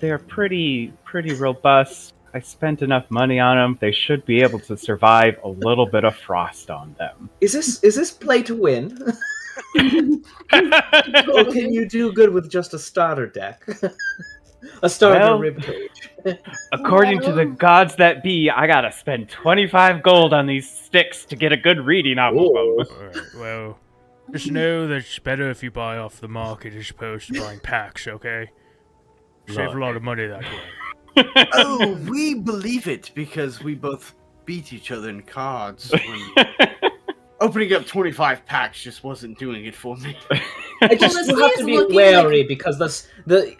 They're pretty robust. I spent enough money on them. They should be able to survive a little bit of frost on them. Is this play to win? Or can you do good with just a starter deck? A starter Well- ribcage. According to the gods that be, I gotta spend 25 gold on these sticks to get a good reading off Ooh. of them. Alright, well, just know that it's better if you buy off the market as opposed to buying packs, okay? Save a lot of money that way. Oh, we believe it because we both beat each other in cards. When opening up 25 packs just wasn't doing it for me. I just Well, you this have is to be looking wary because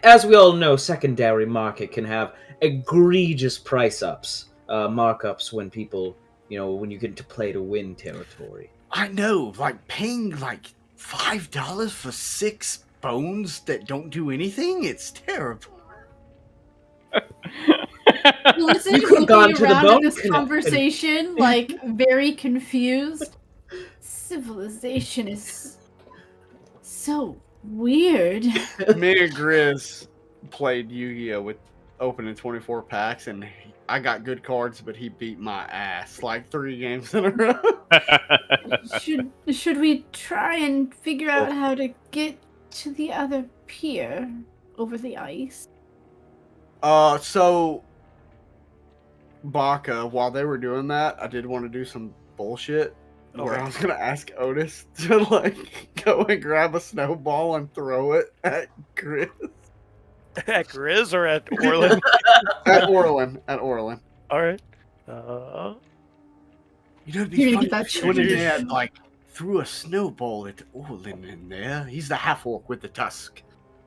as we all know, secondary market can have egregious price ups, markups when people, when you get into play to win territory. I know, like paying like $5 for 6 bones that don't do anything. It's terrible. Listen, You could've gone to the around in bone this connection. conversation, like very confused. Civilization is so weird. Me and Grizz played Yu-Gi-Oh with opening 24 packs, and I got good cards, but he beat my ass like 3 games in a row. Should we try and figure out how to get to the other pier over the ice? So Baka, while they were doing that, I did want to do some bullshit where Okay. I was gonna ask Otis to like go and grab a snowball and throw it at Grizz. At Grizz or at Orland? At Orlin. All right. You know, it'd You're be gonna funny get that if Swindler tradition. had like threw a snowball at Orlin in there. He's the half orc with the tusk.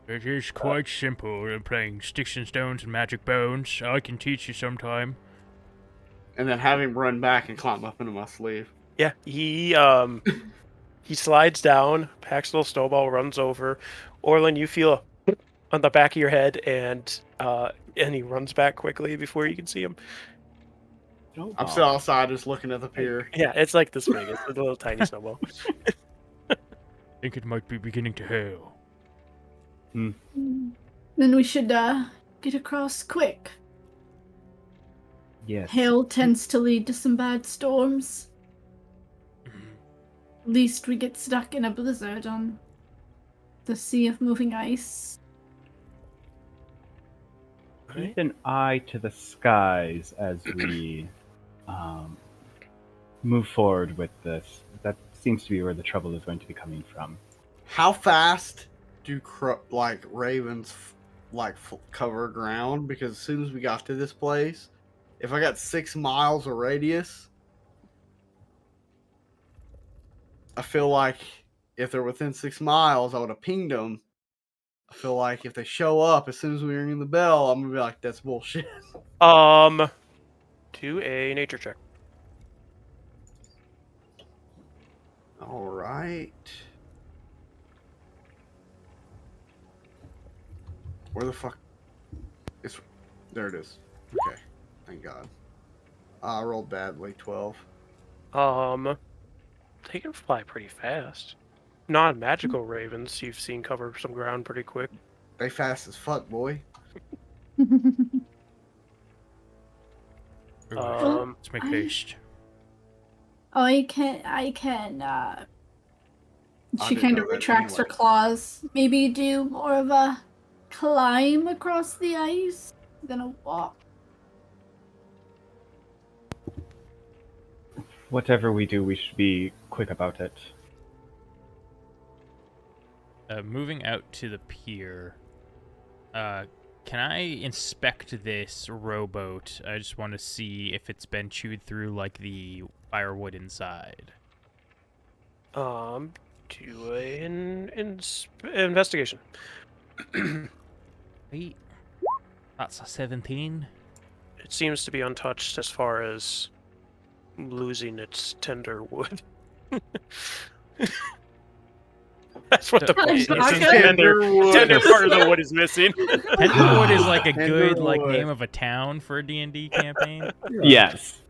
It is quite simple. I'm playing Sticks and Stones and Magic Bones. I can teach you sometime. And then have him run back and climb up into my sleeve. Yeah, he slides down, packs a little snowball, runs over. Orland, you feel on the back of your head, and he runs back quickly before you can see him. I'm still outside just looking at the pier. Yeah, it's like this big. It's a little tiny snowball. Think it might be beginning to hail. Then we should get across quick. Yes. Hail tends to lead to some bad storms. At least we get stuck in a blizzard on the sea of moving ice. Keep an eye to the skies as we move forward with this. That seems to be where the trouble is going to be coming from. How fast do ravens cover ground? Because as soon as we got to this place, if I got 6 miles of radius, I feel like if they're within 6 miles, I would have pinged them. I feel like if they show up as soon as we ring the bell, I'm gonna be like, that's bullshit. Do a nature check. All right. Where the fuck? There it is. Okay. Thank God. I rolled badly. 12. They can fly pretty fast. Non-magical ravens you've seen cover some ground pretty quick. They fast as fuck, boy. Let's make haste. I can she didn't kind know of that retracts her anyway. claws. Maybe do more of a climb across the ice than a walk. Whatever we do, we should be quick about it. Moving out to the pier. Can I inspect this rowboat? I just want to see if it's been chewed through like the firewood inside. Do an investigation. Wait, that's a 17. It seems to be untouched as far as losing its tender wood. That's what the point is. Baka? Tender part of the wood is missing. Tenderwood is like a good Tenderwood. name of a town for a D&D campaign. Yes.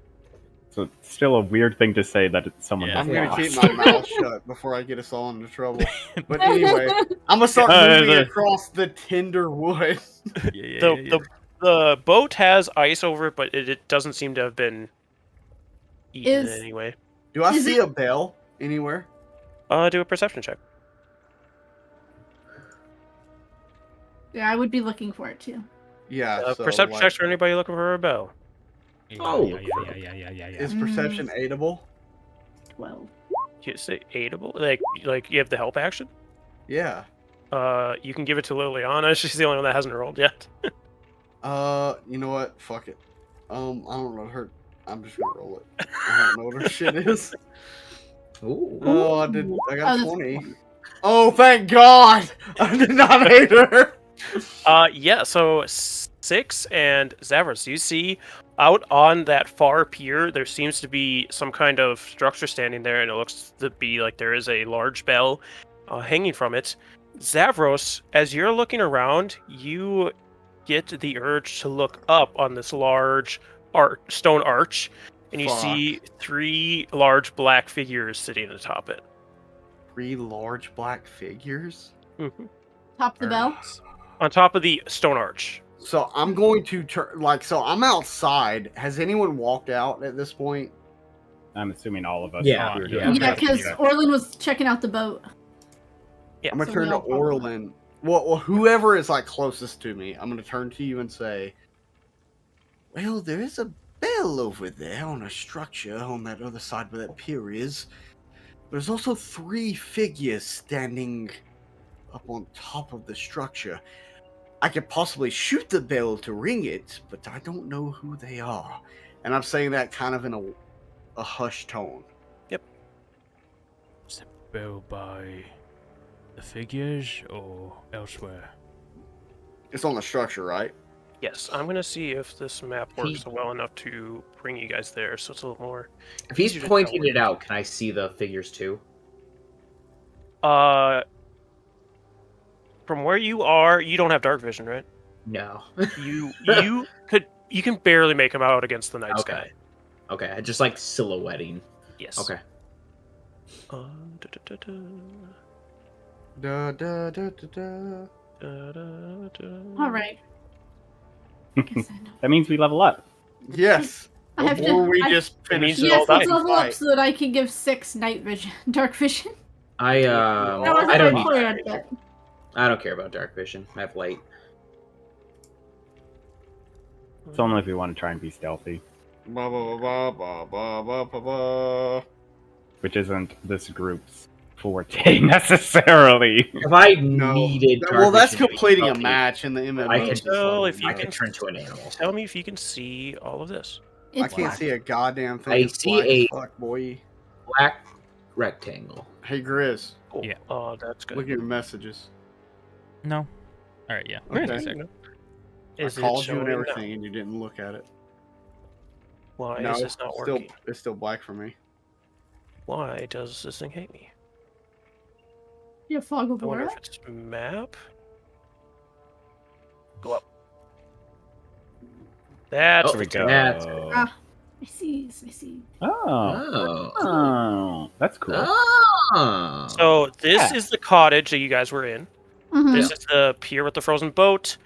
So it's still a weird thing to say that someone Yeah. has I'm gonna lost. keep my mouth shut before I get us all into trouble. But anyway, I'm gonna start moving across the tender wood. The boat has ice over it, but it doesn't seem to have been eaten in any way. Do I Is see it- a bell anywhere? Do a perception check. Yeah, I would be looking for it too. Yeah. So, Perception like, checks for anybody looking for a bell. Oh. Yeah. is perception aidable? 12. You say aidable? Like you have the help action? Yeah. You can give it to Liliana. She's the only one that hasn't rolled yet. You know what? Fuck it. I don't know her. I'm just gonna roll it. I don't know what her shit is. Ooh. Oh, I got Oh, 20. Oh, thank God! I did not hate her. Yeah, so 6 and Zavras, you see out on that far pier, there seems to be some kind of structure standing there, and it looks to be like there is a large bell hanging from it. Zavros, as you're looking around, you get the urge to look up on this large stone arch, and you see 3 large black figures sitting atop it. 3 large black figures? Mm-hmm. Top the bell. On top of the stone arch. So I'm going to turn, so I'm outside. Has anyone walked out at this point? I'm assuming all of us. Yeah, are yeah. doing Yeah, that. because Orlin was checking out the boat. Yeah. I'm going to So we turn to all follow. Orlin. Well, whoever is like closest to me, I'm going to turn to you and say, well, there is a bell over there on a structure on that other side where that pier is. There's also 3 figures standing up on top of the structure. I could possibly shoot the bell to ring it, but I don't know who they are. And I'm saying that kind of in a hushed tone. Is the bell by the figures or elsewhere? It's on the structure, right? Yes, I'm going to see if this map works well enough to bring you guys there, so it's a little more... If he's easier to pointing tell it out, can I see the figures too? From where you are, you don't have dark vision, right? No. You can barely make them out against the night Okay. sky. Okay, just like silhouetting. Yes. Okay. Da, da, da, da, Da, da, da, da, da. da, da, da. All right. Guess I know. That means we level up. Yes. I have Before to. we I- just finish means it all Yes, die. let's that level up fight. so that I can give 6 night vision, dark vision. I That wasn't I don't my need plan, dark vision. but I don't care about dark vision. I have light. It's only if we want to try and be stealthy, Ba, ba, ba, ba, ba, ba, ba, ba. which isn't this group's forte necessarily. If I No. needed dark Well, that's vision, completing a okay, match in the MMO. I could Tell if you I can could turn to an animal. tell me if you can see all of this. I it's can't black. see a goddamn thing. I It's see black as a- fuck, boy. Black rectangle. Hey, Grizz, Cool. Yeah. Oh, that's good. look at your messages. No. All right. Yeah. Okay. Wait a sec. Is I it called you showing and now? everything, and you didn't look at it. Why No, is it's this not still working? it's still black for me. Why does this thing hate me? You have fog of I wonder war. if it's map. Go up. That's Oh, There we the go. That's Ah. I see. I see. Oh. Oh. Oh. That's cool. Oh. So this Yeah. is the cottage that you guys were in. Mhm. This is the pier with the frozen boat.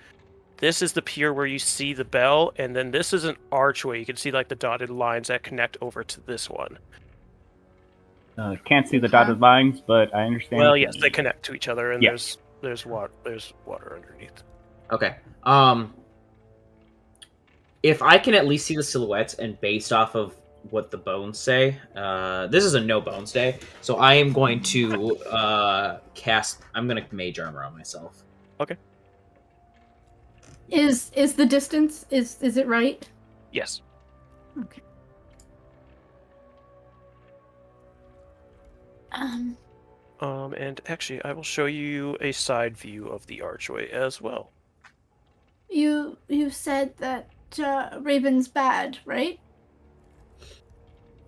This is the pier where you see the bell, and then this is an archway. You can see like the dotted lines that connect over to this one. Can't see the dotted lines, but I understand. Well, what you yes, they mean. connect to each other, and Yes. there's water underneath. Okay. If I can at least see the silhouettes and based off of what the bones say, this is a no bones day, so I am going to cast. I'm going to mage armor on myself. Is the distance is it right? Yes. Okay. And actually, I will show you a side view of the archway as well. You said that Raven's bad, right?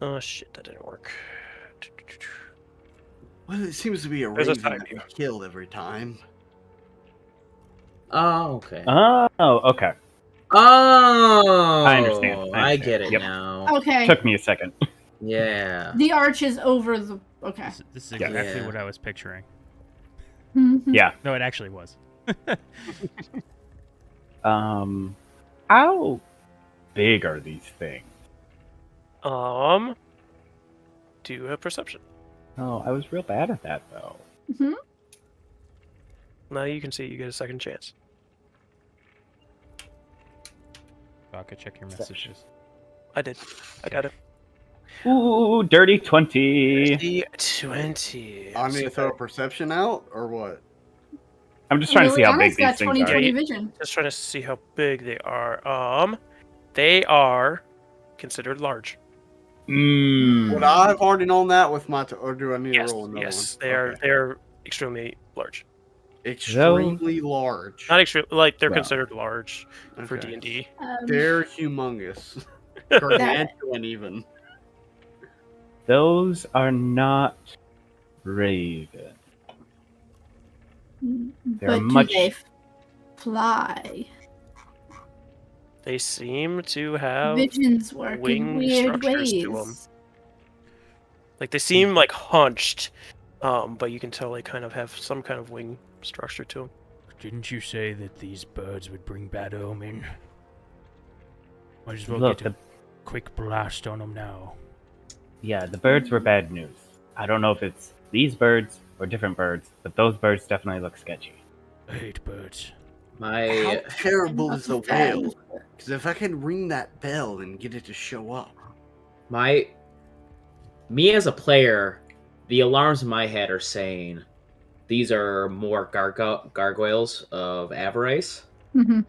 Oh shit, that didn't work. Well, it seems to be a There's a raven side that view. we kill every time. Oh, okay. Oh, okay. Oh, I understand. I get it Yep. now. Okay. Took me a second. Yeah. The arch is over the. Okay. This is Yeah. exactly Yeah. what I was picturing. Mhm. Yeah. No, it actually was. How big are these things? Do a perception. Oh, I was real bad at that though. Mhm. Now you can see. You get a second chance. Baka, check your messages. I did. I got it. Ooh, dirty 20. The 20. I need to throw a perception out, or what? I'm just trying to see how big Liliana's got these things 20/20 are. vision. Just trying to see how big they are. They are considered large. Mm. Would I have already known that with my, or do I need Yes, to roll another yes, one? they are. Okay. They're extremely large. Extremely large. Not extreme, like they're Well. considered large for Okay. D&D. They're humongous. Gargantuan, even. Those are not raven. They're But much- do they fly? They seem to have Visions work in wing weird structures to 'em. ways. like they seem like hunched, but you can tell they kind of have some kind of wing structure to them. Didn't you say that these birds would bring bad omen? Might as well Look, get a quick blast on them now. yeah, the birds were bad news. I don't know if it's these birds or different birds, but those birds definitely look sketchy. I hate birds. How My terrible Not is the bad. whale? Because if I can ring that bell and get it to show up. me as a player, the alarms in my head are saying these are more gargoyles of Avarice. Mhm.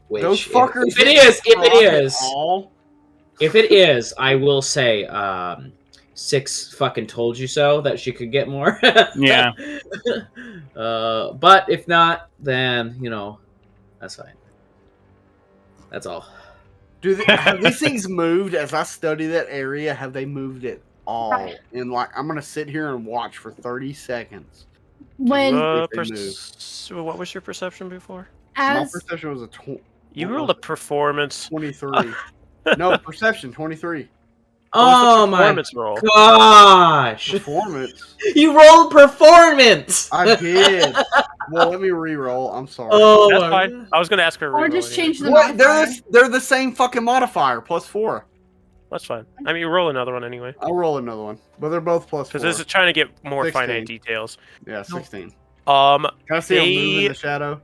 Which, Those fuckers. if it is, I will say, Six fucking told you so that she could get more. Yeah. But if not, then that's fine. That's all. Have these things moved as I study that area? Have they moved at all? And I'm gonna sit here and watch for 30 seconds. When if they move. So what was your perception before? My as perception was a You What rolled was a performance. 23. No, perception 23. What was Oh the my performance roll? gosh! Performance. You rolled performance. I did. Well, let me re-roll. I'm sorry. Oh That's my fine. God. I was gonna ask her. or just change the What? modifier. They're the same fucking modifier, +4. That's fine. I mean, you roll another one anyway, I'll roll another one, but they're both +4. because this is trying to get more 16. finite details. Yeah, 16. Um, Can I see them move They- in the shadow?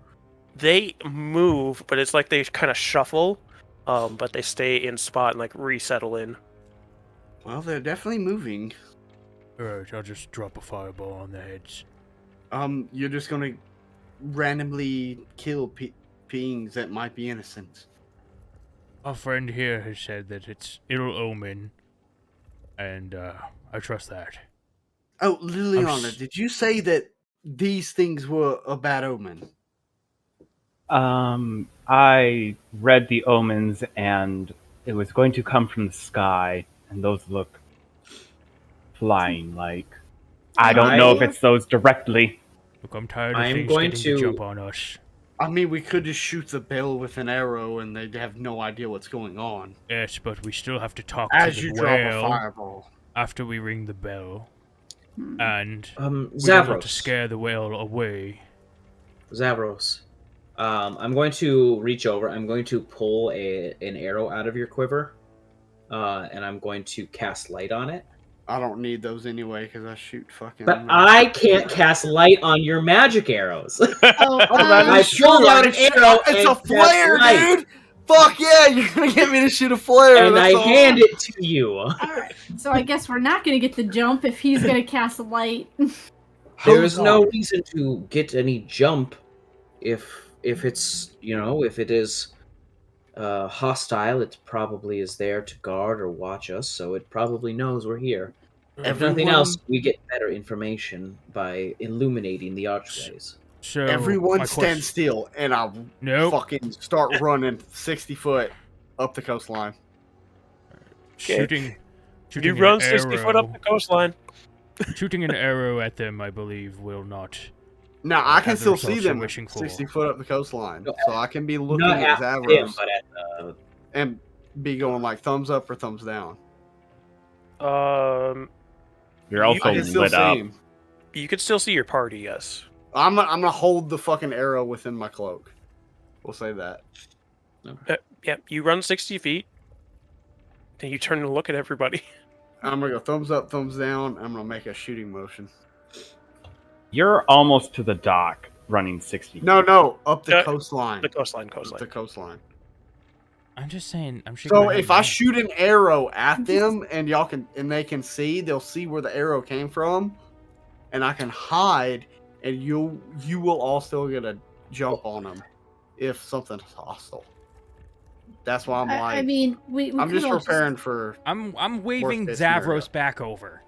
they move, but it's like they kind of shuffle. But they stay in spot and like resettle in. Well, they're definitely moving. Alright, I'll just drop a fireball on their heads. You're just gonna randomly kill beings that might be innocent. Our friend here has said that it's ill omen, and I trust that. Oh, Liliana, s- did you say that these things were a bad omen? I read the omens, and it was going to come from the sky, and those look flying like. I don't know if it's those directly. Look, I'm tired of I'm things going getting to to- jump on us. I mean, we could just shoot the bell with an arrow and they'd have no idea what's going on. Yes, but we still have to talk As to you the drop a whale fireball. after we ring the bell, and we don't want to Zavros. scare the whale away. Zavros. I'm going to reach over. I'm going to pull an arrow out of your quiver, and I'm going to cast light on it. I don't need those anyway because I shoot fucking. But I can't cast light on your magic arrows. Oh, that I is pulled true. out an arrow. It's and a flare, cast light, dude! Fuck yeah, you're gonna get me to shoot a flare. and I that's all. hand it to you. alright. So I guess we're not gonna get the jump if he's gonna cast a light. There's Hold no on. reason to get any jump if it's if it is hostile. It probably is there to guard or watch us, so it probably knows we're here. If nothing Everyone- else, we get better information by illuminating the archways. So Everyone my stand quest- still, and I Nope. fucking start running 60 foot up the coastline. Shooting You an run 60 foot up arrow- the coastline. Shooting an arrow at them, I believe, will not. Now I can Have the still see results you're them wishing for. 60 foot up the coastline, No, so I can be looking Not at at him, Zavros but at and be going like thumbs up or thumbs down. You're also I can still lit see up. him. You can still see your party, yes. I'm gonna hold the fucking arrow within my cloak. We'll say that. Yeah, you run 60 feet, then you turn and look at everybody. I'm gonna go thumbs up, thumbs down. I'm gonna make a shooting motion. You're almost to the dock, running 60. No, up the Uh, coastline. The coastline, Up coastline. the coastline. I'm just saying. I'm shaking So my head if I no. shoot an arrow at them and they can see, they'll see where the arrow came from, and I can hide, and you will all still get a jump on them if something's hostile. That's why I'm like, I mean, we I'm could just all preparing for. I'm waving Worst case scenario. Zavros back over.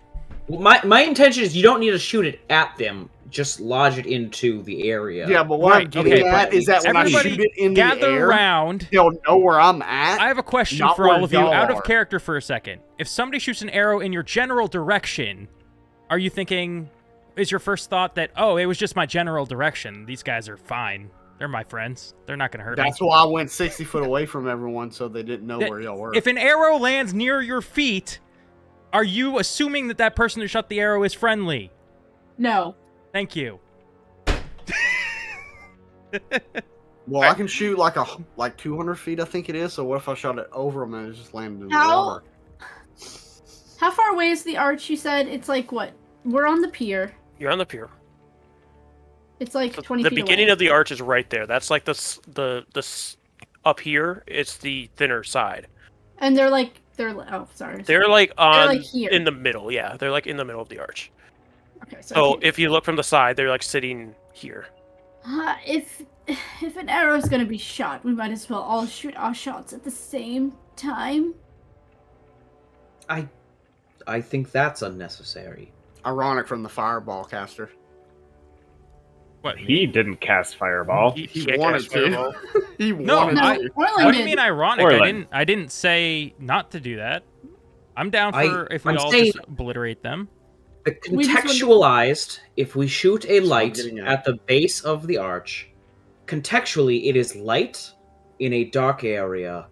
Well, my intention is you don't need to shoot it at them. Just lodge it into the area. Yeah, but what I'm Right, getting okay, at is that when I Everybody shoot it in the gather air, around. they'll know where I'm at. I have a question Not for where all of you, y'all out of are. character for a second. If somebody shoots an arrow in your general direction, are you thinking, is your first thought that, oh, it was just my general direction, these guys are fine? They're my friends. They're not gonna hurt That's me. why I went 60 foot away from everyone so they didn't know where y'all were. If an arrow lands near your feet, are you assuming that that person who shot the arrow is friendly? No. Thank you. Well, I can shoot like 200 feet, I think it is. So what if I shot it over them and it just landed in the How? water? How far away is the arch? You said it's like what? We're on the pier. You're on the pier. It's like 20 The feet beginning away. of the arch is right there. That's like the up here. It's the thinner side. And oh, sorry. They're like on like here. in the middle. Yeah, they're like in the middle of the arch. Okay, So okay. if you look from the side, they're like sitting here. If an arrow is gonna be shot, we might as well all shoot our shots at the same time. I think that's unnecessary. Ironic from the fireball caster. What? He didn't cast fireball. He He can't wanted cast fireball. to. He No, wanted I- to. Orlin What do you did. mean ironic? Orlin. I didn't say not to do that. I'm down for if we I'm all saying- just obliterate them. The We just want to- contextualized, if we shoot a what I'm light getting at. at the base of the arch, contextually it is light in a dark area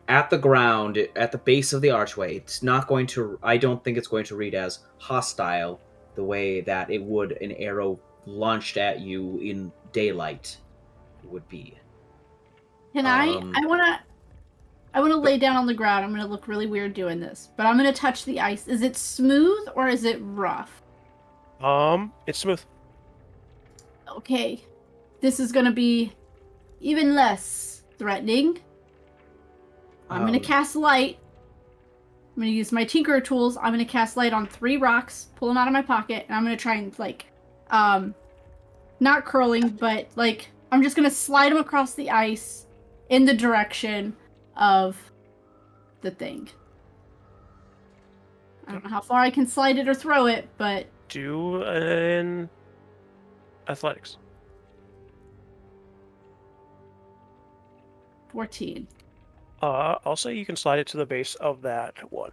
at the ground, at the base of the archway. It's not going to, I don't think it's going to read as hostile the way that it would an arrow launched at you in daylight would be. Can I wanna lay down on the ground. I'm gonna look really weird doing this. But I'm gonna touch the ice. Is it smooth or is it rough? It's smooth. Okay. This is gonna be even less threatening. I'm gonna cast light. I'm gonna use my Tinkerer tools. I'm gonna cast light on 3 rocks, pull them out of my pocket, and I'm gonna try and not curling, but I'm just gonna slide them across the ice in the direction of the thing. I don't know how far I can slide it or throw it, but Do an athletics. 14. I'll say you can slide it to the base of that one.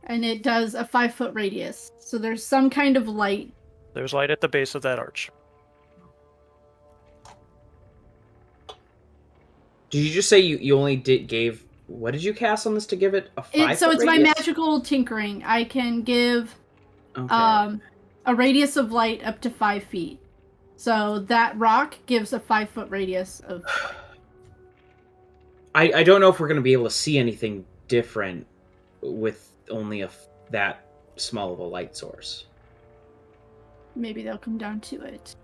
And it does a 5-foot radius. So there's some kind of light. There's light at the base of that arch. Did you just say you only gave, what did you cast on this to give it a 5 So it's my radius? magical tinkering. I can give Okay. a radius of light up to 5 feet. So that rock gives a 5-foot radius of. I don't know if we're going to be able to see anything different with only that small of a light source. Maybe they'll come down to it.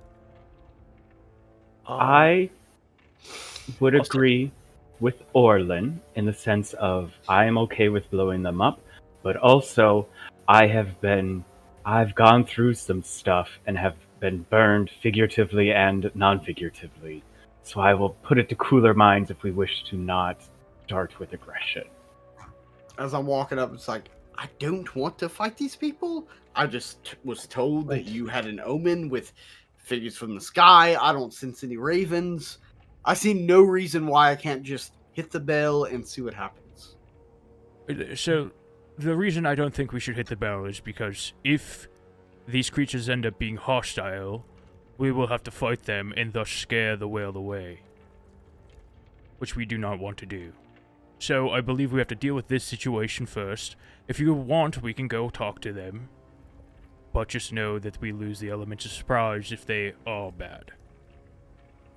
I would I'll say- agree with Orlin in the sense of I am okay with blowing them up, but also I've gone through some stuff and have been burned figuratively and non-figuratively. So I will put it to cooler minds if we wish to not start with aggression. As I'm walking up, it's like, I don't want to fight these people. I just was told that you had an omen with figures from the sky. I don't sense any ravens. I see no reason why I can't just hit the bell and see what happens. So, the reason I don't think we should hit the bell is because if these creatures end up being hostile, we will have to fight them and thus scare the whale away. Which we do not want to do. So, I believe we have to deal with this situation first. If you want, we can go talk to them. But just know that we lose the element of surprise if they are bad.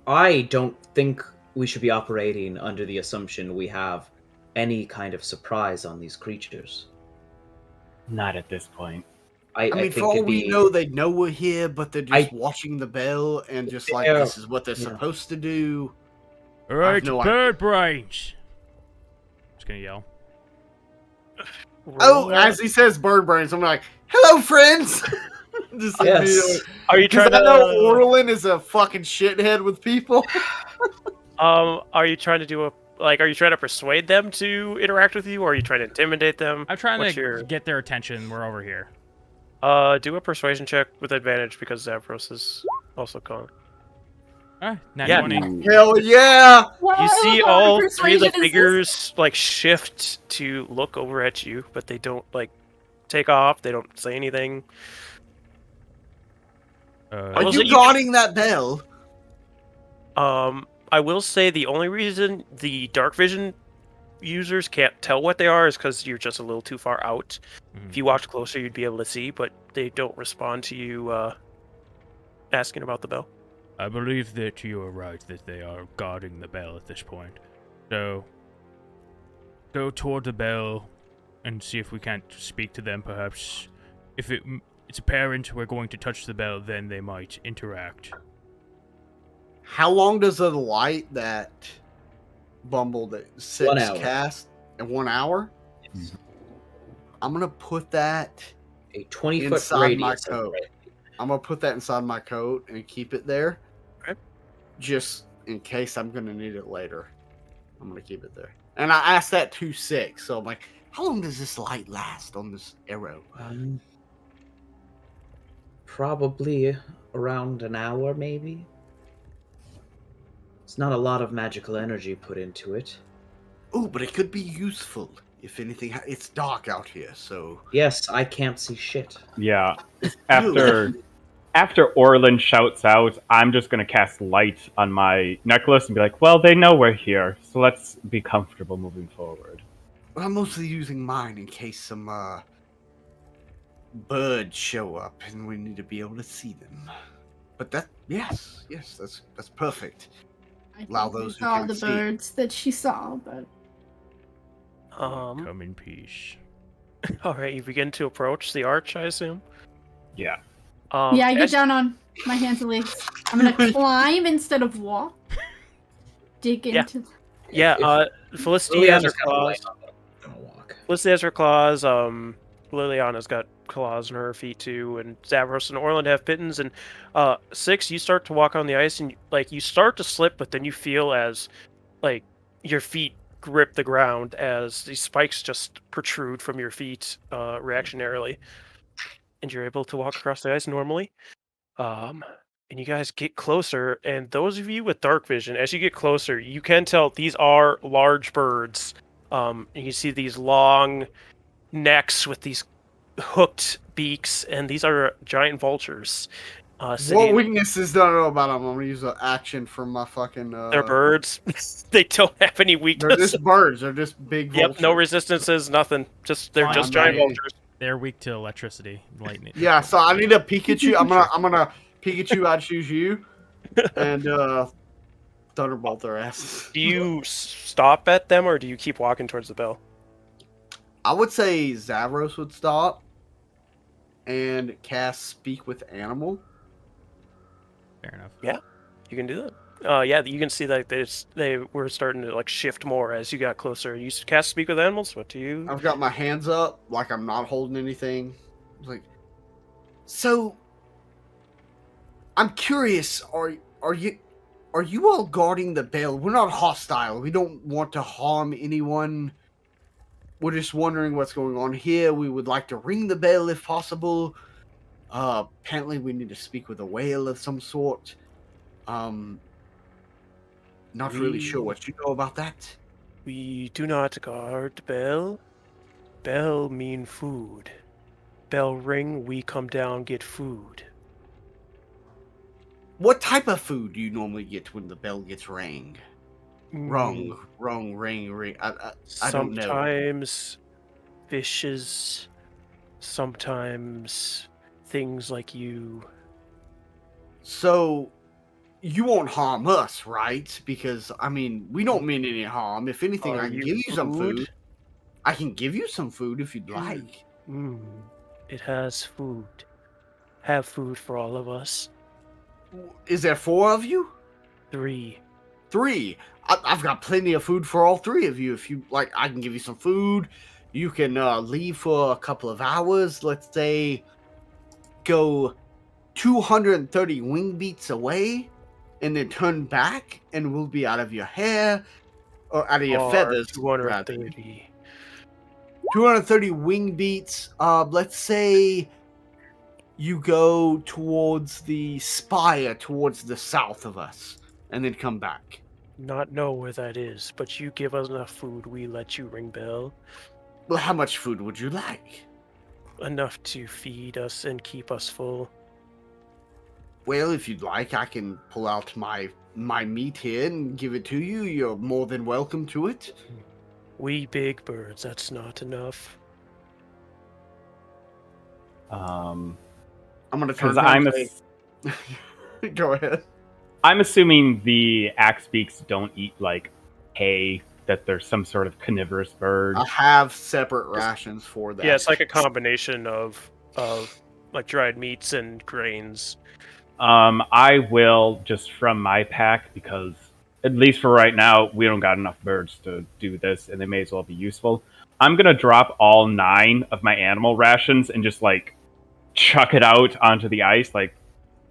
I don't think we should be operating under the assumption we have any kind of surprise on these creatures. Not at this point. I mean, think for all it'd we be- know, they know we're here, but they're just I- watching the bell and just like, Yeah. this is what they're Yeah. supposed to do. Alright, no bird brains! Just gonna yell. Oh, as he says bird brains, I'm like, hello, friends! Just Yes. immediately. Are you Because trying I to? know Orlin is a fucking shithead with people. Are you trying to do are you trying to persuade them to interact with you, or are you trying to intimidate them? I'm trying What's to your- get their attention. We're over here. Do a persuasion check with advantage because Zavros is also calling. Nat Yeah. 20. Hell yeah! You see all 3 of the figures shift to look over at you, but they don't take off. They don't say anything. Are was you it you- guarding that bell? I will say the only reason the dark vision users can't tell what they are is because you're just a little too far out. If you watch closer, you'd be able to see, but they don't respond to you asking about the bell. I believe that you are right that they are guarding the bell at this point. So, go toward the bell and see if we can't speak to them, perhaps. If it's apparent we're going to touch the bell, then they might interact. How long does the light that Bumble that 6 1 hour. cast in 1 hour? I'm gonna put that A 20-foot inside radius. my of coat. red. I'm gonna put that inside my coat and keep it there. Okay. Just in case I'm gonna need it later. I'm gonna keep it there. And I asked that to 6, so I'm like, how long does this light last on this arrow? Probably around an hour, maybe. It's not a lot of magical energy put into it. Oh, but it could be useful. If anything, it's dark out here, so Yes, I can't see shit. Yeah. After Orlin shouts out, I'm just gonna cast light on my necklace and be like, well, they know we're here, so let's be comfortable moving forward. Well, I'm mostly using mine in case some birds show up and we need to be able to see them. But yes, that's perfect. I Allow think we those who saw can't the see. birds that she saw, but Come in peace. All right, you begin to approach the arch, I assume. Yeah. yeah, I get as- down on my hands and legs. I'm gonna climb instead of walk. Dig Yeah. into. Yeah, Felicity has her Liliana's kinda light claws. on the- on the walk. Felicity has her claws. Liliana's got claws on her feet too, and Zavros and Orland have pittons. And 6, you start to walk on the ice, and you start to slip, but then you feel as your feet grip the ground as these spikes just protrude from your feet reactionarily, and you're able to walk across the ice normally. And you guys get closer, and those of you with dark vision, as you get closer, you can tell these are large birds. And you see these long necks with these hooked beaks, and these are giant vultures. What Sitting, weaknesses do I know about them? I'm gonna use an action from my fucking. they're birds. They don't have any They're weakness. just birds. They're just big vultures. Yep, no resistances, nothing. They're Fine, just giant man. vultures. They're weak to electricity, lightning. Yeah, so I need a Pikachu. I'm gonna Pikachu. I choose you, and Thunderbolt their asses. Do you stop at them, or do you keep walking towards the bell? I would say Zavros would stop and cast Speak with Animal. Fair enough. Yeah. You can do that. Yeah, you can see that they were starting to shift more as you got closer. You cast Speak with Animals. What do you? I've got my hands up like I'm not holding anything. It's like, so I'm curious. Are you all guarding the bell? We're not hostile. We don't want to harm anyone. We're just wondering what's going on here. We would like to ring the bell if possible. Apparently we need to speak with a whale of some sort. Not really sure what you know about that. We do not guard the bell. Bell mean food. Bell ring, we come down, get food. What type of food do you normally get when the bell gets rang? Ring. I don't know. Sometimes fishes, sometimes things like you. So, you won't harm us, right? Because, I mean, we don't mean any harm. If anything, Are I can you give you some food? food. I can give you some food if you'd like. It has food. Have food for all of us. Is there 4 of you? 3. 3. I've got plenty of food for all 3 of you. If you like, I can give you some food. You can leave for a couple of hours. Let's say go 230 wing beats away and then turn back and we'll be out of your hair or out of your feathers. 230. 230 wing beats. Let's say you go towards the spire towards the south of us and then come back. Not know where that is, but you give us enough food, we let you ring bell. Well, how much food would you like? Enough to feed us and keep us full. Well, if you'd like, I can pull out my meat here and give it to you. You're more than welcome to it. We big birds, that's not enough. I'm gonna turn Because to him I'm and say, go ahead. I'm assuming the axe beaks don't eat like hay. That there's some sort of carnivorous bird. I have separate rations for that. Yeah, it's like a combination of like dried meats and grains. I will just from my pack because at least for right now we don't got enough birds to do this, and they may as well be useful. I'm gonna drop all 9 of my animal rations and just like chuck it out onto the ice, like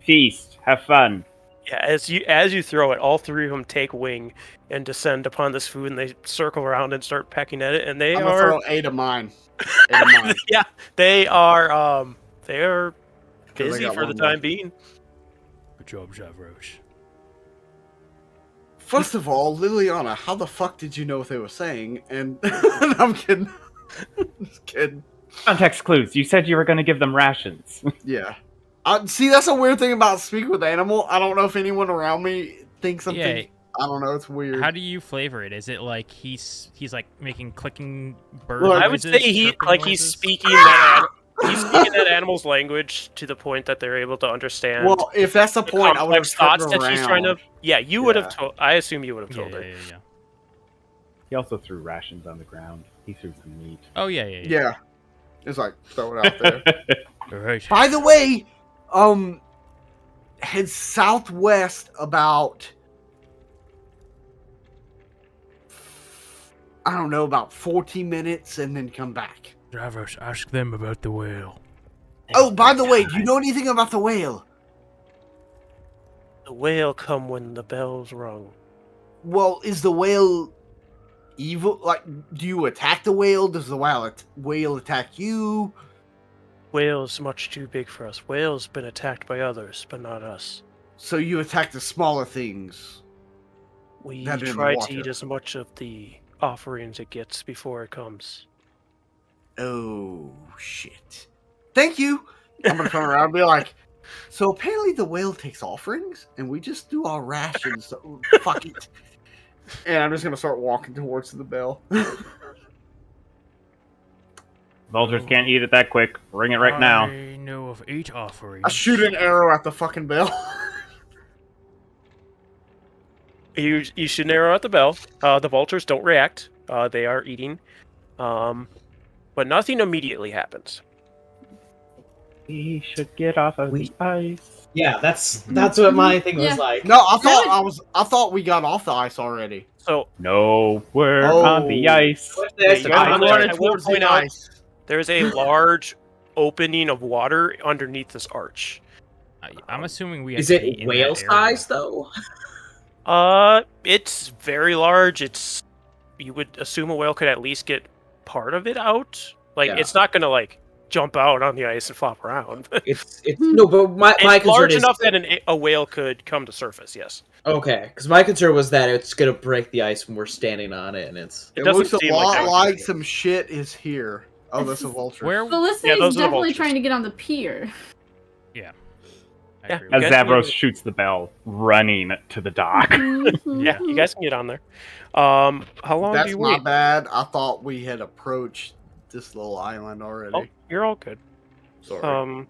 feast, have fun. Yeah, as you throw it, all 3 of them take wing and descend upon this food, and they circle around and start pecking at it. And they I'm gonna are throw 8 of mine. 8 of mine. yeah, they are busy got for the one time left. being. Good job, Avarice. First of all, Liliana, how the fuck did you know what they were saying? And I'm kidding. Just kidding. Context clues. You said you were gonna give them rations. Yeah. See, that's a weird thing about speak with animal. I don't know if anyone around me thinks I'm Yeah. thinking. I don't know. It's weird. How do you flavor it? Is it like he's like making clicking bird Well, noises? I would say he's chirping speaking noises? he's speaking that animal's language to the point that they're able to understand. Well, if that's the the point, I would have complex thoughts that turned she's trying to. around. Yeah, you would have Yeah. told. I assume you would have Yeah, told yeah, her. yeah, yeah. He also threw rations on the ground. He threw some meat. Oh yeah, yeah, yeah. Yeah. It's like, throw it out there. All right. By the way, head southwest about, I don't know, about 40 minutes and then come back. Avarice, ask them about the whale. Oh, by the way, do you know anything about the whale? The whale come when the bell's rung. Well, is the whale evil? Like, do you attack the whale? Does the whale attack you? Whale's much too big for us. Whale's been attacked by others, but not us. So you attack the smaller things. We That in the try to water. eat as much of the offerings it gets before it comes. Oh, shit. Thank you. I'm going to turn around and be like, so apparently the whale takes offerings, and we just do our rations. So fuck it. And I'm just going to start walking towards the bell. Vultures can't eat it that quick. Ring it right now. I know of 8 offerings. I shoot an arrow at the fucking bell. You should arrow at the bell. The vultures don't react. They are eating. But nothing immediately happens. We should get off of the ice. Yeah, that's what my thing was Yeah. like. No, I thought we got off the ice already. So No, we're Oh. on the ice. There's You the guys I'm are gonna- running I will towards point the out- ice. there's a large opening of water underneath this arch. I'm assuming we. Is have to it be in whale that area. size though? It's very large. You would assume a whale could at least get part of it out. Like Yeah. it's not gonna like jump out on the ice and flop around. It's no, but my It's concern large is enough that a whale could come to surface. Yes, okay, because my concern was that it's gonna break the ice when we're standing on it, and it's it It doesn't looks a seem lot that. like some shit is here. Oh, that's a vulture. Where? Felicity Yeah, is those are the definitely vultures. trying to get on the pier. I Yeah. agree with As You that. guys Zavros can- shoots the bell, running to the dock. Yeah, you guys can get on there. How long do That's you my wait? bad. I thought we had approached this little island already. Oh, you're all good. Sorry.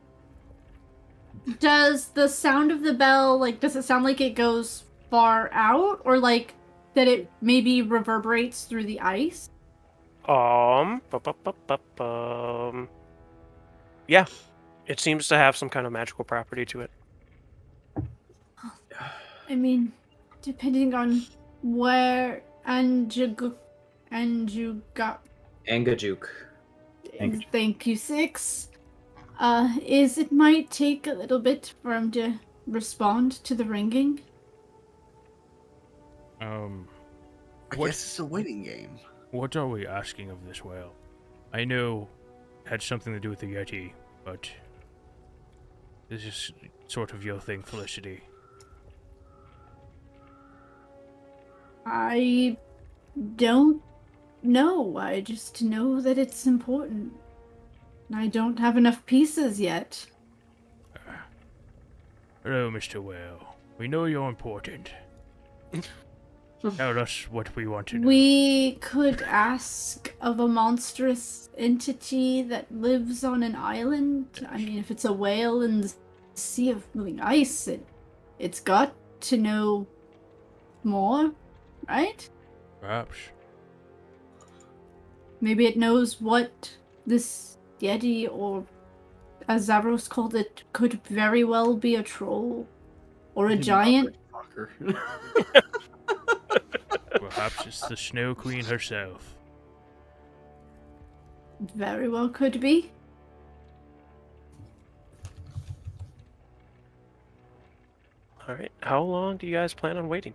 Does the sound of the bell, like, does it sound like it goes far out? Or, like, that it maybe reverberates through the ice? Yeah, it seems to have some kind of magical property to it. I mean, depending on where you got. Angajuk. Angajuk. Thank you, Six. It might take a little bit for him to respond to the ringing. I what- guess it's a winning game. What are we asking of this whale? I know it had something to do with the Yeti, but this is sort of your thing, Felicity. I don't know. I just know that it's important. I don't have enough pieces yet. Hello, Mr. Whale. We know you're important. Tell us what we want to know. We could ask of a monstrous entity that lives on an island. I mean, if it's a whale in the sea of moving ice, it's got to know more, right? Perhaps. Maybe it knows what this Yeti, or as Zavros called it, could very well be a troll or a giant. Fucker. Perhaps it's the Snow Queen herself. Very well could be. All right. How long do you guys plan on waiting?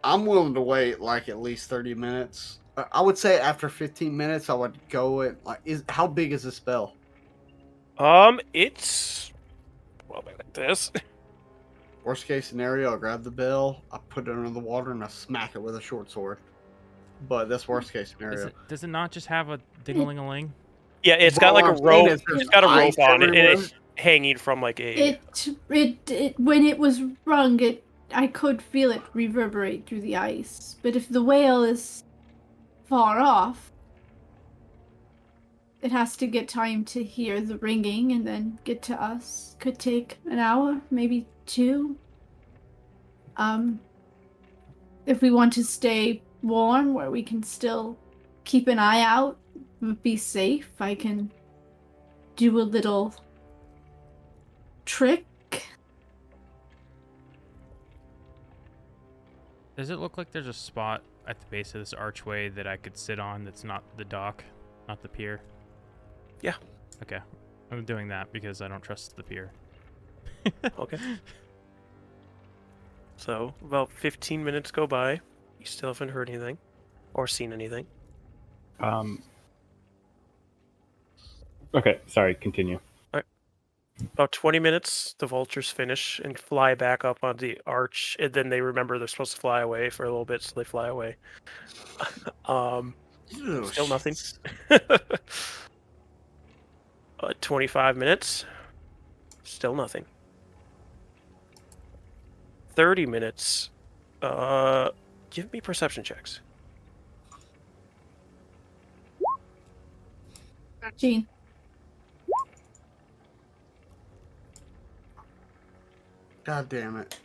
I'm willing to wait like at least 30 minutes. I would say after 15 minutes, I would go at like, how big is the spell? It's like this. Worst case scenario, I grab the bell, I put it under the water, and I smack it with a short sword. But that's worst case scenario. Does it not just have a ding-a-ling-a-ling? Yeah, it's got Well, like a what I'm saying rope. is there's It's got a rope ice on it, and everywhere. it's hanging from like a. It when it was rung, I could feel it reverberate through the ice. But if the whale is far off, it has to get time to hear the ringing and then get to us. Could take an hour, maybe 2. If we want to stay warm, where we can still keep an eye out, be safe, I can do a little trick. Does it look like there's a spot at the base of this archway that I could sit on that's not the dock, not the pier? Yeah. Okay. I'm doing that because I don't trust the pier. Okay. So about 15 minutes go by. You still haven't heard anything or seen anything. Okay, sorry, continue. About 20 minutes, the vultures finish and fly back up on the arch, and then they remember they're supposed to fly away for a little bit, so they fly away. Still nothing. 25 minutes, still nothing. 30 minutes, give me perception checks. 13. God damn it.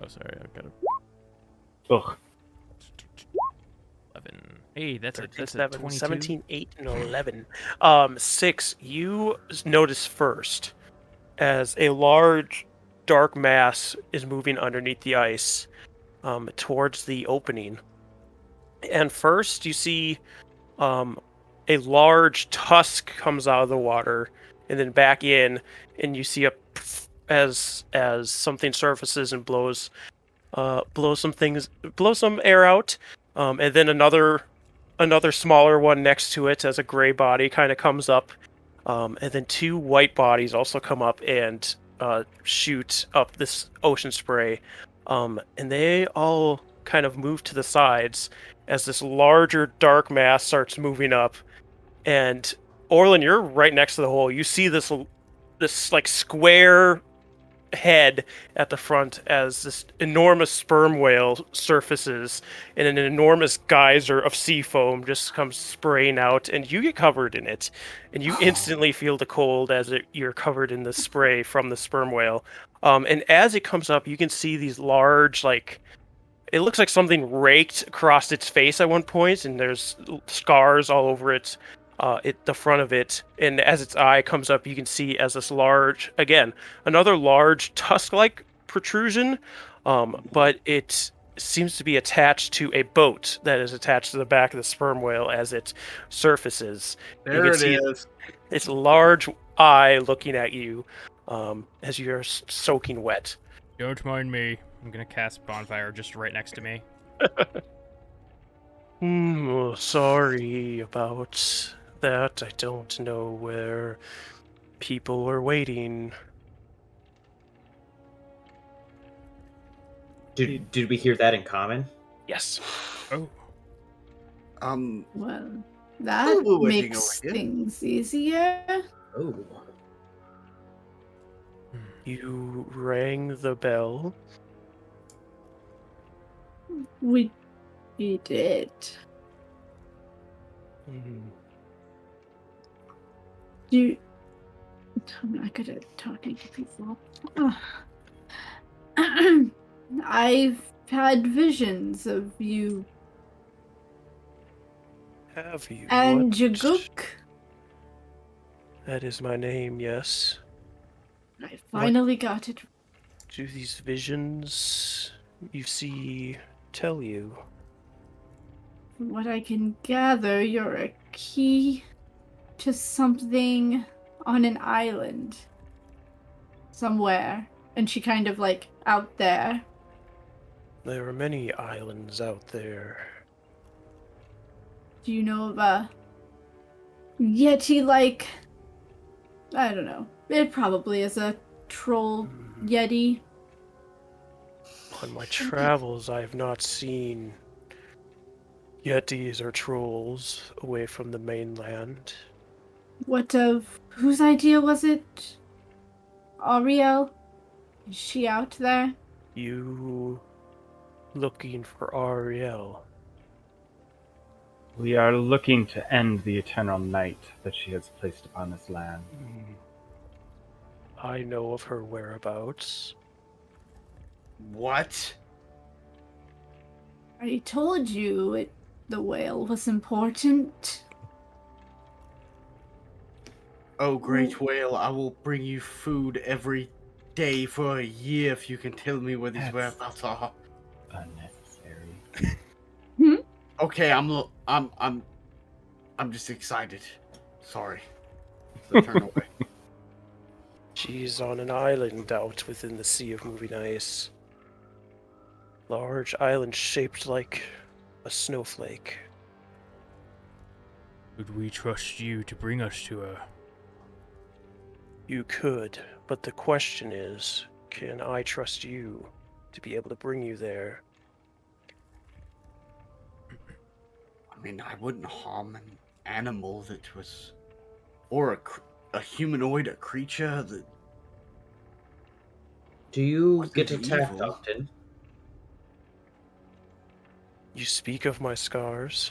Oh, sorry, I've got a Ugh. 11. Hey, that's a 7, 22. 17, 8, and 11. 6, you notice first as a large dark mass is moving underneath the ice towards the opening. And first you see a large tusk comes out of the water and then back in, and you see as something surfaces and blows some air out, and then another smaller one next to it as a gray body kind of comes up, and then 2 white bodies also come up and shoot up this ocean spray, and they all kind of move to the sides as this larger dark mass starts moving up. And Orlin, you're right next to the hole. You see this like square head at the front as this enormous sperm whale surfaces, and an enormous geyser of sea foam just comes spraying out, and you get covered in it, and you instantly feel the cold as you're covered in the spray from the sperm whale. And as it comes up, you can see these large, like, it looks like something raked across its face at one point, and there's scars all over it. The front of it, and as its eye comes up, you can see as this large, again, another large tusk-like protrusion, but it seems to be attached to a boat that is attached to the back of the sperm whale as it surfaces. There it is. Its large eye looking at you as you're soaking wet. Don't mind me. I'm gonna cast bonfire just right next to me. Sorry about that. I don't know where people were waiting. Did we hear that in common? Yes. Oh. Well, That Oh, we're waiting makes over here. things easier. Oh. You rang the bell. We did. Mhm. I'm not good at talking to people. I've had visions of you Have you? and What? Jagook. That is my name, yes. I finally got it. Do these visions you see tell you? From what I can gather, you're a key to something on an island somewhere. And she kind of like out there. There are many islands out there. Do you know of a Yeti like? I don't know. It probably is a troll Yeti. On my travels, I have not seen yetis or trolls away from the mainland. Whose idea was it? Ariel? Is she out there? You looking for Ariel? We are looking to end the eternal night that she has placed upon this land. I know of her whereabouts. What? I told you the whale was important. Oh, great whale, I will bring you food every day for a year if you can tell me where these That's- whereabouts are. Unnecessary. Okay, I'm just excited. Sorry. So turn away. She's on an island out within the sea of moving ice. Large island shaped like a snowflake. Would we trust you to bring us to her? You could, but the question is, can I trust you to be able to bring you there? I mean, I wouldn't harm an animal that was, or a humanoid, a creature that. Do you Wasn't get attacked evil. often? You speak of my scars?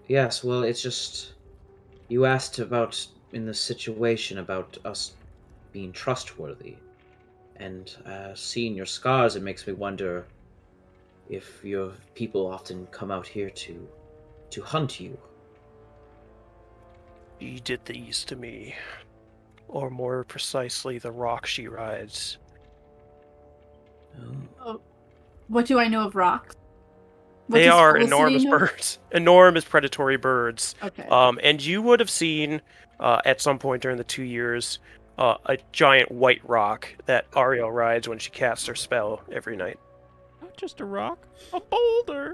Yes, well, it's just. You asked about, in the situation, about us being trustworthy. And seeing your scars, it makes me wonder if your people often come out here to hunt you. She did these to me. Or more precisely, the rock she rides. Oh, what do I know of rocks? What They does are Felicity enormous know? birds. Enormous predatory birds. Okay. And you would have seen, at some point during the 2 years, a giant white rock that Ariel rides when she casts her spell every night. Not just a rock, a boulder.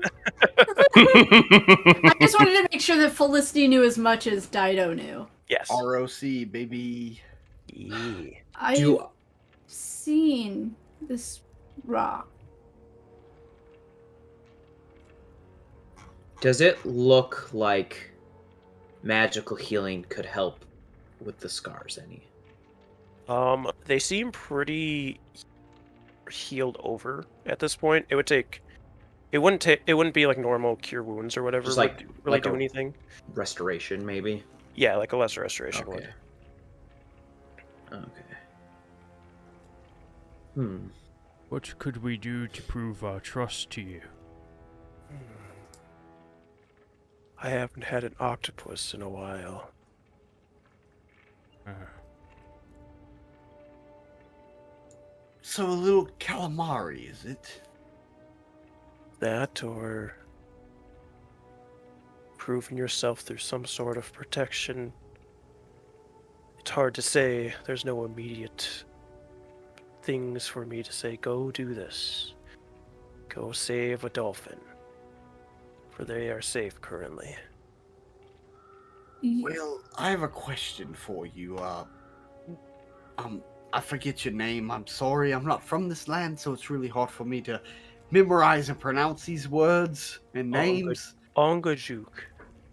I just wanted to make sure that Felicity knew as much as Dido knew. Yes. ROC, baby. Yeah. I've seen this rock. Does it look like magical healing could help with the scars any? They seem pretty healed over at this point. It wouldn't be like normal cure wounds or whatever. Just would like- really like do a- anything. Restoration, maybe? Yeah, like a lesser restoration would. Okay. What could we do to prove our trust to you? I haven't had an octopus in a while. So a little calamari, is it? That or proving yourself through some sort of protection. It's hard to say. There's no immediate things for me to say, go do this. Go save a dolphin. For they are safe currently. Well, I have a question for you. I forget your name. I'm sorry. I'm not from this land, so it's really hard for me to memorize and pronounce these words and names. Ongajuk.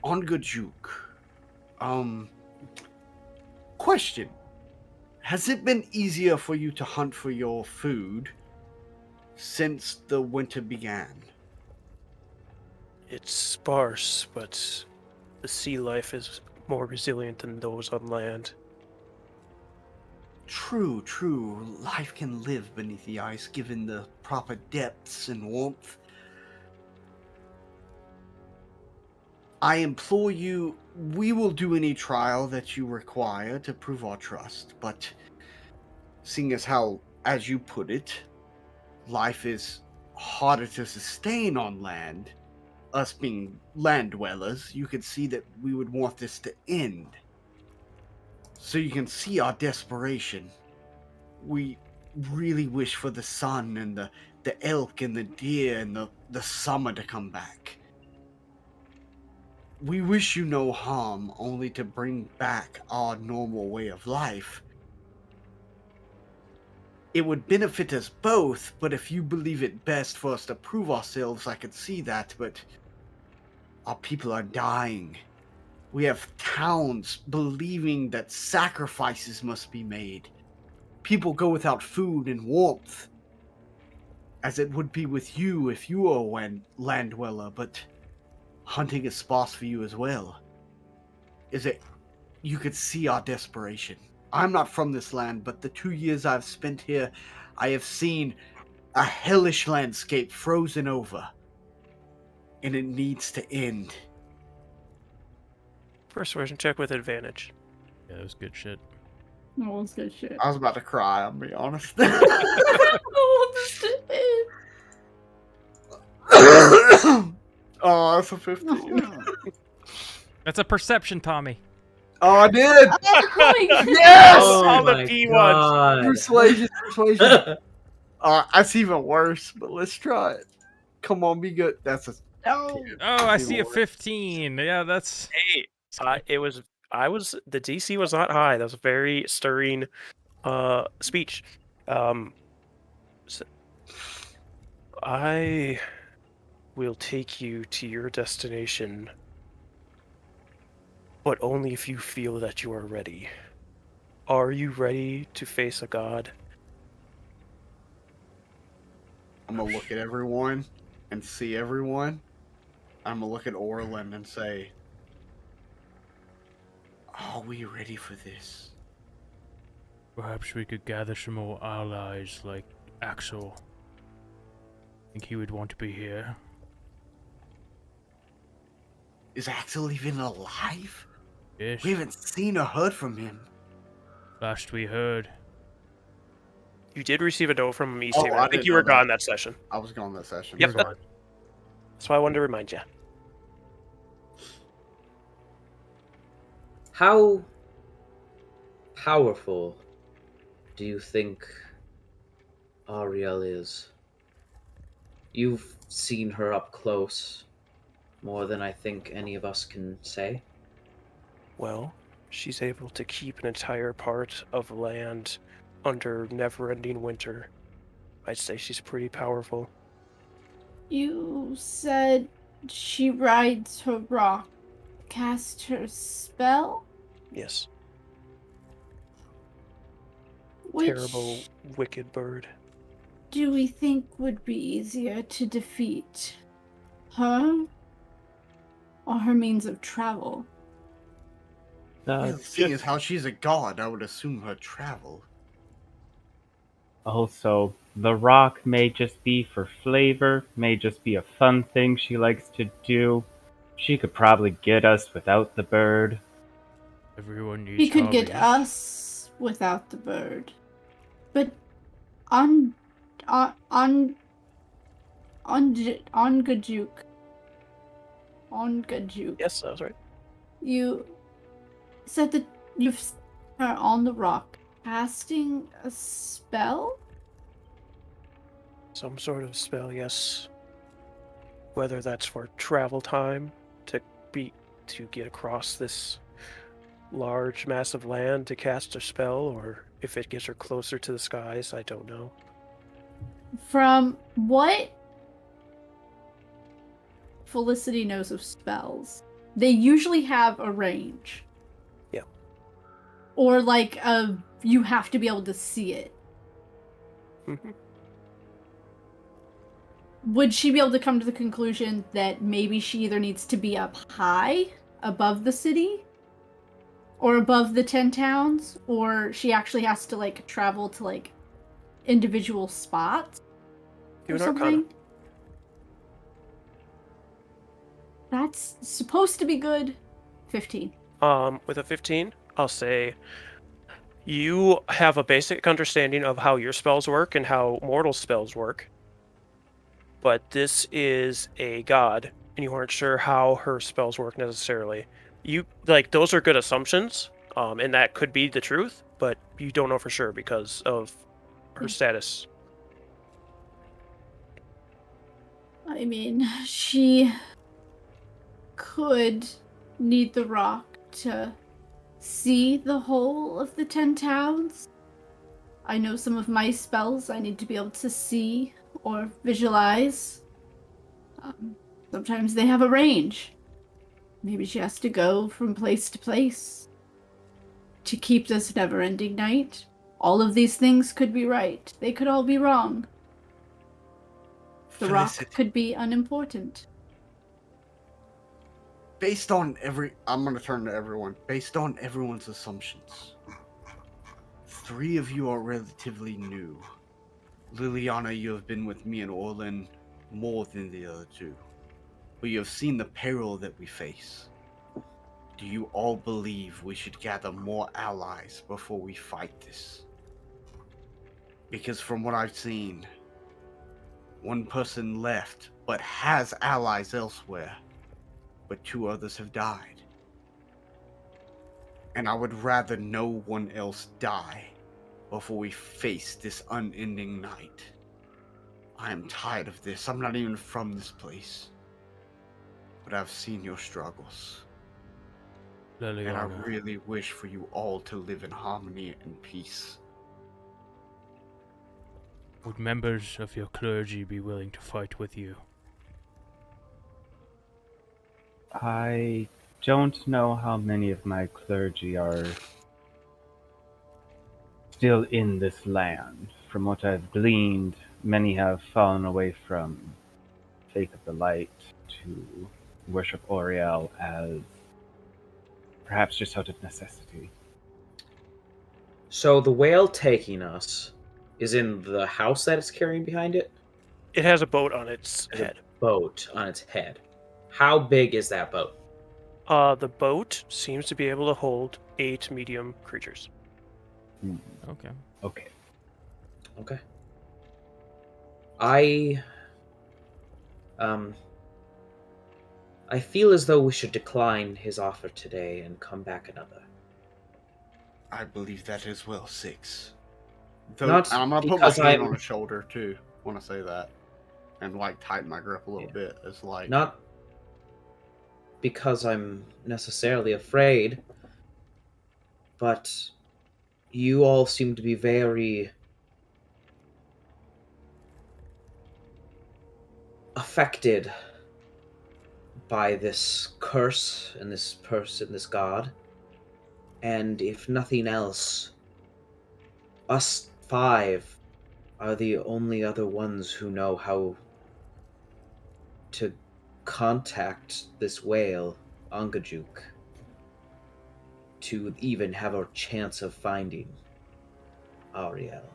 Ongajuk. Question. Has it been easier for you to hunt for your food since the winter began? It's sparse, but the sea life is more resilient than those on land. True, true. Life can live beneath the ice given the proper depths and warmth. I implore you, we will do any trial that you require to prove our trust, but seeing as how, as you put it, life is harder to sustain on land, us being land dwellers, you could see that we would want this to end. So you can see our desperation. We really wish for the sun and the elk and the deer and the summer to come back. We wish you no harm, only to bring back our normal way of life. It would benefit us both, but if you believe it best for us to prove ourselves, I could see that, but our people are dying. We have towns believing that sacrifices must be made. People go without food and warmth, as it would be with you if you were a land dweller, but hunting is sparse for you as well. You could see our desperation. I'm not from this land, but the 2 years I've spent here, I have seen a hellish landscape frozen over, and it needs to end. Persuasion check with advantage. Yeah, that was good shit. No one's good shit. I was about to cry, I'll be honest. Oh, that's a 15. That's a perception, Tommy. Oh, I did! Oh my God. Yes! Oh, Oh the my P1. God. Persuasion. That's even worse, but let's try it. Come on, be good. That's a... No. Oh, I see a Lord. 15. Yeah, that's... Hey, the DC was not high. That was a very stirring speech. So I will take you to your destination, but only if you feel that you are ready. Are you ready to face a god? I'm gonna look at everyone and see everyone. I'm gonna look at Orlin and say, are we ready for this? Perhaps we could gather some more allies like Axel. Think he would want to be here? Is Axel even alive? Yes. We haven't seen or heard from him. Last we heard. You did receive a note from me, Oh, Steven. I I think didn't you know were that. gone that session. I was gone that session. Yep. That's why I wanted to remind you. How powerful do you think Ariel is? You've seen her up close, more than I think any of us can say. Well, she's able to keep an entire part of land under never-ending winter. I'd say she's pretty powerful. You said she rides her rock, cast her spell? Yes. Which Terrible, wicked bird. do we think would be easier to defeat? Her? Or her means of travel? Seeing as how she's a god, I would assume her travel. Also, the rock may just be for flavor, may just be a fun thing she likes to do. She could probably get us without the bird. Everyone needs He could get hobbies. us without the bird. But on Gajuk. On Gajuk. Yes, that was right. You said that you've seen her on the rock casting a spell? Some sort of spell, yes. Whether that's for travel time to get across this large mass of land to cast a spell, or if it gets her closer to the skies, I don't know. From what Felicity knows of spells, they usually have a range. Yeah. Or like you have to be able to see it. Mm-hmm. Would she be able to come to the conclusion that maybe she either needs to be up high above the city or above the 10 towns, or she actually has to like travel to like individual spots Do or an Arcana. something? That's supposed to be good. 15. With a 15, I'll say you have a basic understanding of how your spells work and how mortal spells work. But this is a god, and you aren't sure how her spells work necessarily. You like those are good assumptions, and that could be the truth, but you don't know for sure because of her status. I mean, she could need the rock to see the whole of the 10 towns. I know some of my spells I need to be able to see or visualize. Sometimes they have a range. Maybe she has to go from place to place to keep this never-ending night. All of these things could be right. They could all be wrong. The rock Felicity, could be unimportant. based on I'm gonna turn to everyone. Based on everyone's assumptions, 3 of you are relatively new. Liliana, you have been with me and Orlin more than the other 2. But you have seen the peril that we face. Do you all believe we should gather more allies before we fight this? Because from what I've seen, 1 person left, but has allies elsewhere. But 2 others have died. And I would rather no one else die before we face this unending night. I am tired of this. I'm not even from this place. But I've seen your struggles. Liliana. And I really wish for you all to live in harmony and peace. Would members of your clergy be willing to fight with you? I don't know how many of my clergy are still in this land. From what I've gleaned, many have fallen away from Faith of the Light to worship Oriel as perhaps just out of necessity. So the whale taking us is in the house that it's carrying behind it? It has a boat on its There's a head. boat on its head. How big is that boat? The boat seems to be able to hold 8 medium creatures. Okay. Okay. Okay. I feel as though we should decline his offer today and come back another. I believe that as well, 6. Not I'm gonna put my because hand I'm- on his shoulder too. Want to say that, and like tighten my grip a little Yeah. bit. It's like Not because I'm necessarily afraid, but you all seem to be very affected by this curse and this person, this god. And if nothing else, us 5 are the only other ones who know how to contact this whale, Angajuk, to even have a chance of finding Ariel.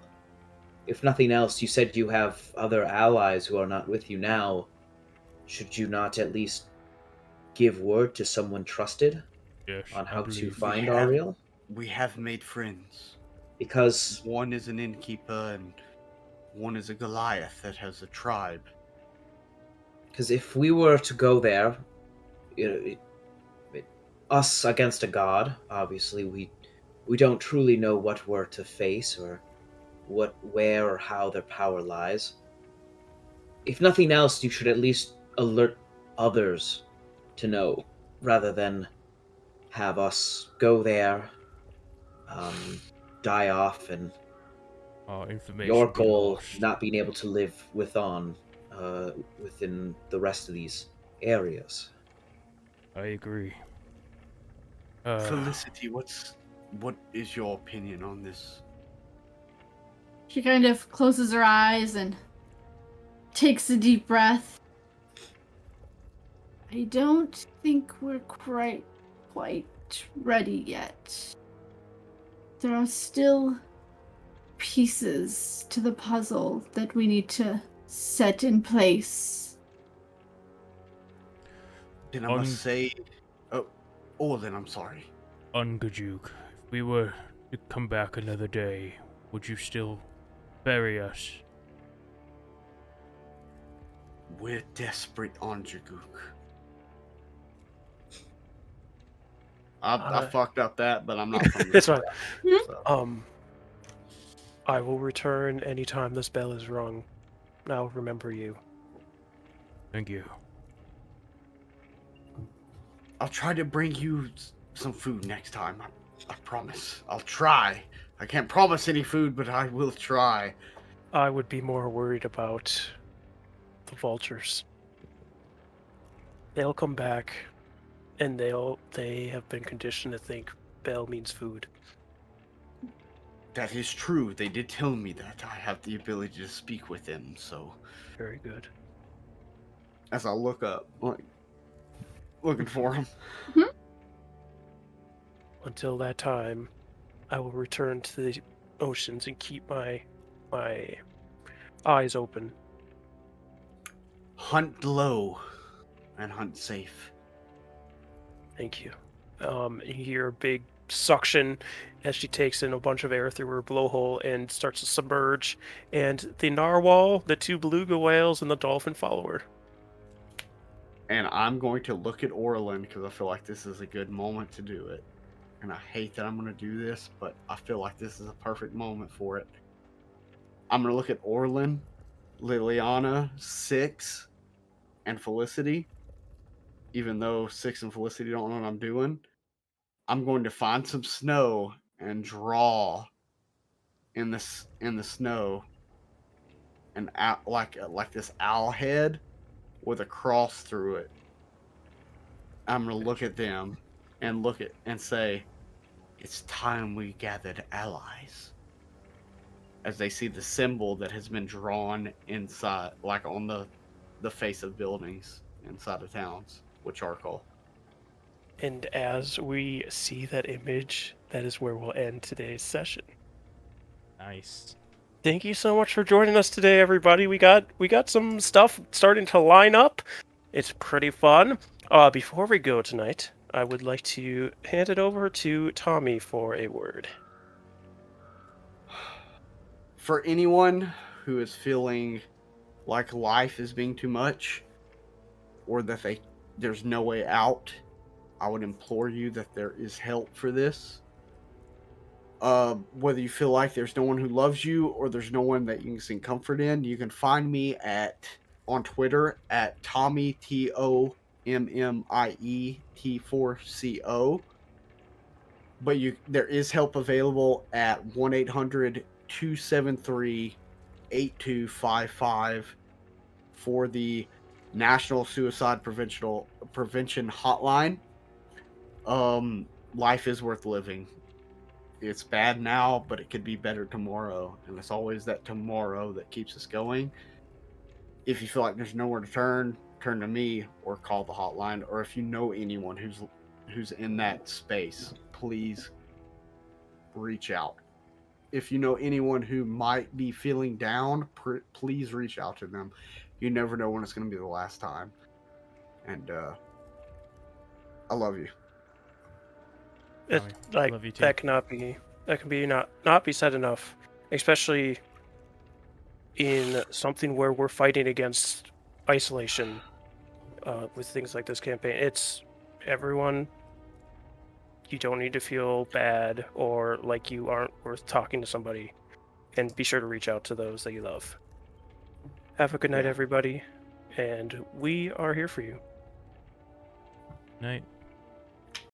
If nothing else, you said you have other allies who are not with you now. Should you not at least give word to someone trusted Yes. on I how to believe- find have- Ariel? we have made friends. Because One is an innkeeper, and one is a Goliath that has a tribe. if we were to go there, us against a god, obviously we don't truly know what we're to face or where or how their power lies. If nothing else, you should at least alert others to know, rather than have us go there, die off, and information your be goal lost. not being able to live within the rest of these areas. I agree. Felicity, what is your opinion on this? She kind of closes her eyes and takes a deep breath. I don't think we're quite ready yet. There are still pieces to the puzzle that we need to set in place. Then I must say... then I'm sorry. Ungajuk, if we were to come back another day, would you still bury us? We're desperate on Jaguk. I fucked up that, but I'm not from It's fine. so. I will return anytime this bell is rung. I'll remember you. Thank you. I'll try to bring you some food next time. I promise. I'll try. I can't promise any food, but I will try. I would be more worried about the vultures. They'll come back, and they have been conditioned to think bell means food. That is true. They did tell me that. I have the ability to speak with them, so... Very good. As I look up, looking for him. Until that time, I will return to the oceans and keep my eyes open. Hunt low and hunt safe. Thank you. You hear a big suction as she takes in a bunch of air through her blowhole and starts to submerge, and the narwhal, the two beluga whales, and the dolphin follow her. And I'm going to look at Orlin because I feel like this is a good moment to do it. And I hate that I'm going to do this, but I feel like this is a perfect moment for it. I'm going to look at Orlin, Liliana, Six, and Felicity. Even though Six and Felicity don't know what I'm doing, I'm going to find some snow and draw in the snow and like this owl head with a cross through it. I'm gonna look at them and say, "It's time we gathered allies." As they see the symbol that has been drawn inside, like on the face of buildings inside of towns with charcoal. And as we see that image, that is where we'll end today's session. Nice. Thank you so much for joining us today, everybody. We got some stuff starting to line up. It's pretty fun. Before we go tonight, I would like to hand it over to Tommy for a word. For anyone who is feeling like life is being too much, or that there's no way out, I would implore you that there is help for this. Whether you feel like there's no one who loves you or there's no one that you can seek comfort in, you can find me on Twitter at Tommie TommieT4CO. But there is help available at 1-800-273-8255 for the National Suicide Prevention Hotline. Life is worth living. It's bad now, but it could be better tomorrow. And it's always that tomorrow that keeps us going. If you feel like there's nowhere to turn to me or call the hotline. Or if you know anyone who's in that space, please reach out. If you know anyone who might be feeling down, please reach out to them. You never know when it's going to be the last time. And I love you. It, like love you too. that cannot be not be said enough, especially in something where we're fighting against isolation with things like this campaign. It's everyone. You don't need to feel bad or like you aren't worth talking to somebody, and be sure to reach out to those that you love. Have a good night, everybody, and we are here for you. Night.